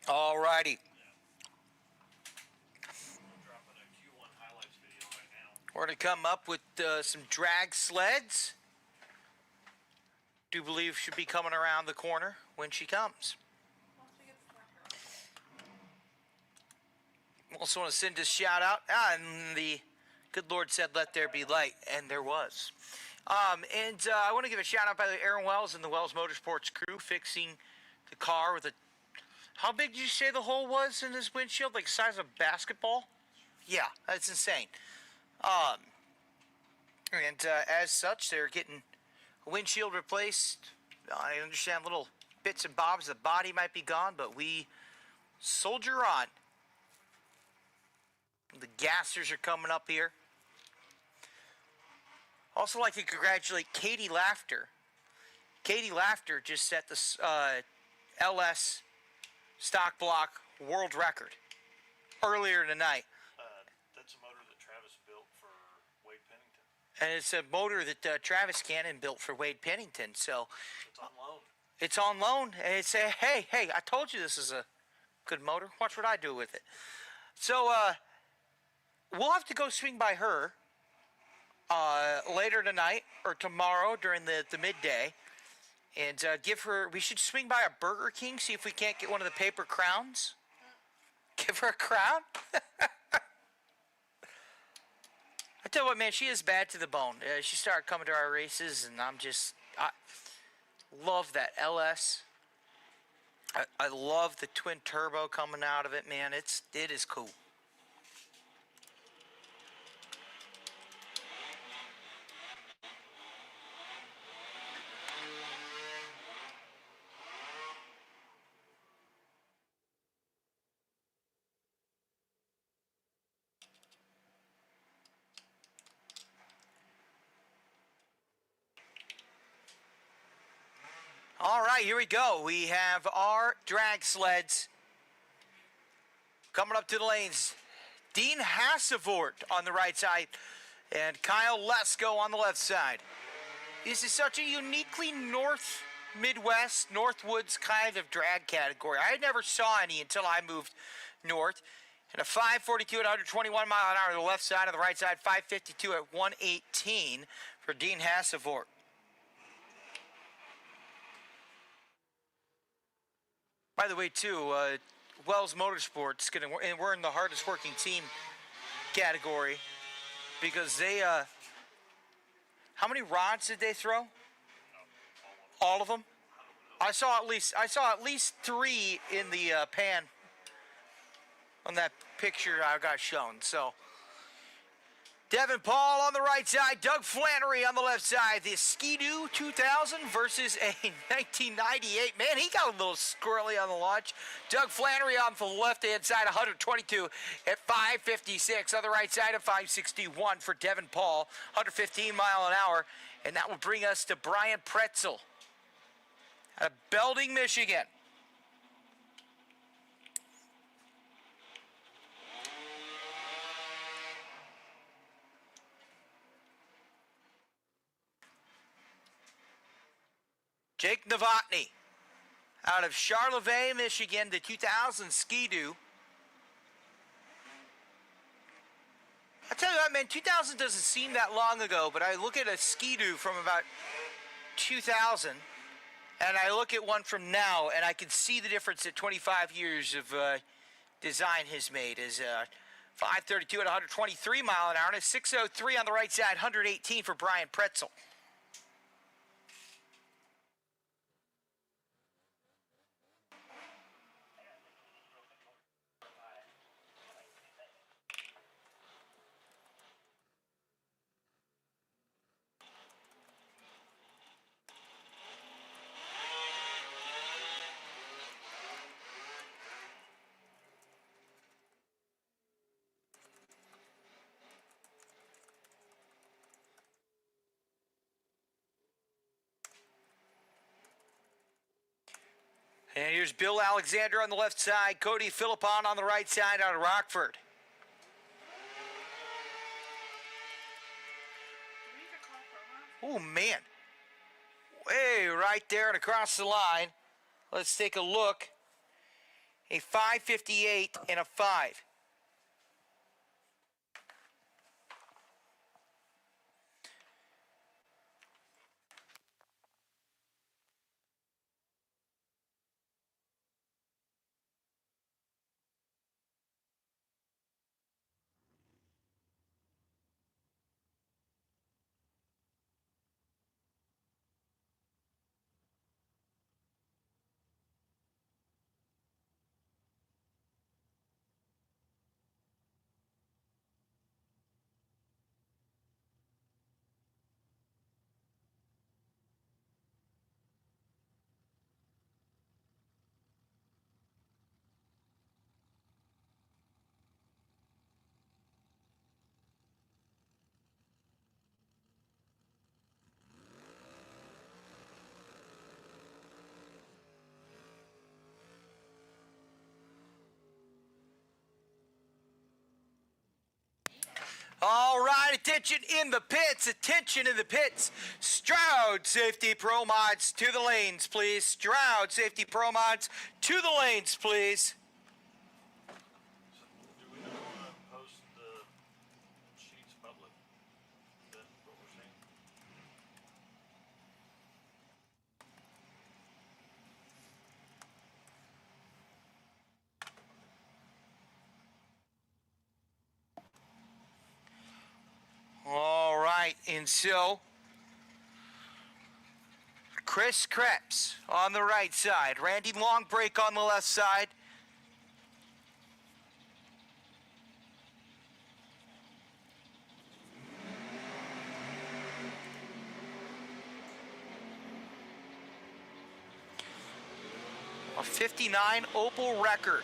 All righty. We're going to come up with some drag sleds. Do believe should be coming around the corner when she comes. Also want to send a shout out. And the good Lord said, "Let there be light," and there was. I want to give a shout out by Aaron Wells and the Wells Motorsports crew fixing the car with a. How big did you say the hole was in this windshield? Like the size of a basketball? Yeah, that's insane. As such, they're getting a windshield replaced. I understand little bits and bobs. The body might be gone, but we soldier on. The gassers are coming up here. Also like to congratulate Katie Laughter. Katie Laughter just set the LS stock block world record earlier tonight. That's a motor that Travis built for Wade Pennington. And it's a motor that Travis Cannon built for Wade Pennington. So it's on loan. It's on loan. And it's a, hey, I told you this is a good motor. Watch what I do with it. So we'll have to go swing by her later tonight or tomorrow during the midday. And give her, we should swing by a Burger King, see if we can't get one of the paper crowns. Give her a crown. I tell you what, man, she is bad to the bone. She started coming to our races, and I love that LS. I love the twin turbo coming out of it, man. It is cool. All right, here we go. We have our drag sleds coming up to the lanes. Dean Hassevort on the right side and Kyle Lesko on the left side. This is such a uniquely Midwest, Northwoods kind of drag category. I never saw any until I moved north. And a 542 at 121 mile an hour on the left side, on the right side, 552 at 118 for Dean Hassevort. By the way, too, Wells Motorsports, and we're in the hardest working team category because they, how many rods did they throw? All of them? I saw at least 3 in the pan on that picture I got shown. So Devin Paul on the right side, Doug Flannery on the left side. The Ski-Doo 2000 versus a 1998. Man, he got a little squirrely on the launch. Doug Flannery on the left-hand side, 122 at 556. On the right side, of 561 for Devin Paul, 115 mile an hour. And that will bring us to Brian Pretzel out of Belding, Michigan. Jake Novotny out of Charlevoix, Michigan, the 2000 Ski-Doo. I tell you what, man, 2000 doesn't seem that long ago, but I look at a Ski-Doo from about 2000, and I look at one from now, and I can see the difference that 25 years of design has made. Is 532 at 123 mile an hour, and a 603 on the right side, 118 for Brian Pretzel. And here's Bill Alexander on the left side, Cody Philippon on the right side out of Rockford. Oh, man. Way right there and across the line. Let's take a look. A 558 and a 5. All right, attention in the pits, attention in the pits. Stroud Safety Pro Mods to the lanes, please. Stroud Safety Pro Mods to the lanes, please. Do we know post the sheets public? Is that what we're saying? All right, and so Chris Krebs on the right side, Randy Longbreak on the left side. A 59 Opel record.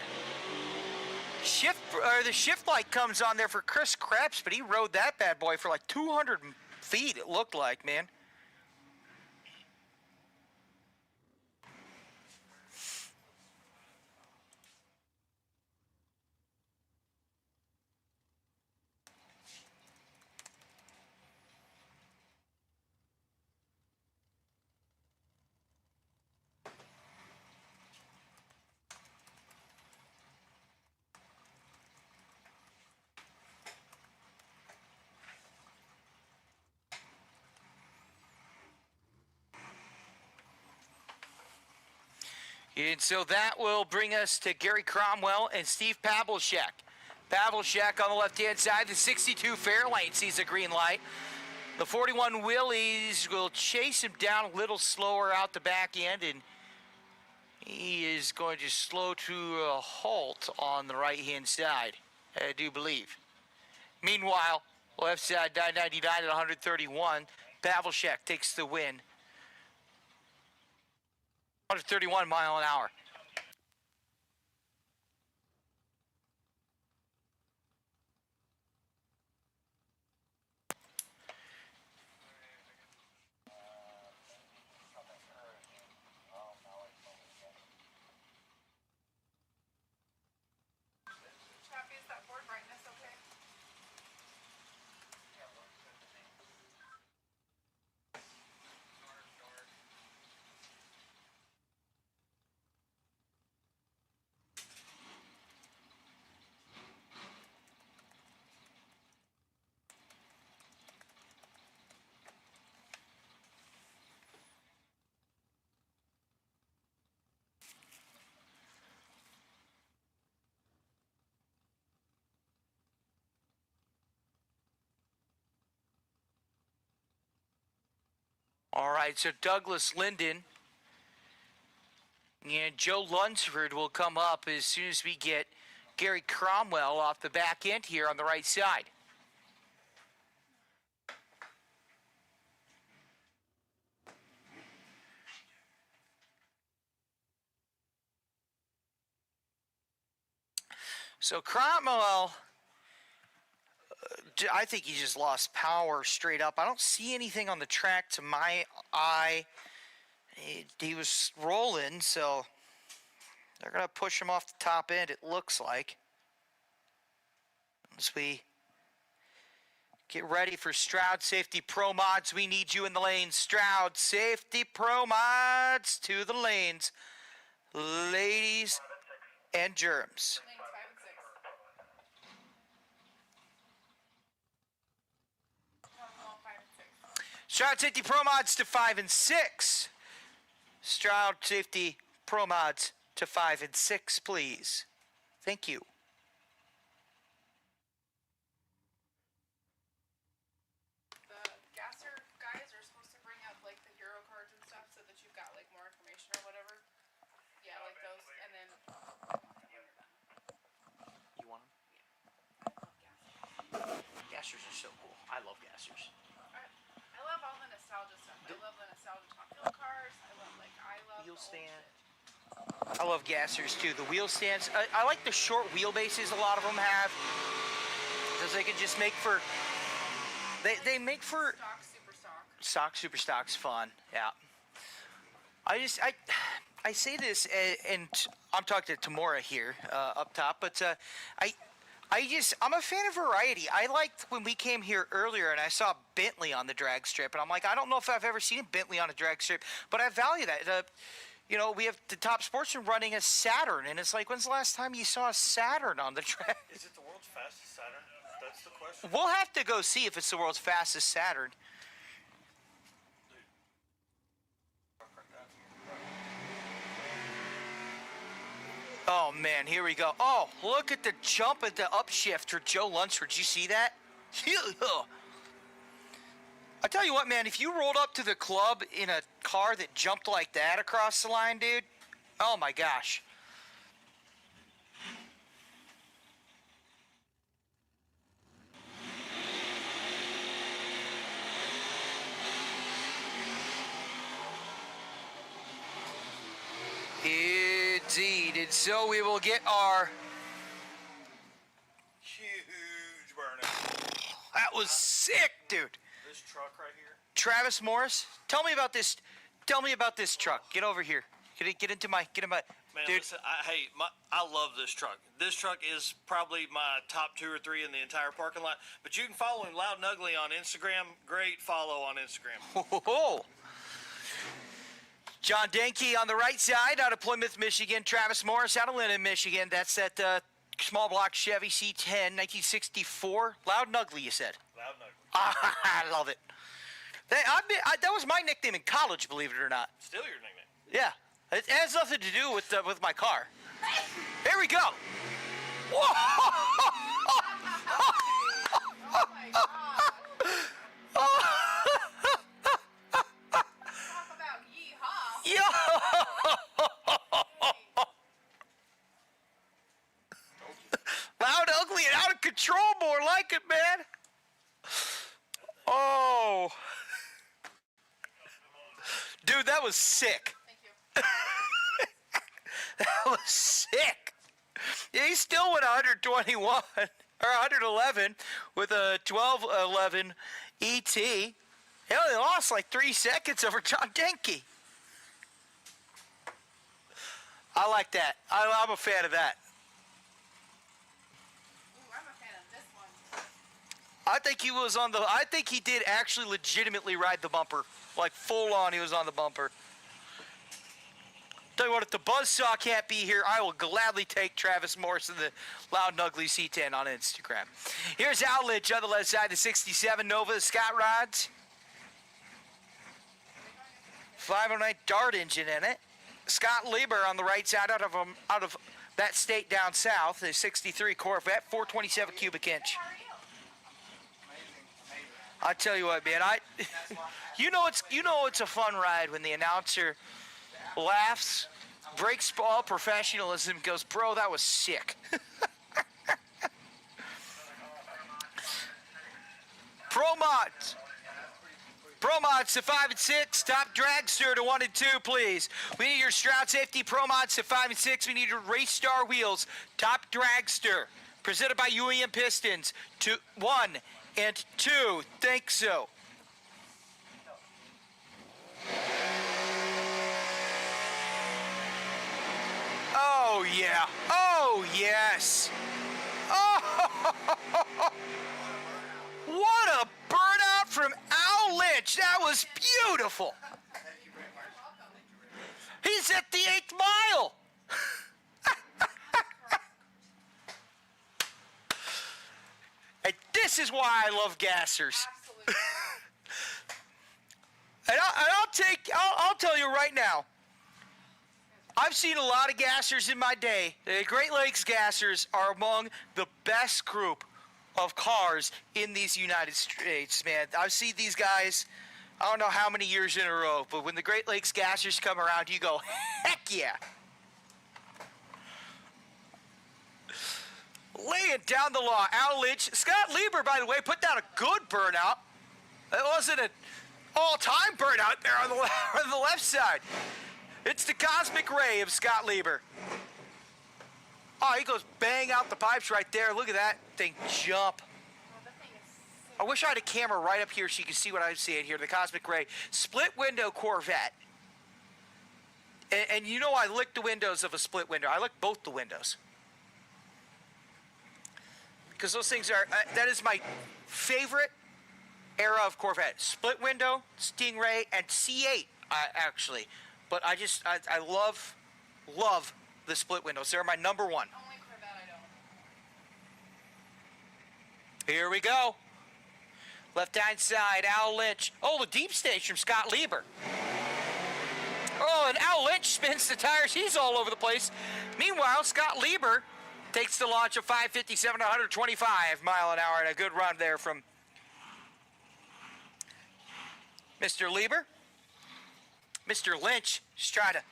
The shift light comes on there for Chris Krebs, but he rode that bad boy for like 200 feet, it looked like, man. And so that will bring us to Gary Cromwell and Steve Pavlicek. Pavlicek on the left-hand side, the 62 Fairlane sees a green light. The 41 Willies will chase him down a little slower out the back end, and he is going to slow to a halt on the right-hand side, I do believe. Meanwhile, left side 999 at 131. Pavlicek takes the win. 131 mile an hour. Chappie, is that board brightness okay? All right, so Douglas Linden and Joe Lunsford will come up as soon as we get Gary Cromwell off the back end here on the right side. So Cromwell, I think he just lost power straight up. I don't see anything on the track to my eye. He was rolling, so they're going to push him off the top end, it looks like. As we get ready for Stroud Safety Pro Mods, we need you in the lanes. Stroud Safety Pro Mods to the lanes. Ladies and germs. Lanes 5 and 6. No, 5 and 6. Stroud Safety Pro Mods to 5 and 6. Stroud Safety Pro Mods to 5 and 6, please. Thank you. The gasser guys are supposed to bring up like the hero cards and stuff so that you've got like more information or whatever. Yeah, like those, and then You want them? I love gassers. Gassers are so cool. I love gassers. I love all the nostalgia stuff. I love the nostalgia top hill cars. I love Wheel the old stand. shit. I love gassers too. The wheel stands. I like the short wheelbases a lot of them have. Because they can just make for... They make for... Stock, super stock. Stock, super stock's fun. Yeah. I say this, and I'm talking to Tamora here up top, but I'm a fan of variety. I liked when we came here earlier and I saw Bentley on the drag strip, and I'm like, I don't know if I've ever seen a Bentley on a drag strip, but I value that. You know, we have the top sportsman running a Saturn, and it's like, when's the last time you saw a Saturn on the track? Is it the world's fastest Saturn? That's the question. We'll have to go see if it's the world's fastest Saturn. Oh, man, here we go. Oh, look at the jump at the upshift for Joe Lunsford. Did you see that? I tell you what, man, if you rolled up to the club in a car that jumped like that across the line, dude, oh, my gosh. Indeed, and so we will get our... Huge burnout. That was sick, dude. This truck right here. Travis Morris, tell me about this. Tell me about this truck. Get over here. Get into my. Man, dude. listen, I love this truck. This truck is probably my top 2 or 3 in the entire parking lot. But you can follow him Loud and Ugly on Instagram. Great follow on Instagram. Oh. John Denke on the right side out of Plymouth, Michigan. Travis Morris out of Lennon, Michigan. That's that small block Chevy C10, 1964. Loud and Ugly, you said. Loud and Ugly. I love it. That was my nickname in college, believe it or not. Still your nickname. Yeah. It has nothing to do with my car. Here we go. Whoa! Oh my god. Talk about yeehaw. Loud, ugly, and out of control. More like it, man. Oh. Dude, that was sick. Thank you. That was sick. Yeah, he still went 121 or 111 with a 1211 ET. He only lost like 3 seconds over John Denke. I like that. I'm a fan of that. Ooh, I'm a fan of this one. I think he was on the. I think he did actually legitimately ride the bumper, like full on. He was on the bumper. Tell you what, if the buzzsaw can't be here, I will gladly take Travis Morrison, the Loud and Ugly C10 on Instagram. Here's Al Lynch on the left side, the 67 Nova Scott rods. 509 Dart engine in it. Scott Lieber on the right side out of that state down south, the 63 Corvette, 427 cubic inch. I tell you what, man, you know it's a fun ride when the announcer laughs, breaks all professionalism, goes, bro, that was sick. Pro mods to 5 and 6. Top Dragster to 1 and 2, please. We need your Stroud Safety Pro mods to 5 and 6. We need your Race Star wheels. Top Dragster. Presented by UEM Pistons to 1 and 2. Think so. Oh, yeah. Oh, yes. Oh, what a burnout from Al Lynch. That was beautiful. He's at the 8th mile. And this is why I love gassers. And I'll tell you right now, I've seen a lot of gassers in my day. The Great Lakes gassers are among the best group of cars in these United States, man. I've seen these guys, I don't know how many years in a row, but when the Great Lakes gassers come around, you go, heck yeah. Laying down the law, Al Lynch. Scott Lieber, by the way, put down a good burnout. It wasn't an all-time burnout there on the left side. It's the cosmic ray of Scott Lieber. Oh, he goes bang out the pipes right there. Look at that thing jump. I wish I had a camera right up here so you can see what I'm seeing here. The cosmic ray. Split window Corvette. And you know I lick the windows of a split window. I lick both the windows. Because those things are, that is my favorite era of Corvette. Split window, Stingray, and C8, actually. But I love the split windows. They're my number one. Only Corvette I don't. Here we go. Left-hand side, Al Lynch. Oh, the deep stage from Scott Lieber. Oh, and Al Lynch spins the tires. He's all over the place. Meanwhile, Scott Lieber takes the launch of 557 to 125 mile an hour and a good run there from Mr. Lieber. Mr. Lynch just trying to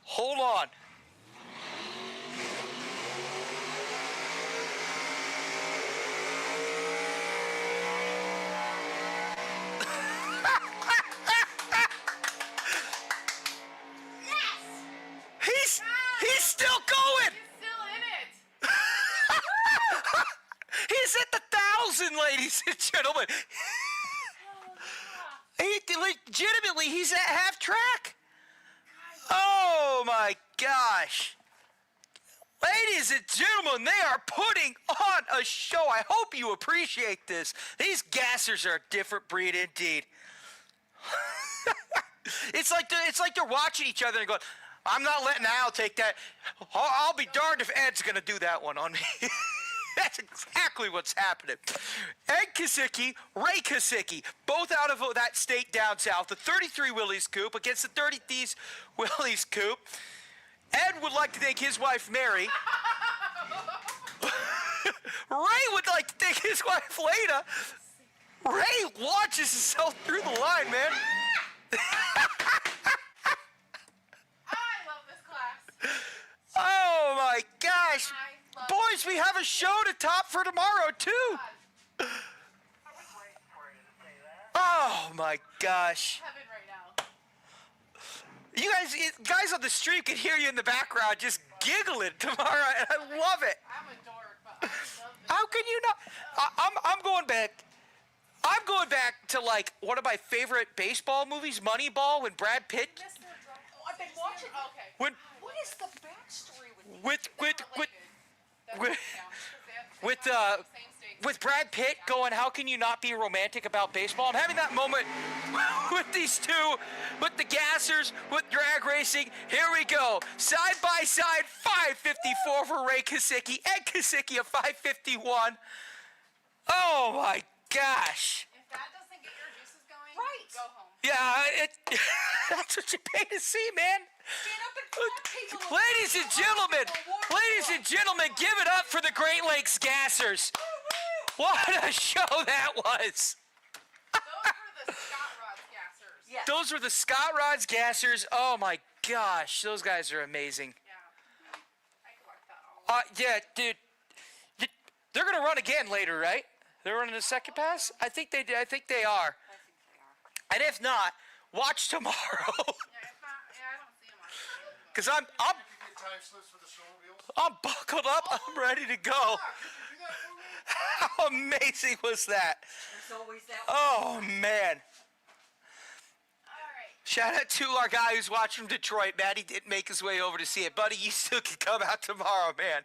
hold on. He's still going. He's still in it. He's at the 1,000, ladies and gentlemen. Legitimately, he's at half track. Oh my gosh. Ladies and gentlemen, they are putting on a show. I hope you appreciate this. These gassers are a different breed indeed. It's like they're watching each other and going, I'm not letting Al take that. I'll be darned if Ed's going to do that one on me. That's exactly what's happening. Ed Kosicki, Ray Kosicki, both out of that state down south. The 33 Willys Coupe against the 30 Willys Coupe. Ed would like to thank his wife, Mary. Ray would like to thank his wife, Lena. Ray launches himself through the line, man. I love this class. Oh, my gosh. Boys, we have a show to top for tomorrow, too. Oh, my gosh. Heaven right now. You guys on the stream can hear you in the background just giggling tomorrow, and I love it. I'm a dork, but I love this. How can you not? I'm going back. I'm going back to like one of my favorite baseball movies, Moneyball, when Brad Pitt. Oh, I've been watching. Okay. When What is the backstory with with Brad Pitt going, how can you not be romantic about baseball? I'm having that moment with these two, with the gassers, with drag racing. Here we go. Side by side, 554 for Ray Kosicki. Ed Kosicki, a 551. Oh my gosh. If that doesn't get your juices going, go home. Yeah, that's what you pay to see, man. Stand up and clap, people. Ladies and gentlemen, give it up for the Great Lakes Gassers. What a show that was. Those were the Scott Rods Gassers. Oh my gosh, those guys are amazing. Yeah, dude. They're gonna run again later, right? They're running a second pass? I think they did. I think they are. And if not, watch tomorrow. Cause I'm buckled up. I'm ready to go. How amazing was that? Oh man. Shout out to our guy who's watching from Detroit. Maddie didn't make his way over to see it. Buddy, you still can come out tomorrow, man.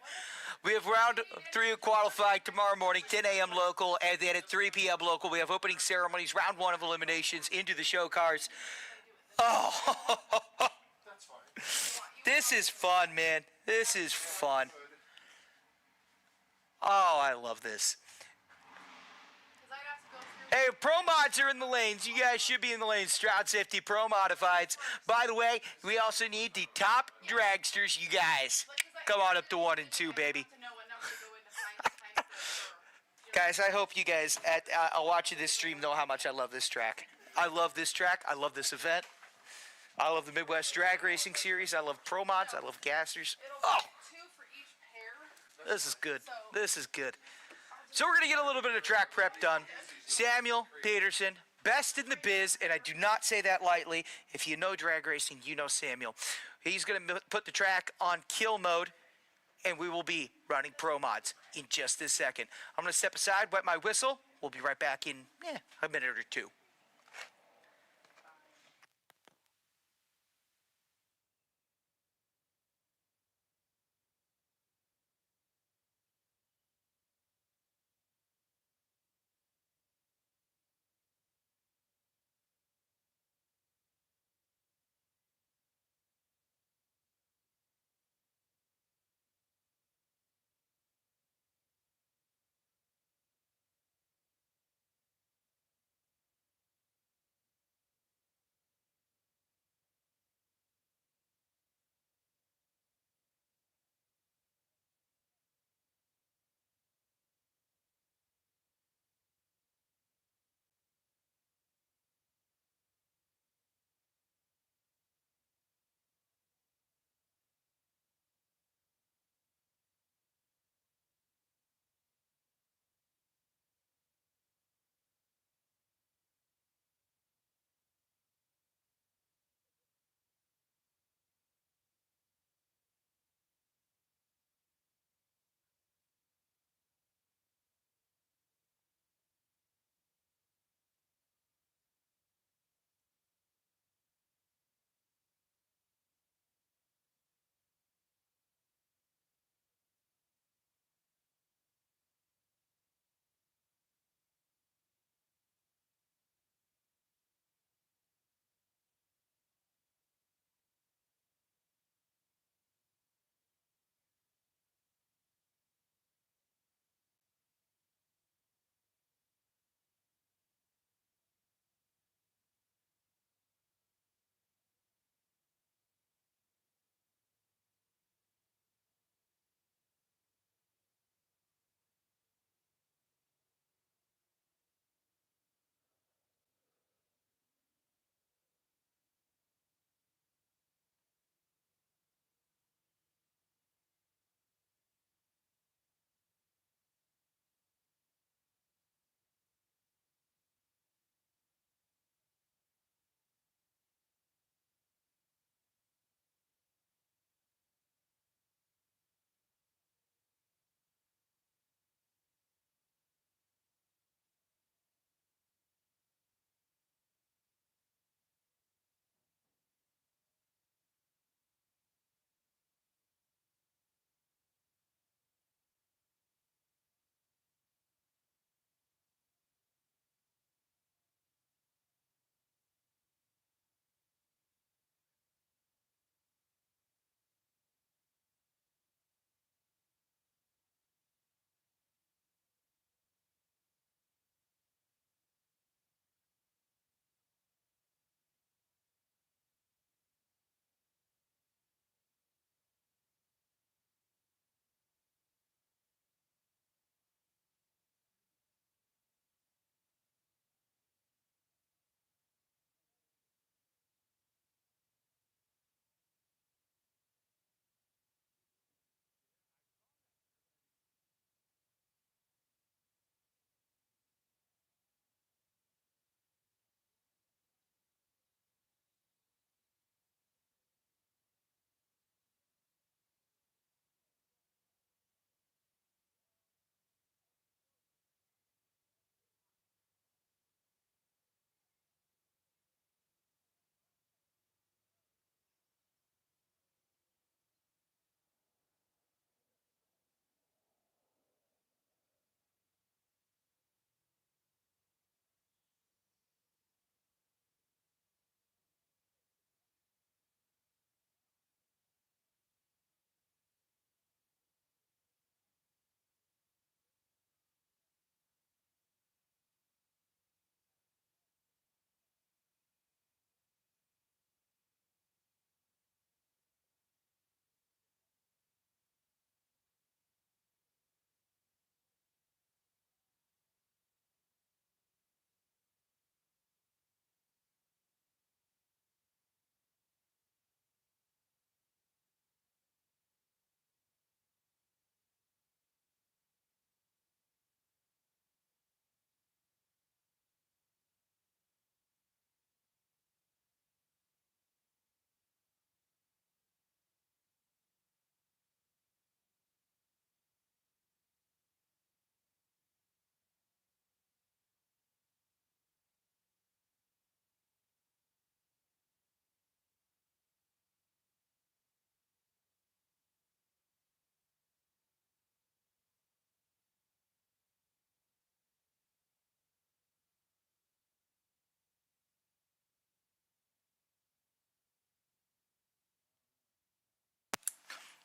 We have round 3 of qualifying tomorrow morning, 10 a.m. local, and then at 3 p.m. local, we have opening ceremonies, round 1 of eliminations into the show cars. Oh, this is fun, man. This is fun. Oh, I love this. Hey, Pro Mods are in the lanes. You guys should be in the lanes. Stroud Safety Pro Modifieds. By the way, we also need the top dragsters. You guys, come on up to 1 and 2, baby. Guys, I hope you guys watching this stream know how much I love this track. I love this track. I love this event. I love the Midwest Drag Racing Series. I love Pro Mods. I love Gassers. Oh, this is good. This is good. So we're going to get a little bit of track prep done. Samuel Peterson, best in the biz, and I do not say that lightly. If you know drag racing, you know Samuel. He's going to put the track on kill mode, and we will be running Pro Mods in just a second. I'm going to step aside, wet my whistle. We'll be right back in a minute or two.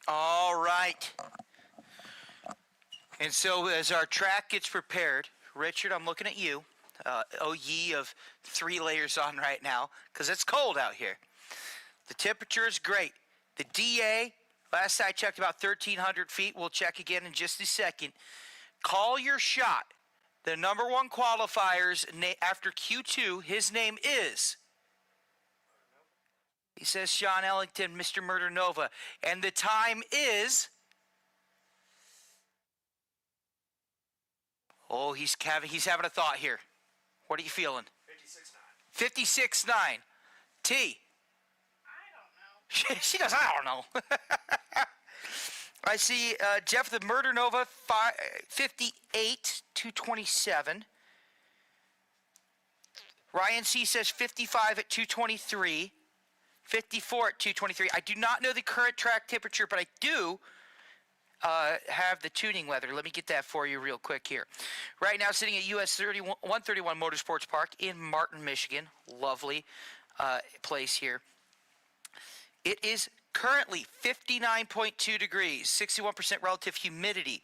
All right. And so as our track gets prepared, Richard, I'm looking at you. Oh, ye of 3 layers on right now, because it's cold out here. The temperature is great. The DA, last I checked, about 1,300 feet. We'll check again in just a second. Call your shot. The number 1 qualifiers after Q2, his name is... He says Sean Ellington, Mr. Murder Nova. And the time is... Oh, he's having a thought here. What are you feeling? 56.9. 56.9. T. I don't know. She goes, I don't know. I see Jeff the Murder Nova, 58, 227. Ryan C says 55 at 223. 54 at 223. I do not know the current track temperature, but I do have the tuning weather. Let me get that for you real quick here. Right now, sitting at US131 Motorsports Park in Martin, Michigan. Lovely place here. It is currently 59.2 degrees, 61% relative humidity.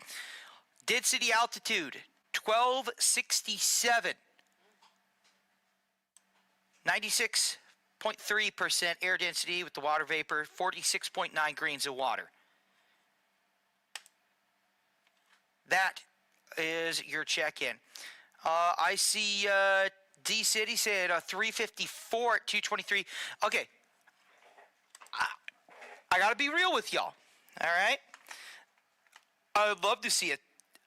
Density altitude, 1267. 96.3% air density with the water vapor, 46.9 grains of water. That is your check-in. I see D-City said 354 at 223. Okay. I got to be real with y'all. All right? I would love to see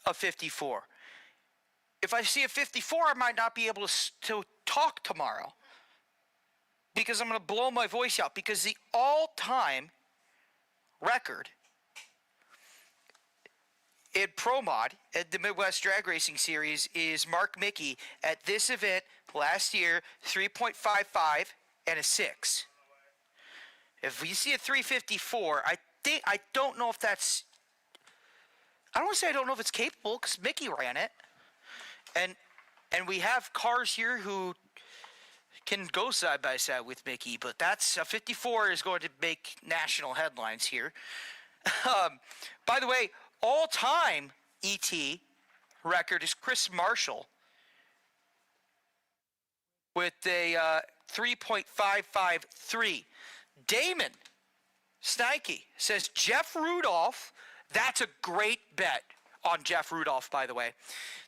a 54. If I see a 54, I might not be able to talk tomorrow. Because I'm going to blow my voice out. Because the all-time record in Pro Mod at the Midwest Drag Racing Series is Mark Mickey at this event last year, 3.55 and a 6. If we see a 354, I don't know if that's... I don't want to say I don't know if it's capable, because Mickey ran it. And we have cars here who can go side by side with Mickey, but that's a 54 is going to make national headlines here. By the way, all-time ET record is Chris Marshall with a 3.553. Damon Snikey says Jeff Rudolph. That's a great bet on Jeff Rudolph, by the way.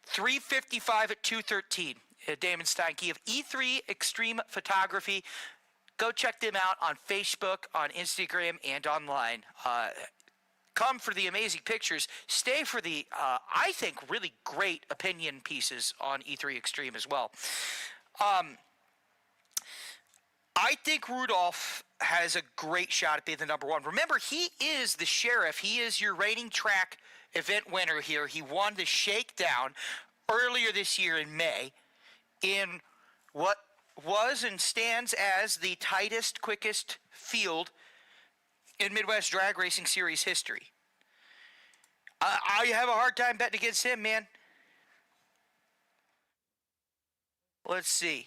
355 at 213. Damon Steinke of E3 Extreme Photography. Go check them out on Facebook, on Instagram, and online. Come for the amazing pictures. Stay for the, I think, really great opinion pieces on E3 Extreme as well. I think Rudolph has a great shot at being the number 1. Remember, he is the sheriff. He is your rating track event winner here. He won the Shakedown earlier this year in May in what was and stands as the tightest, quickest field in Midwest Drag Racing Series history. I have a hard time betting against him, man. Let's see.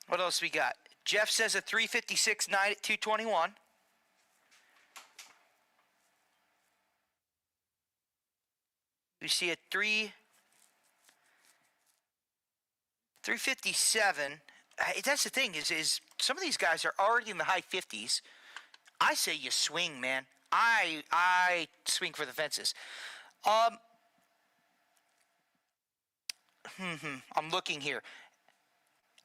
What else we got? Jeff says a 356.9 at 221. We see a 357. That's the thing is some of these guys are already in the high 50s. I say you swing, man. I swing for the fences. I'm looking here.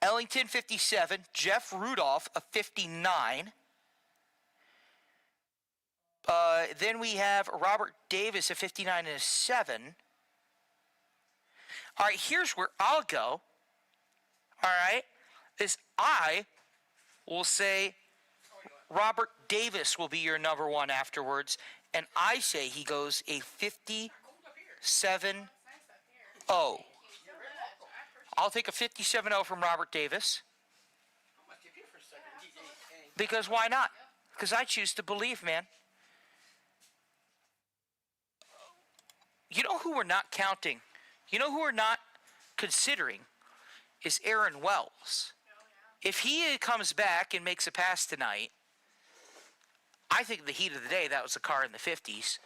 Ellington, 57. Jeff Rudolph, a 59. Then we have Robert Davis, a 59 and a 7. All right, here's where I'll go. All right, is I will say Robert Davis will be your number 1 afterwards, and I say he goes a 57-0. I'll take a 57-0 from Robert Davis. Because why not? Because I choose to believe, man. You know who we're not counting? You know who we're not considering is Aaron Wells. If he comes back and makes a pass tonight, I think in the heat of the day, that was a car in the 50s.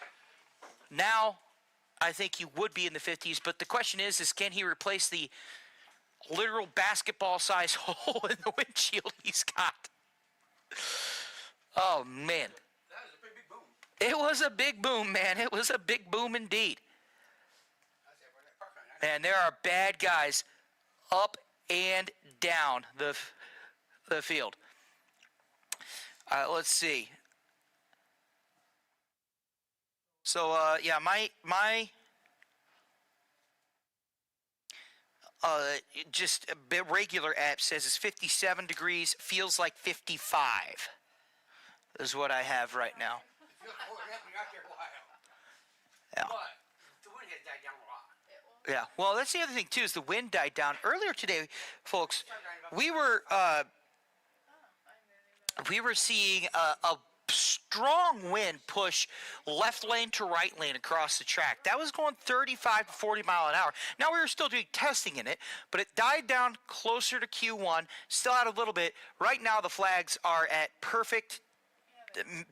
Now, I think he would be in the 50s, but the question is can he replace the literal basketball-sized hole in the windshield he's got? Oh, man. That was a pretty big boom. It was a big boom, man. It was a big boom indeed. And there are bad guys up and down the field. Let's see. So, yeah, my just a bit regular app says it's 57 degrees, feels like 55 is what I have right now. Yeah. But the wind has died down a lot. Yeah. Well, that's the other thing too is the wind died down earlier today, folks. We were seeing a strong wind push left lane to right lane across the track. That was going 35 to 40 mile an hour. Now we were still doing testing in it, but it died down closer to Q1, still out a little bit. Right now the flags are at perfect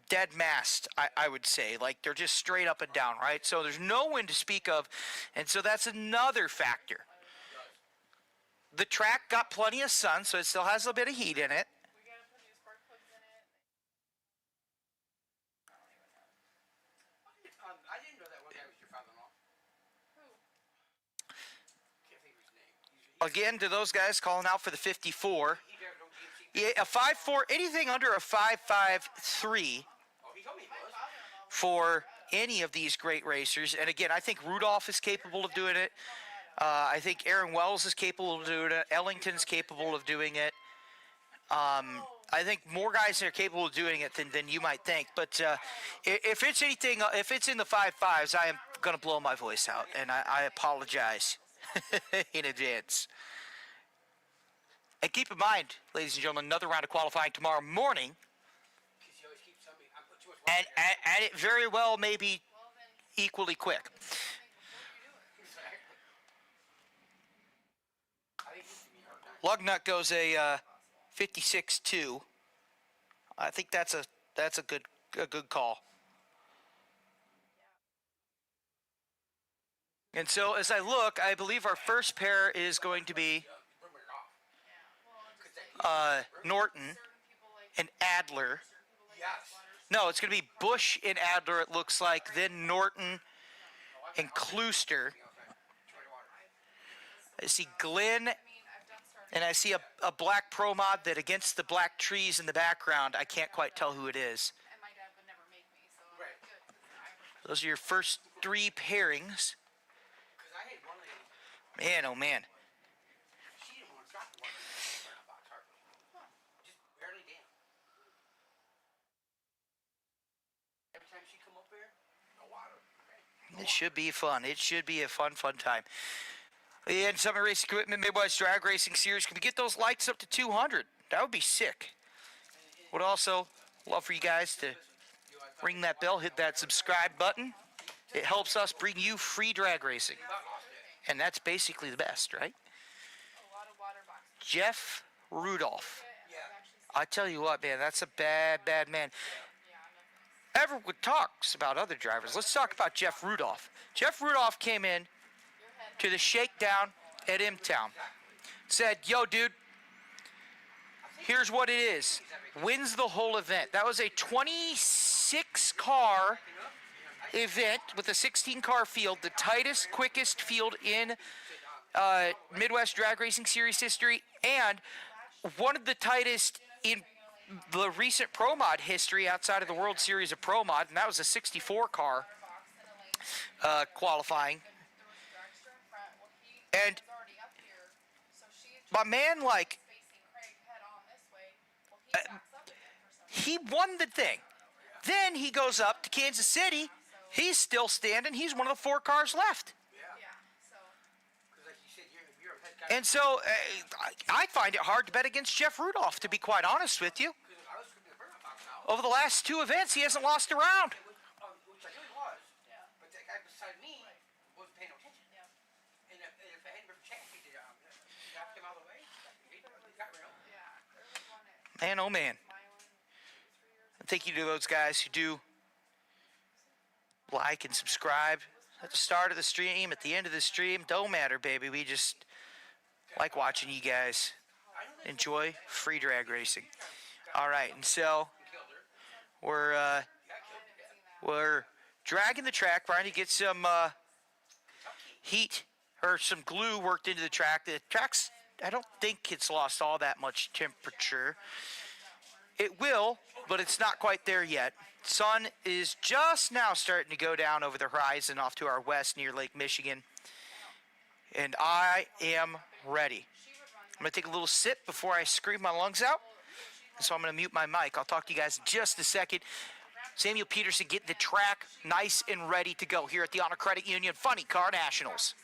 dead mast, I would say. Like they're just straight up and down, right? So there's no wind to speak of, and so that's another factor. The track got plenty of sun, so it still has a bit of heat in it. I didn't know that one guy was your father-in-law. Can't think of his name. Again, to those guys calling out for the 54. Yeah, a 5.4, anything under a 5.53 Oh, he told me he was. for any of these great racers. And again, I think Rudolph is capable of doing it. I think Aaron Wells is capable of doing it. Ellington's capable of doing it. I think more guys are capable of doing it than you might think. But if it's anything, if it's in the 5.5s, I am going to blow my voice out, and I apologize in advance. And keep in mind, ladies and gentlemen, another round of qualifying tomorrow morning, and it very well may be equally quick. Lugnut goes a 56.2. I think that's a good call. And so as I look, I believe our first pair is going to be Norton and Adler. No, it's going to be Bush and Adler, it looks like, then Norton and Klooster. I see Glenn, and I see a black Pro Mod that against the black trees in the background, I can't quite tell who it is. Those are your first three pairings. Man, oh man. It should be fun. It should be a fun time. And Summit Race Equipment Midwest Drag Racing Series. Can we get those likes up to 200? That would be sick. Would also love for you guys to ring that bell, hit that subscribe button. It helps us bring you free drag racing. And that's basically the best, right? Jeff Rudolph. I tell you what, man, that's a bad man. Everyone talks about other drivers. Let's talk about Jeff Rudolph. Jeff Rudolph came in to the shakedown at M-Town. Said, yo, dude, here's what it is. Wins the whole event. That was a 26-car event with a 16-car field, the tightest, quickest field in Midwest Drag Racing Series history, and one of the tightest in the recent Pro Mod history outside of the World Series of Pro Mod, and that was a 64-car qualifying. And my man, like, he won the thing. Then he goes up to Kansas City. He's still standing. He's one of the 4 cars left. And so I find it hard to bet against Jeff Rudolph, to be quite honest with you. Over the last 2 events, he hasn't lost a round. Which I knew he was. But that guy beside me wasn't paying no attention. And if I hadn't been for chance, he knocked him out of the way. He got real. Man, oh man. thank you to those guys who do like and subscribe at the start of the stream, at the end of the stream. Don't matter, baby. We just like watching you guys enjoy free drag racing. All right, and so we're dragging the track, trying to get some heat or some glue worked into the track. The track's, I don't think it's lost all that much temperature. It will, but it's not quite there yet. Sun is just now starting to go down over the horizon off to our west near Lake Michigan. And I am ready. I'm going to take a little sip before I scream my lungs out. So I'm going to mute my mic. I'll talk to you guys in just a second. Samuel Peterson getting the track nice and ready to go here at the Honor Credit Union Funny Car Nationals.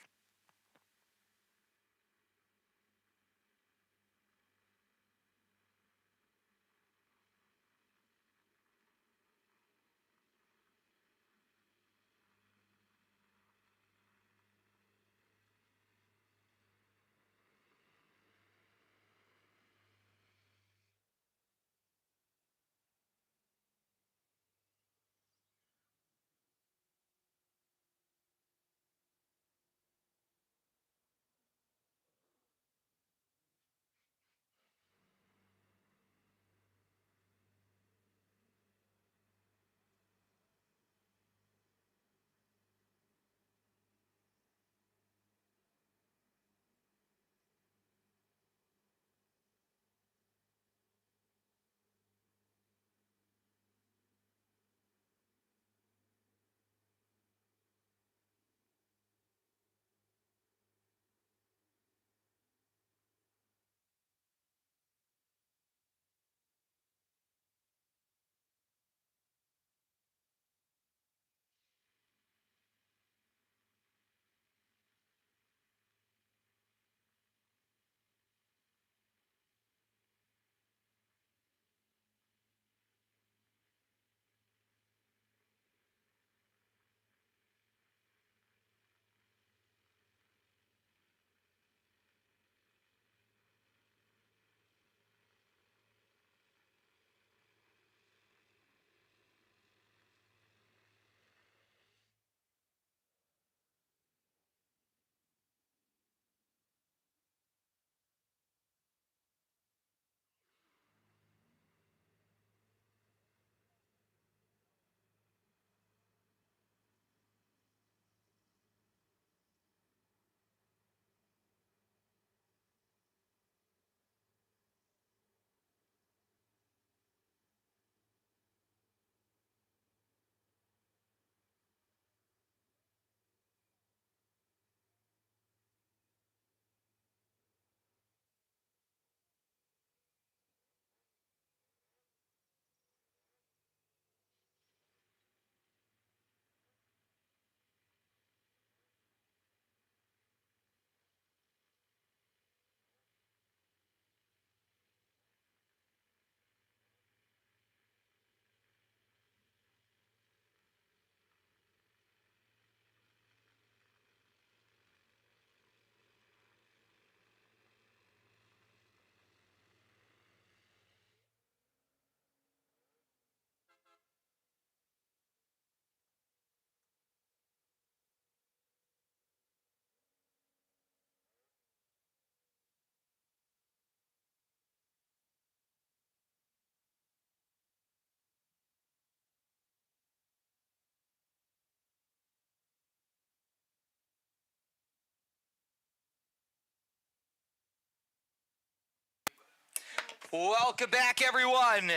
Welcome back, everyone.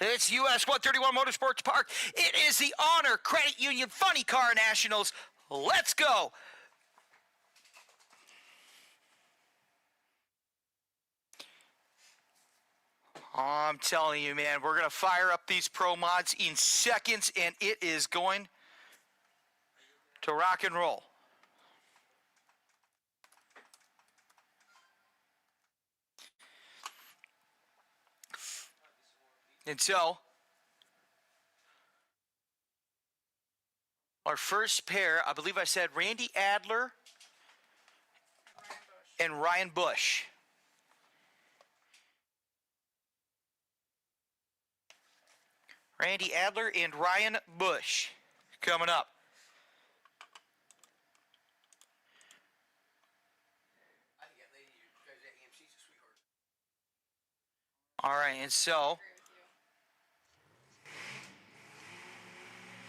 It's US131 Motorsports Park. It is the Honor Credit Union Funny Car Nationals. Let's go. I'm telling you, man, we're going to fire up these pro mods in seconds, and it is going to rock and roll. And so, our first pair, I believe I said Randy Adler and Ryan Bush. Randy Adler and Ryan Bush coming up. I think that lady who drives that AMC's a sweetheart. All right, and so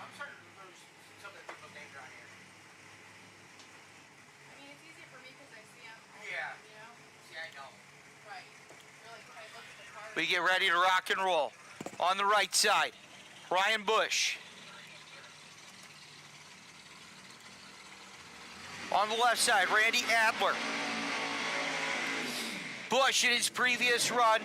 I'm starting to lose some of the people's names around here. I mean, it's easier for me because I see them. Yeah. You know? See, I know. Right. Really, when I look at the car. we get ready to rock and roll. On the right side, Ryan Bush. On the left side, Randy Adler. Bush in his previous run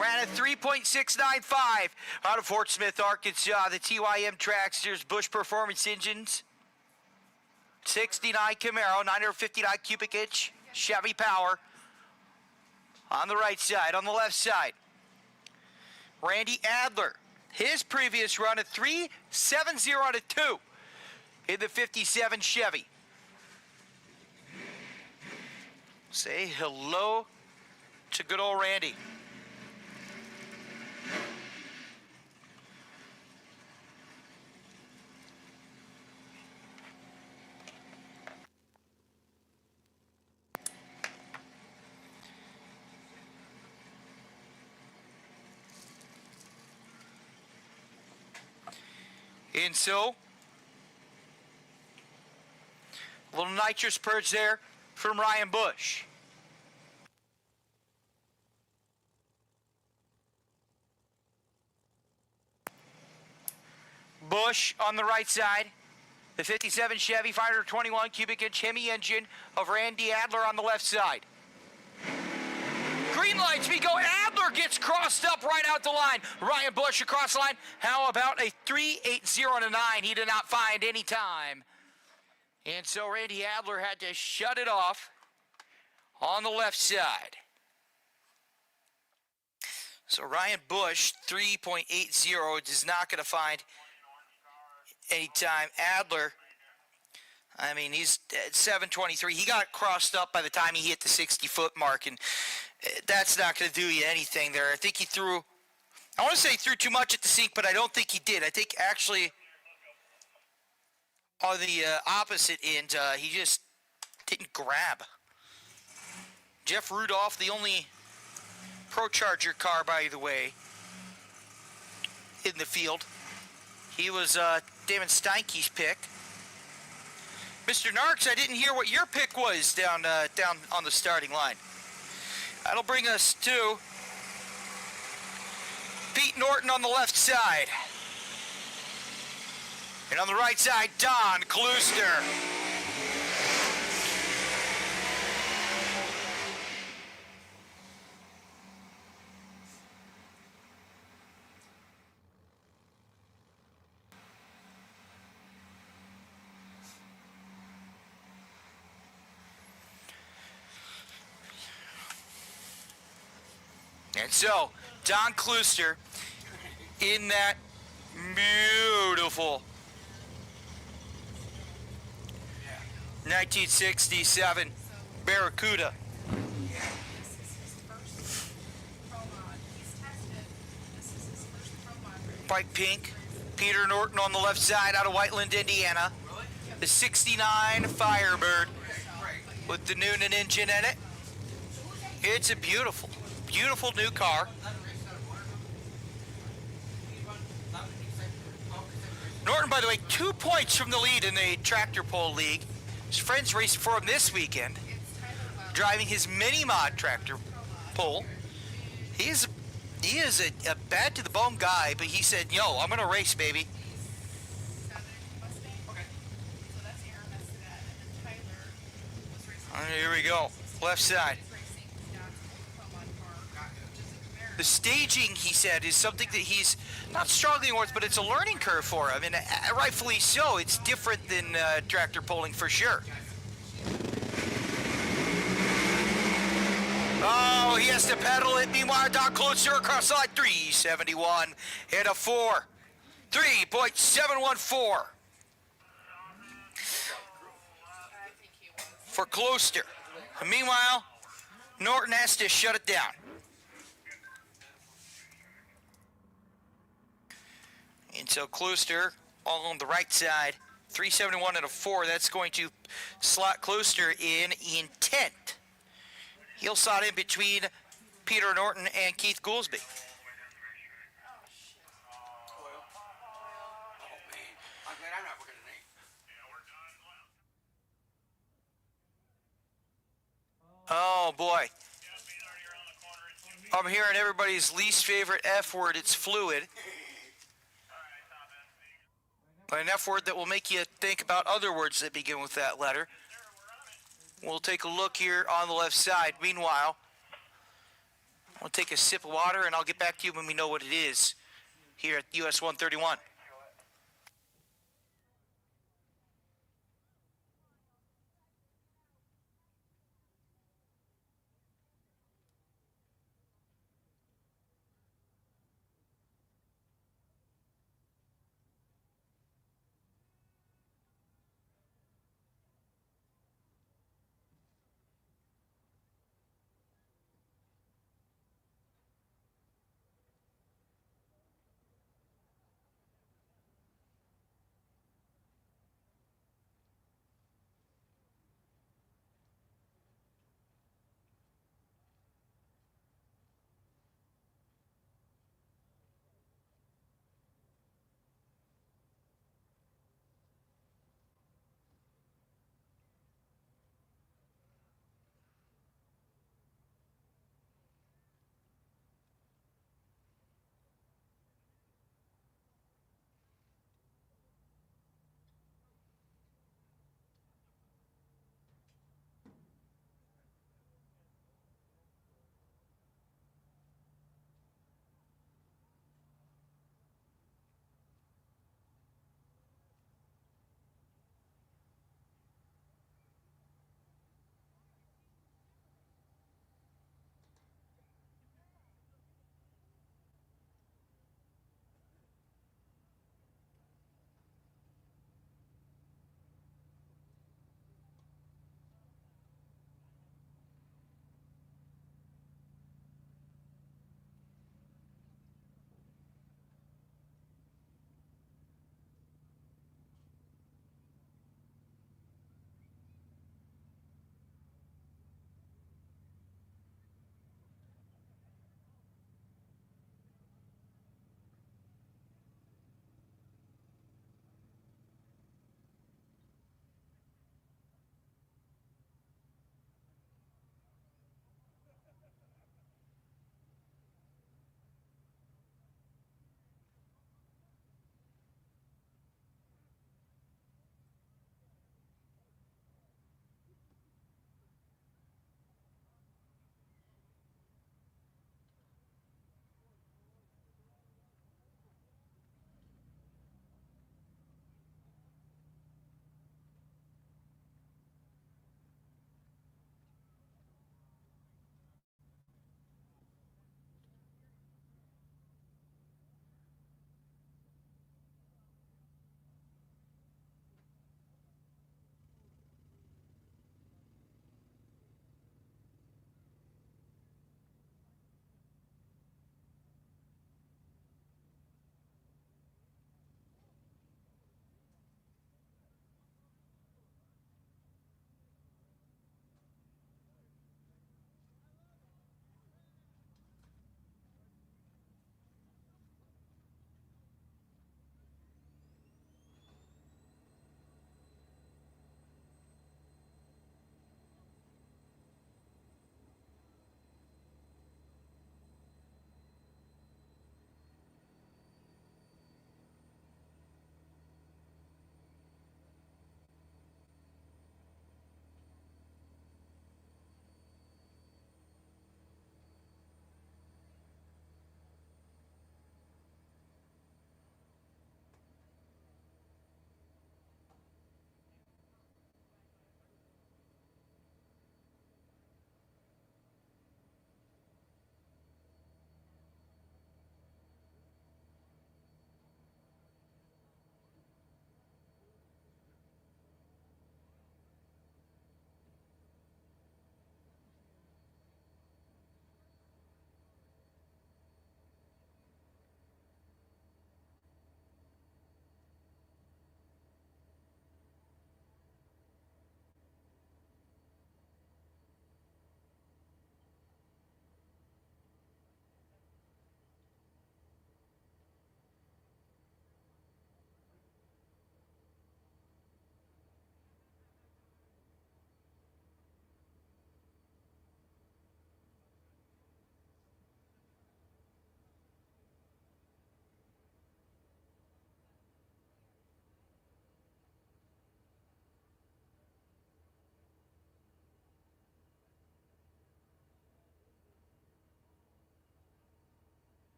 ran a 3.695 out of Fort Smith, Arkansas. The TYM Dragsters, Bush Performance Engines, 69 Camaro, 959 cubic inch Chevy power. On the right side, on the left side, Randy Adler. His previous run, a 3.70 out of 2 in the 57 Chevy. Say hello to good old Randy. And so, a little nitrous purge there from Ryan Bush. Bush on the right side. The 57 Chevy 521 cubic inch Hemi engine of Randy Adler on the left side. Green lights, we go. Adler gets crossed up right out the line. Ryan Bush across the line. How about a 3.80 and a 9? He did not find any time. And so Randy Adler had to shut it off on the left side. So Ryan Bush, 3.80, is not going to find any time. Adler, I mean, he's at 7.23. He got crossed up by the time he hit the 60-foot mark, and that's not going to do you anything there. I think he threw, I want to say he threw too much at the sink, but I don't think he did. I think actually on the opposite end, he just didn't grab. Jeff Rudolph, the only Pro Charger car, by the way, in the field. He was Damon Steinke's pick. Mr. Narks, I didn't hear what your pick was down on the starting line. That'll bring us to Pete Norton on the left side. And on the right side, Don Klooster. And so, Don Klooster in that beautiful 1967 Barracuda. Bright pink. Peter Norton on the left side out of Whiteland, Indiana. The 69 Firebird with the Noonan engine in it. It's a beautiful, beautiful new car. Norton, by the way, 2 points from the lead in the Tractor Pull League. His friends racing for him this weekend, driving his mini mod tractor pull. He is a bad to the bone guy, but he said, "Yo, I'm gonna race, baby." Here we go, left side. The staging, he said, is something that he's not struggling with, but it's a learning curve for him, and rightfully so. It's different than tractor pulling for sure. Oh, he has to pedal it. Meanwhile, Don Klooster across the line, 371 and a 4. 3.714 for Klooster. And meanwhile, Norton has to shut it down. And so Klooster on the right side, 371 and a 4. That's going to slot Klooster in 10th. He'll slot in between Peter Norton and Keith Goolsby. I'm glad I'm not working today. Oh boy. I'm hearing everybody's least favorite F word. It's fluid. An F word that will make you think about other words that begin with that letter. We'll take a look here on the left side. Meanwhile, I'll take a sip of water and I'll get back to you when we know what it is here at US 131.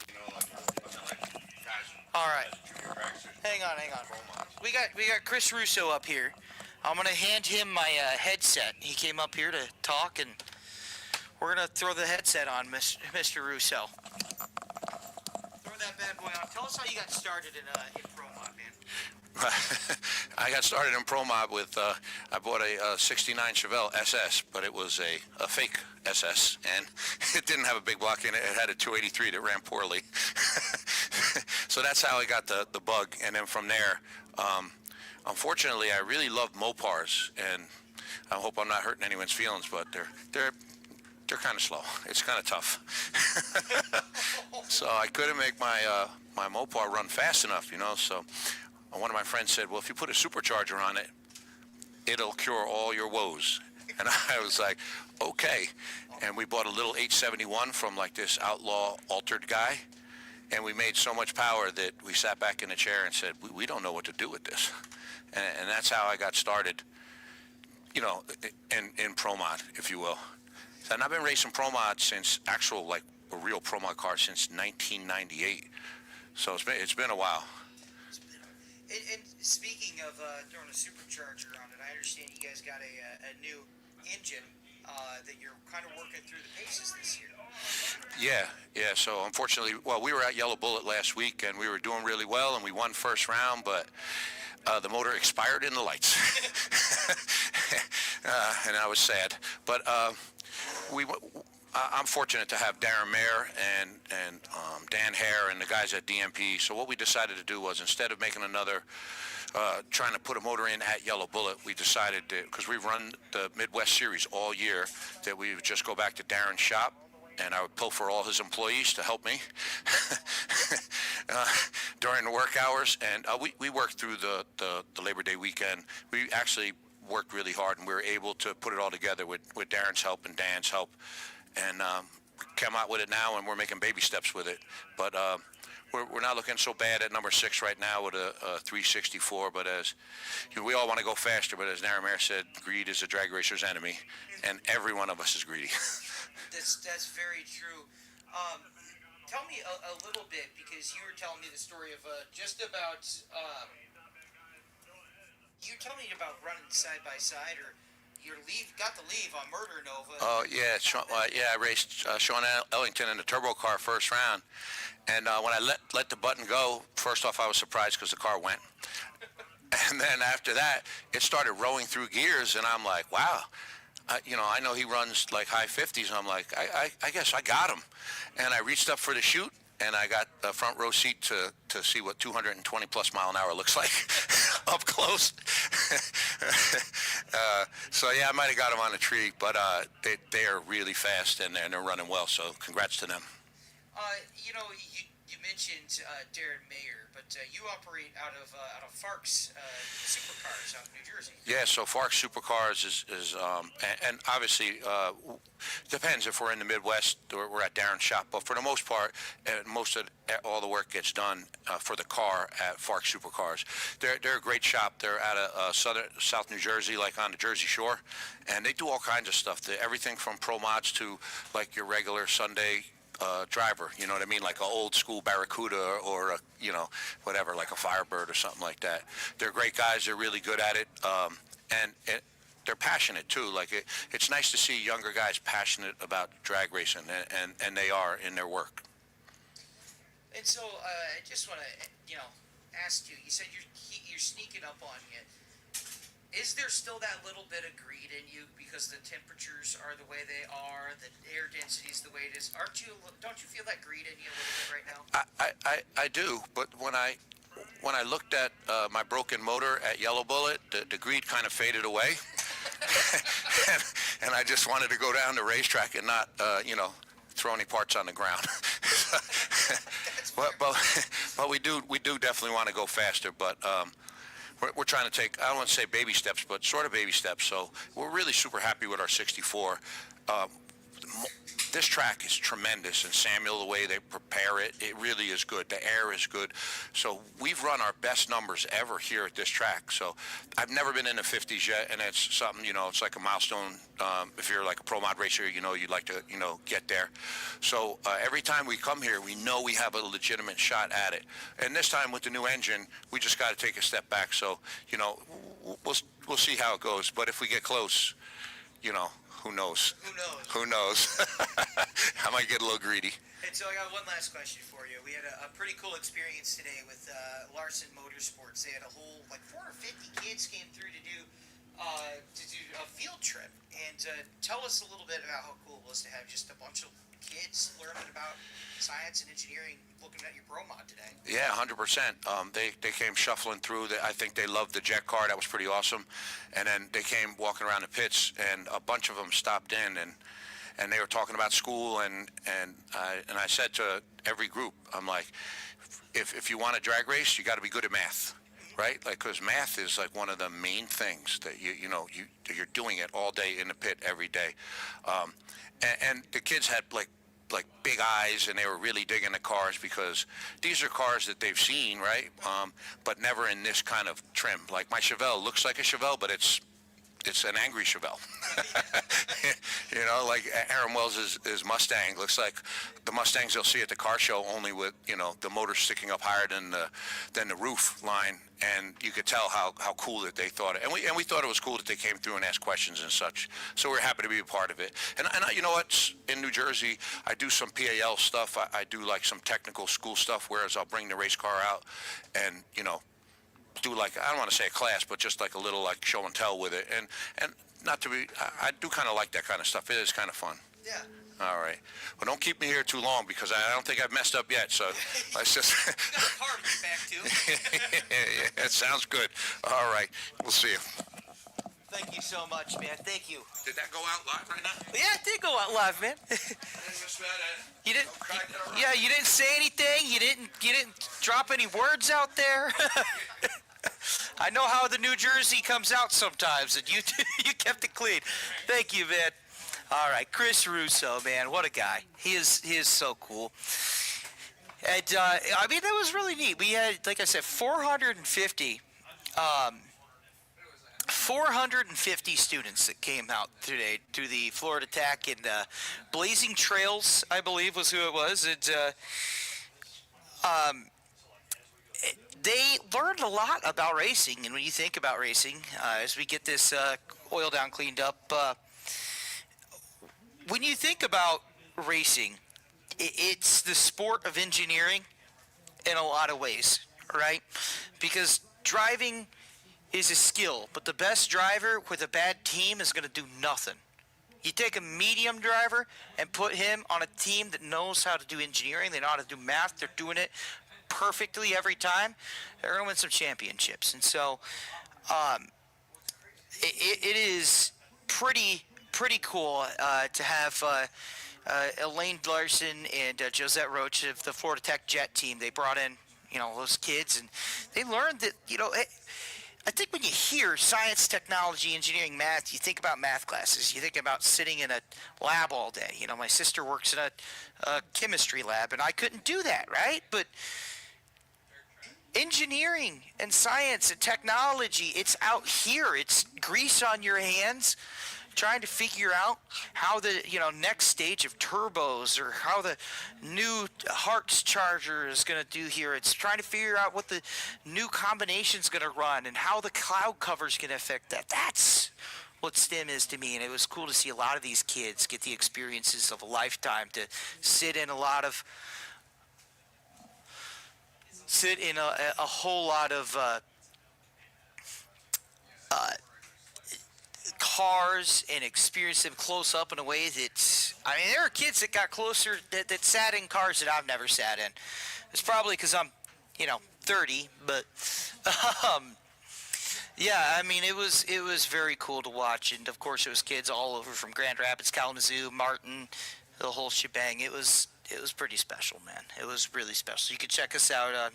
You know, like guys. All right. Junior Dragsters. Hang on. We got Chris Russo up here. I'm gonna hand him my headset. He came up here to talk, and we're gonna throw the headset on, Mr. Russo. Throw that bad boy on. Tell us how you got started in Pro Mod, man. I got started in Pro Mod with, I bought a 69 Chevelle SS, but it was a fake SS, and it didn't have a big block in it. It had a 283 that ran poorly. So that's how I got the bug, and then from there, unfortunately, I really love Mopars, and I hope I'm not hurting anyone's feelings, but they're kind of slow. It's kind of tough. So I couldn't make my my Mopar run fast enough, you know. So one of my friends said, "Well, if you put a supercharger on it, it'll cure all your woes." And I was like, "Okay." And we bought a little 871 from like this outlaw altered guy, and we made so much power that we sat back in the chair and said, "We don't know what to do with this." And that's how I got started, you know, in Pro Mod, if you will. And I've been racing Pro Mod since like a real Pro Mod car since 1998. So it's been a while. And speaking of throwing a supercharger on it, I understand you guys got a new engine that you're kind of working through the paces this year. Yeah. So unfortunately, well, we were at Yellow Bullet last week, and we were doing really well, and we won first round, but the motor expired in the lights. And I was sad. But I'm fortunate to have Darren Mayer and Dan Hare and the guys at DMP. So what we decided to do was, instead of making another, trying to put a motor in at Yellow Bullet, we decided that, because we've run the Midwest Series all year, that we would just go back to Darren's shop, and I would pilfer all his employees to help me during the work hours. And we worked through the Labor Day weekend. We actually worked really hard, and we were able to put it all together with Darren's help and Dan's help, and came out with it now, and we're making baby steps with it. But we're not looking so bad at number 6 right now with a 364. But as you know, we all want to go faster, but as Darren Mayer said, greed is a drag racer's enemy, and every one of us is greedy. That's very true. Tell me a little bit, because you were telling me the story of just about. You tell me about running side by side, or got the leave on Murder Nova. Oh yeah, I raced Sean Ellington in the turbo car first round, and when I let the button go, first off I was surprised because the car went, and then after that it started rolling through gears, and I'm like, wow. You know, I know he runs like high 50s, and I'm like, I guess I got him. And I reached up for the chute, and I got a front row seat to see what 220 plus mile an hour looks like up close. So yeah, I might have got him on a tree, but they are really fast, and they're running well, so congrats to them. You know, you mentioned Darren Mayer, but you operate out of Farks Supercars out in New Jersey. Yeah, so Farks Supercars is and obviously depends if we're in the Midwest or we're at Darren's shop, but for the most part, all the work gets done for the car at Farks Supercars. They're a great shop. They're out of South New Jersey, like on the Jersey Shore, and they do all kinds of stuff. Everything from Pro Mods to like your regular Sunday driver, you know what I mean, like an old school Barracuda or whatever, like a Firebird or something like that. They're great guys. They're really good at it, and they're passionate too. Like it's nice to see younger guys passionate about drag racing, and they are in their work. And so I just want to ask you. You said you're sneaking up on you. Is there still that little bit of greed in you because the temperatures are the way they are, the air density is the way it is? Don't you feel that greed in you a little bit right now? I do, but when I looked at my broken motor at Yellow Bullet, the greed kind of faded away, and I just wanted to go down the racetrack and not throw any parts on the ground. but we do definitely want to go faster, but. We're trying to take, I don't want to say baby steps, but sort of baby steps. So we're really super happy with our 64. this track is tremendous, and Samuel, the way they prepare it, it really is good. The air is good. So we've run our best numbers ever here at this track. So I've never been in the 50s yet, and it's something, it's like a milestone. If you're like a pro mod racer, you'd like to, get there. So every time we come here, we know we have a legitimate shot at it. And this time with the new engine, we just got to take a step back. So, we'll see how it goes. But if we get close, who knows? Who knows? I might get a little greedy. And so I got one last question for you. We had a pretty cool experience today with Larson Motorsports. They had a whole, 450 kids came through to do a field trip. And tell us a little bit about how cool it was to have just a bunch of kids learning about science and engineering looking at your Pro Mod today. Yeah, 100%. They came shuffling through. I think they loved the jet car. That was pretty awesome. And then they came walking around the pits, and a bunch of them stopped in, and they were talking about school. And I said to every group, I'm like, if you want to drag race, you got to be good at math. Right, because math is one of the main things that you're doing it all day in the pit every day, and the kids had like big eyes, and they were really digging the cars because these are cars that they've seen, right, but never in this kind of trim. Like my Chevelle looks like a Chevelle, but it's an angry Chevelle. Like Aaron Wells' Mustang looks like the Mustangs they'll see at the car show, only with the motor sticking up higher than the roof line, and you could tell how cool that they thought it. And we thought it was cool that they came through and asked questions and such. So we're happy to be a part of it. And you know what? In New Jersey, I do some PAL stuff. I do some technical school stuff, whereas I'll bring the race car out and do I don't want to say a class, but just a little show and tell with it, and not to be, I do kind of like that kind of stuff. It is kind of fun. Yeah. All right. Well, don't keep me here too long because I don't think I've messed up yet. So let's just. Got a car to get back to. Yeah, it sounds good. All right. We'll see you. Thank you so much, man. Thank you. Did that go out live right now? Yeah, it did go out live, man. You didn't. Yeah, you didn't say anything. You didn't drop any words out there. I know how the New Jersey comes out sometimes, and you kept it clean. Thank you, man. All right, Chris Russo, man, what a guy. He is so cool. And I mean, that was really neat. We had, like I said, 450 students that came out today to the Florida Tech, and Blazing Trails, I believe, was who it was. And they learned a lot about racing. And when you think about racing, as we get this oil down cleaned up, when you think about racing, it's the sport of engineering in a lot of ways, right? Because driving is a skill, but the best driver with a bad team is going to do nothing. You take a medium driver and put him on a team that knows how to do engineering, they know how to do math, they're doing it perfectly every time, they're going to win some championships. And so it is pretty cool to have Elaine Larson and Josette Roach of the Florida Tech Jet team. They brought in, those kids, and they learned that, I think when you hear science, technology, engineering, math, you think about math classes. You think about sitting in a lab all day. My sister works in a chemistry lab, and I couldn't do that, right? But engineering and science and technology, it's out here. It's grease on your hands, trying to figure out how the next stage of turbos or how the new Hartz charger is going to do here. It's trying to figure out what the new combination is going to run and how the cloud cover is going to affect that. That's what STEM is to me, and it was cool to see a lot of these kids get the experiences of a lifetime, to sit in a whole lot of cars and experience them close up in a way that, there are kids that got closer, that sat in cars that I've never sat in. It's probably because I'm, 30, but, yeah, it was very cool to watch. And of course it was kids all over from Grand Rapids, Kalamazoo, Martin, the whole shebang. It was pretty special, man. It was really special. You can check us out on,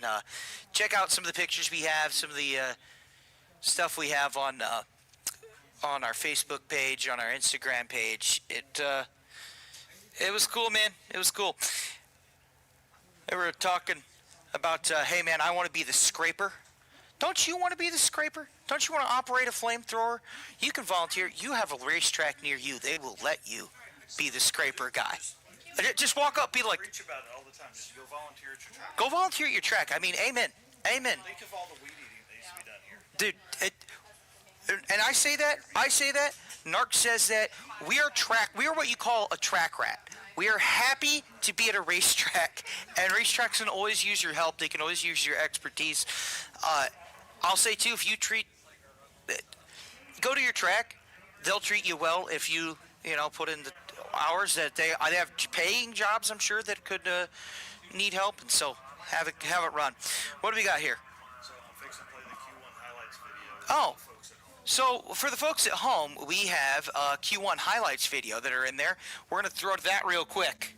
check out some of the pictures we have, some of the stuff we have on our Facebook page, on our Instagram page. It was cool, man. It was cool. They were talking about, hey, man, I want to be the scraper. Don't you want to be the scraper? Don't you want to operate a flamethrower? You can volunteer. You have a racetrack near you. They will let you be the scraper guy. Just walk up, be like, Preach about it all the time. Just go volunteer at your track. go volunteer at your track. I mean, amen. Amen. Think of all the weed eating that used to be done here. Dude, and I say that, Narc says that we are what you call a track rat. We are happy to be at a racetrack, and racetracks can always use your help. They can always use your expertise. I'll say too, if you go to your track, they'll treat you well if you put in the hours that they have paying jobs, I'm sure, that could need help, and so have it run. What do we got here? So I'm fixing to play the Q1 highlights video. Oh, so for the folks at home, we have a Q1 highlights video that are in there. We're going to throw that real quick.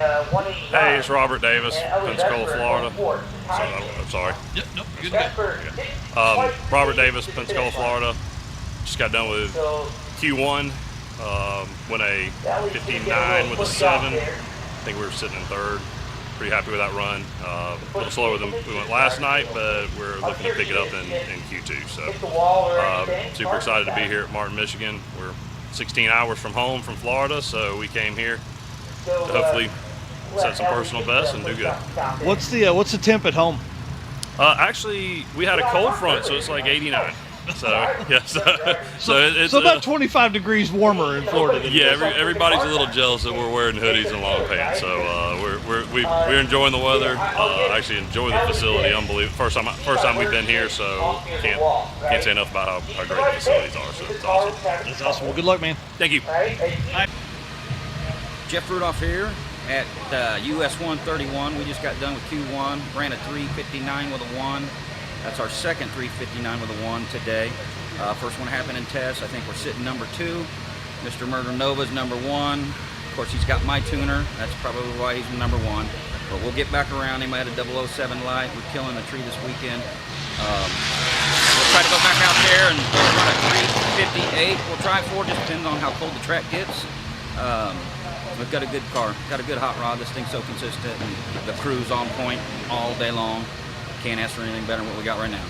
Hey, it's Robert Davis, Pensacola, Florida. I'm sorry. Yep, nope, good. Robert Davis, Pensacola, Florida. Just got done with Q1. Went a 59 with a 7. I think we were sitting in third. Pretty happy with that run. A little slower than we went last night, but we're looking to pick it up in Q2. So super excited to be here at Martin, Michigan. We're 16 hours from home from Florida, so we came here to hopefully set some personal bests and do good. What's the temp at home? Actually, we had a cold front, so it's like 89. So yeah, so it's about 25 degrees warmer in Florida. Than everybody's a little jealous that we're wearing hoodies and long pants. So we're enjoying the weather. Actually enjoy the facility. Unbelievable. First time we've been here, so can't say enough about how great the facilities are. So it's awesome. That's awesome. Well, good luck, man. Thank you. Jeff Rudolph here at US131. We just got done with Q1. Ran a 3:59 with a 1. That's our second 3:59 with a 1 today. First one happened in Tess. I think we're sitting number 2. Mr. Murder Nova's number 1. Of course, he's got my tuner. That's probably why he's number 1. But we'll get back around him. I had a 007 light. We're killing a tree this weekend. We'll try to go back out there and run a 3:58. We'll try 4, just depends on how cold the track gets. We've got a good car, got a good hot rod. This thing's so consistent, and the crew's on point all day long. Can't ask for anything better than what we got right now.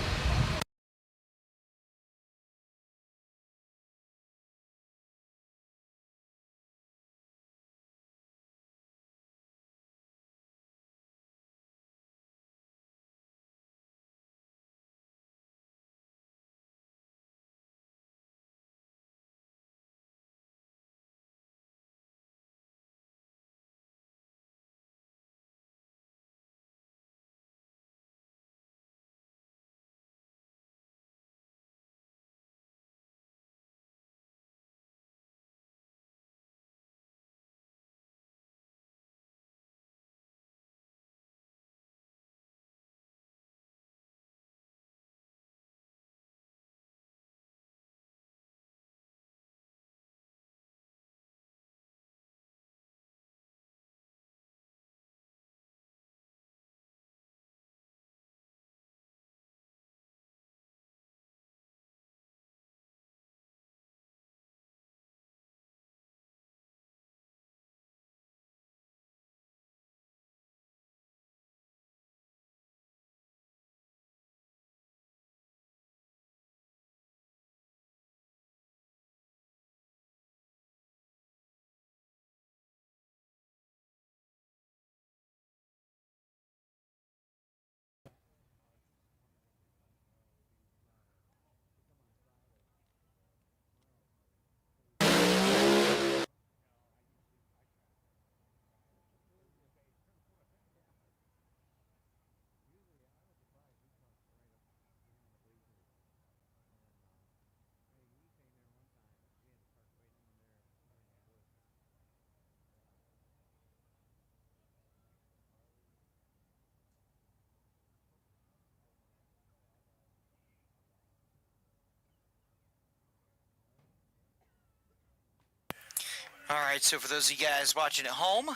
All right, so for those of you guys watching at home,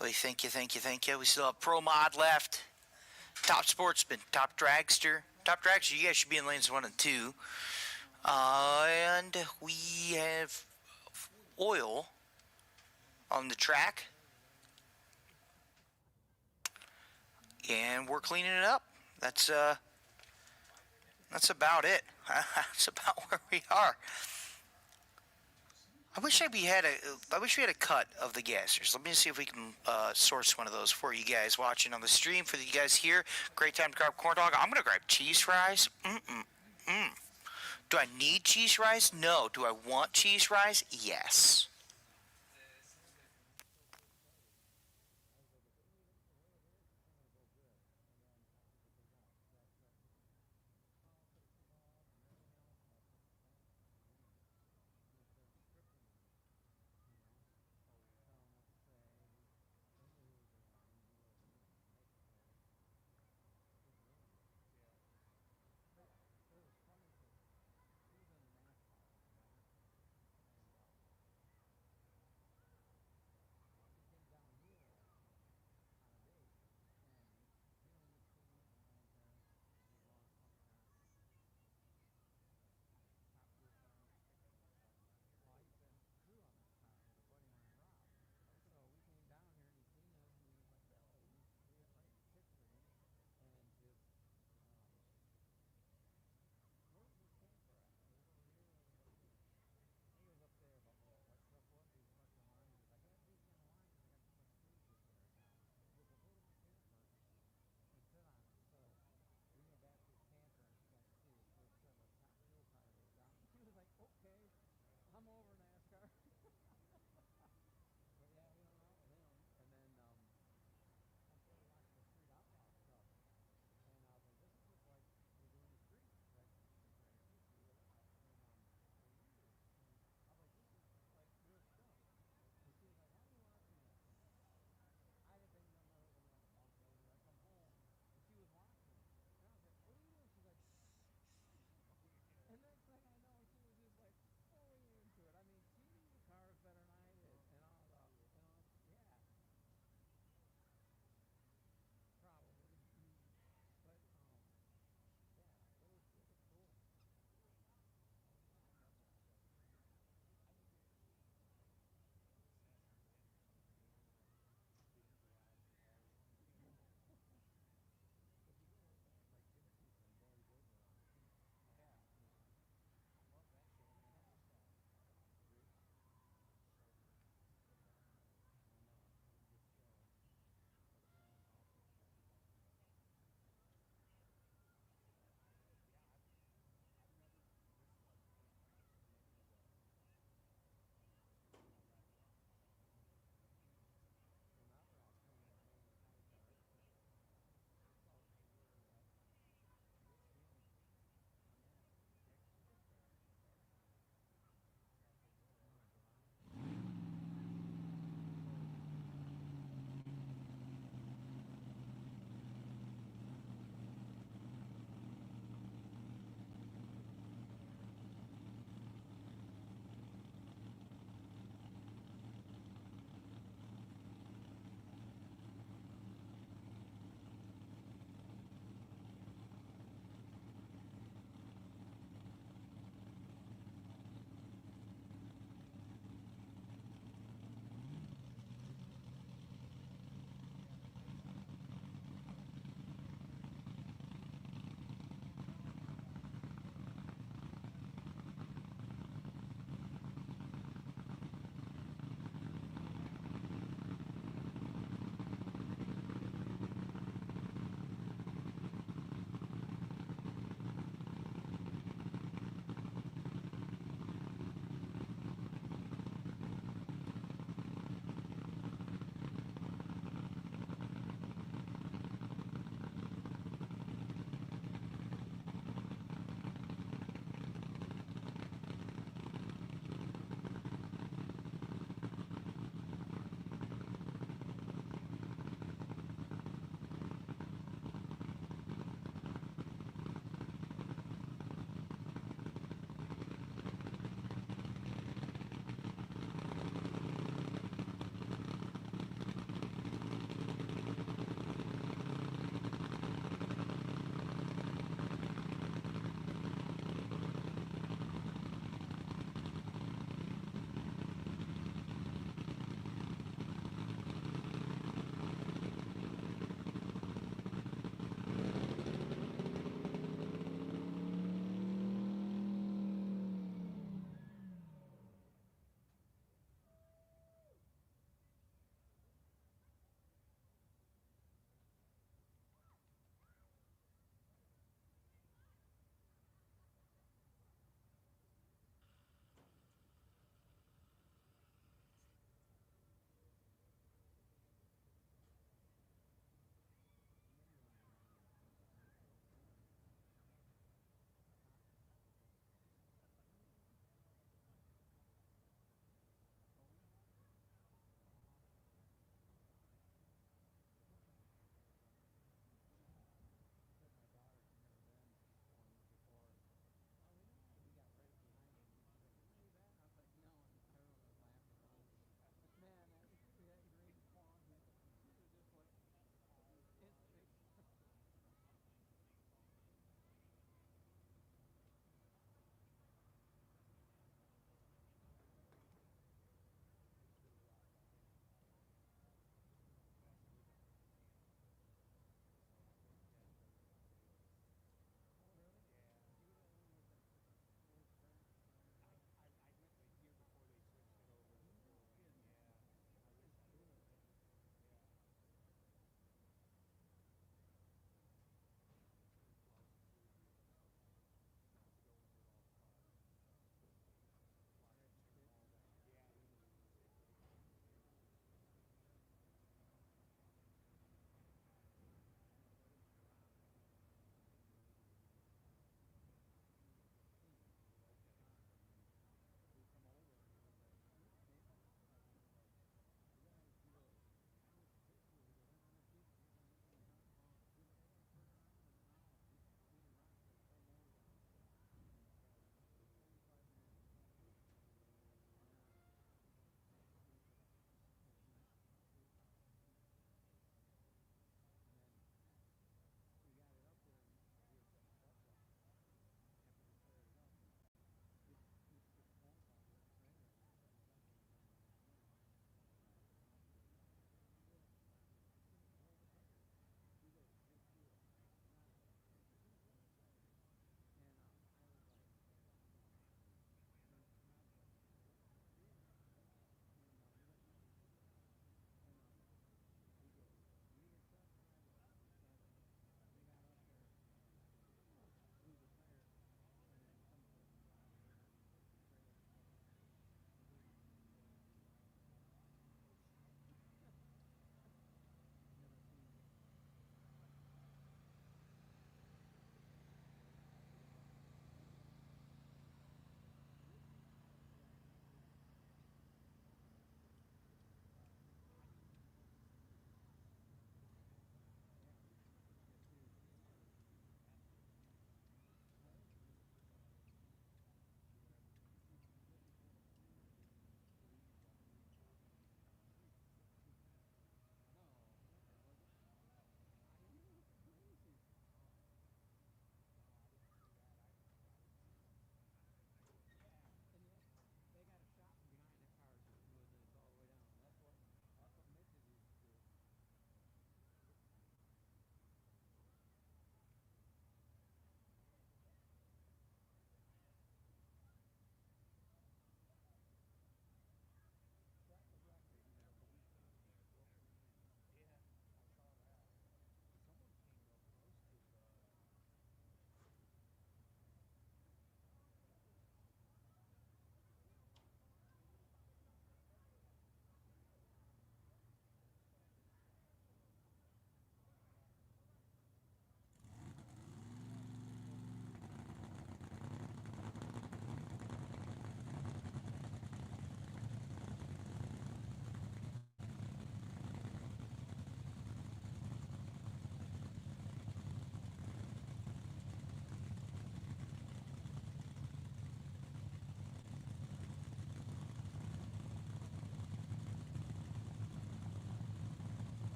well, thank you. We still have Pro Mod left, Top Sportsman, Top Dragster. Top Dragster, you guys should be in lanes 1 and 2. And we have oil on the track. And we're cleaning it up. That's about it. That's about where we are. I wish we had a cut of the gassers. Let me see if we can source one of those for you guys watching on the stream. For you guys here, great time to grab corn dog. I'm gonna grab cheese fries. Do I need cheese fries? No. Do I want cheese fries? Yes.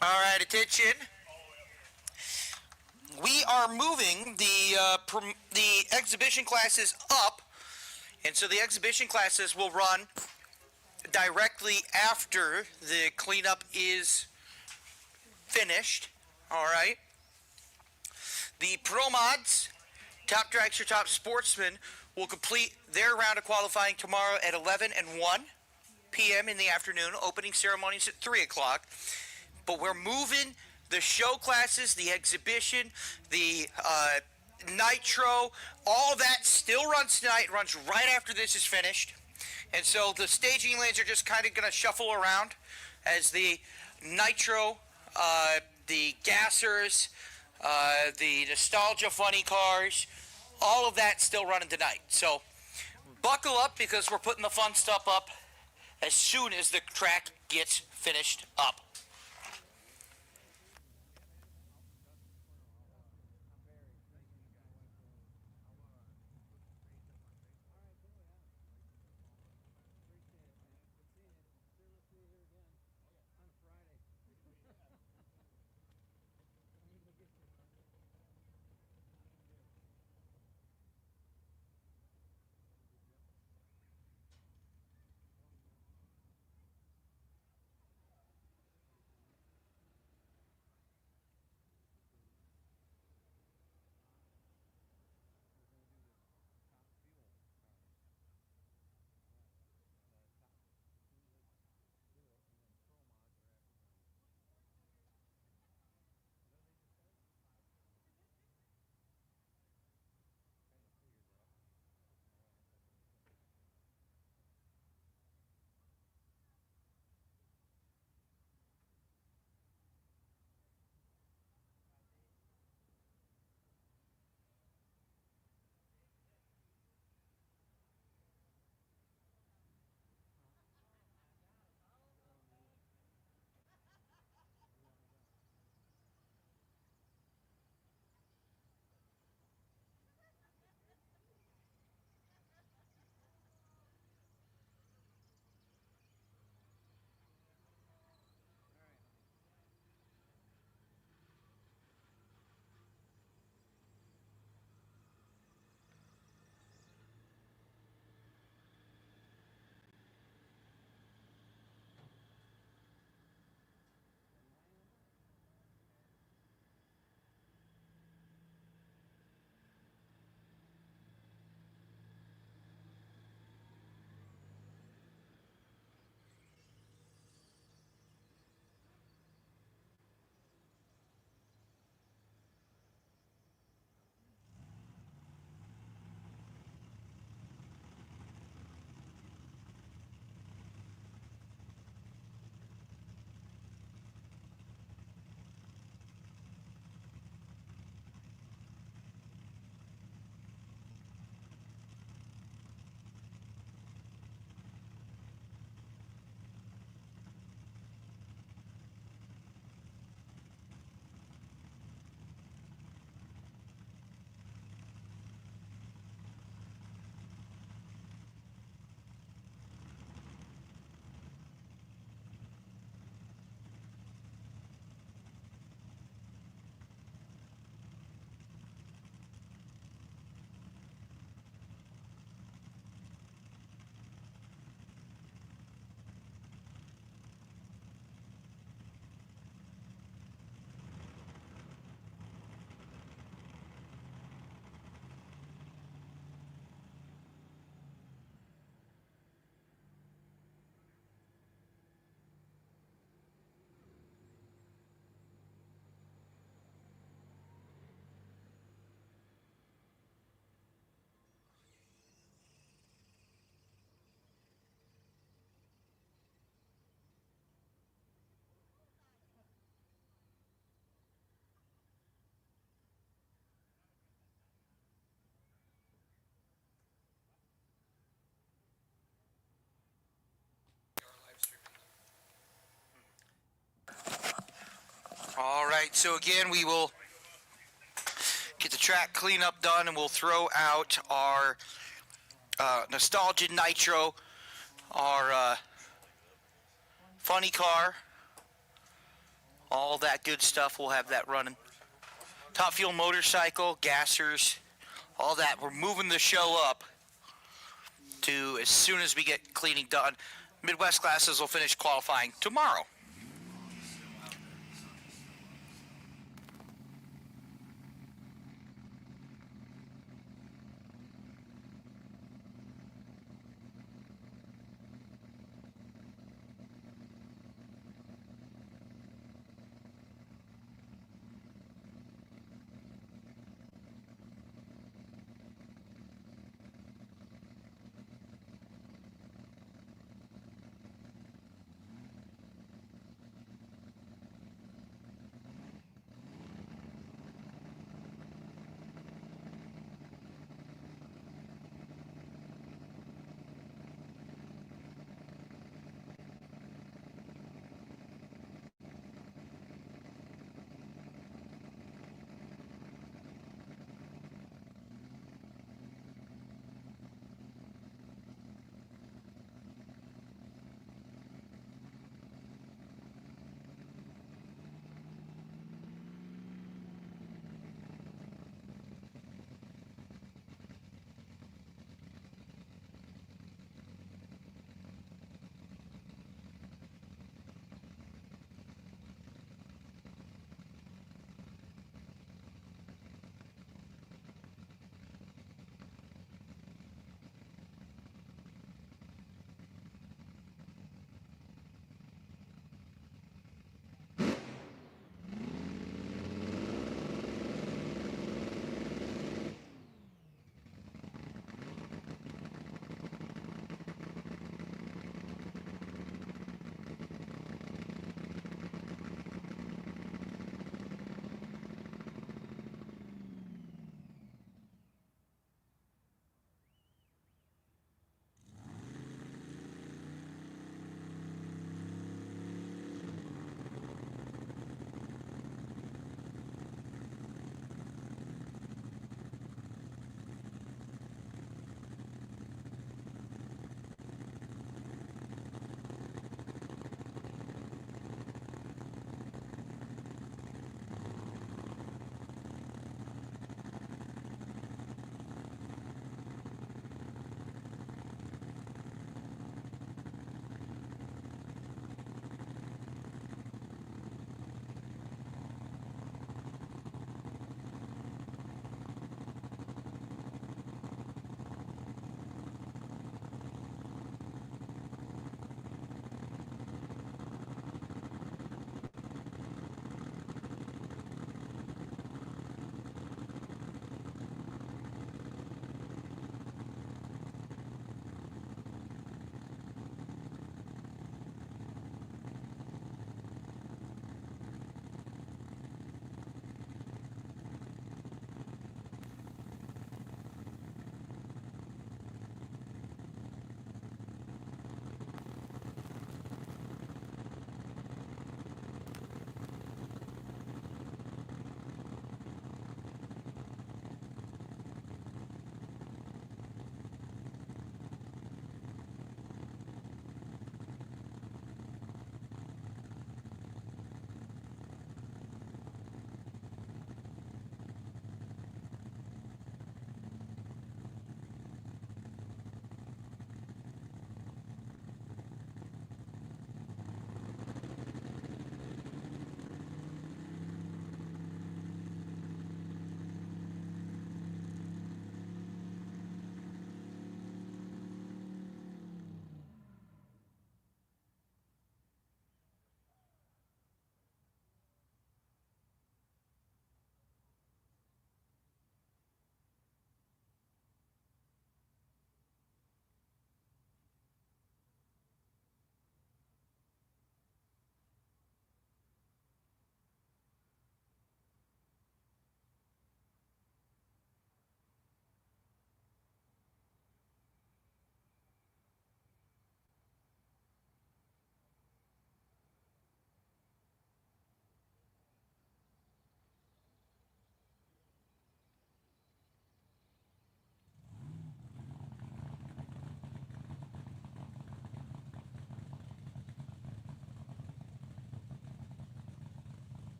All right, attention. We are moving the exhibition classes up, and so the exhibition classes will run directly after the cleanup is finished. All right. The Pro Mods, Top Dragster, Top Sportsman will complete their round of qualifying tomorrow at 11 and 1 p.m. in the afternoon. Opening ceremonies at 3 o'clock. But we're moving the show classes, the exhibition, the Nitro, all that still runs tonight. It runs right after this is finished. And so the staging lanes are just kind of going to shuffle around as the Nitro, the Gassers, the Nostalgia Funny Cars, all of that still running tonight. So buckle up because we're putting the fun stuff up as soon as the track gets finished up. All right, so again, we will get the track cleanup done and we'll throw out our Nostalgia Nitro, our Funny Car, all that good stuff. We'll have that running. Top Fuel motorcycle, gassers, all that. We're moving the show up to as soon as we get cleaning done. Midwest classes will finish qualifying tomorrow.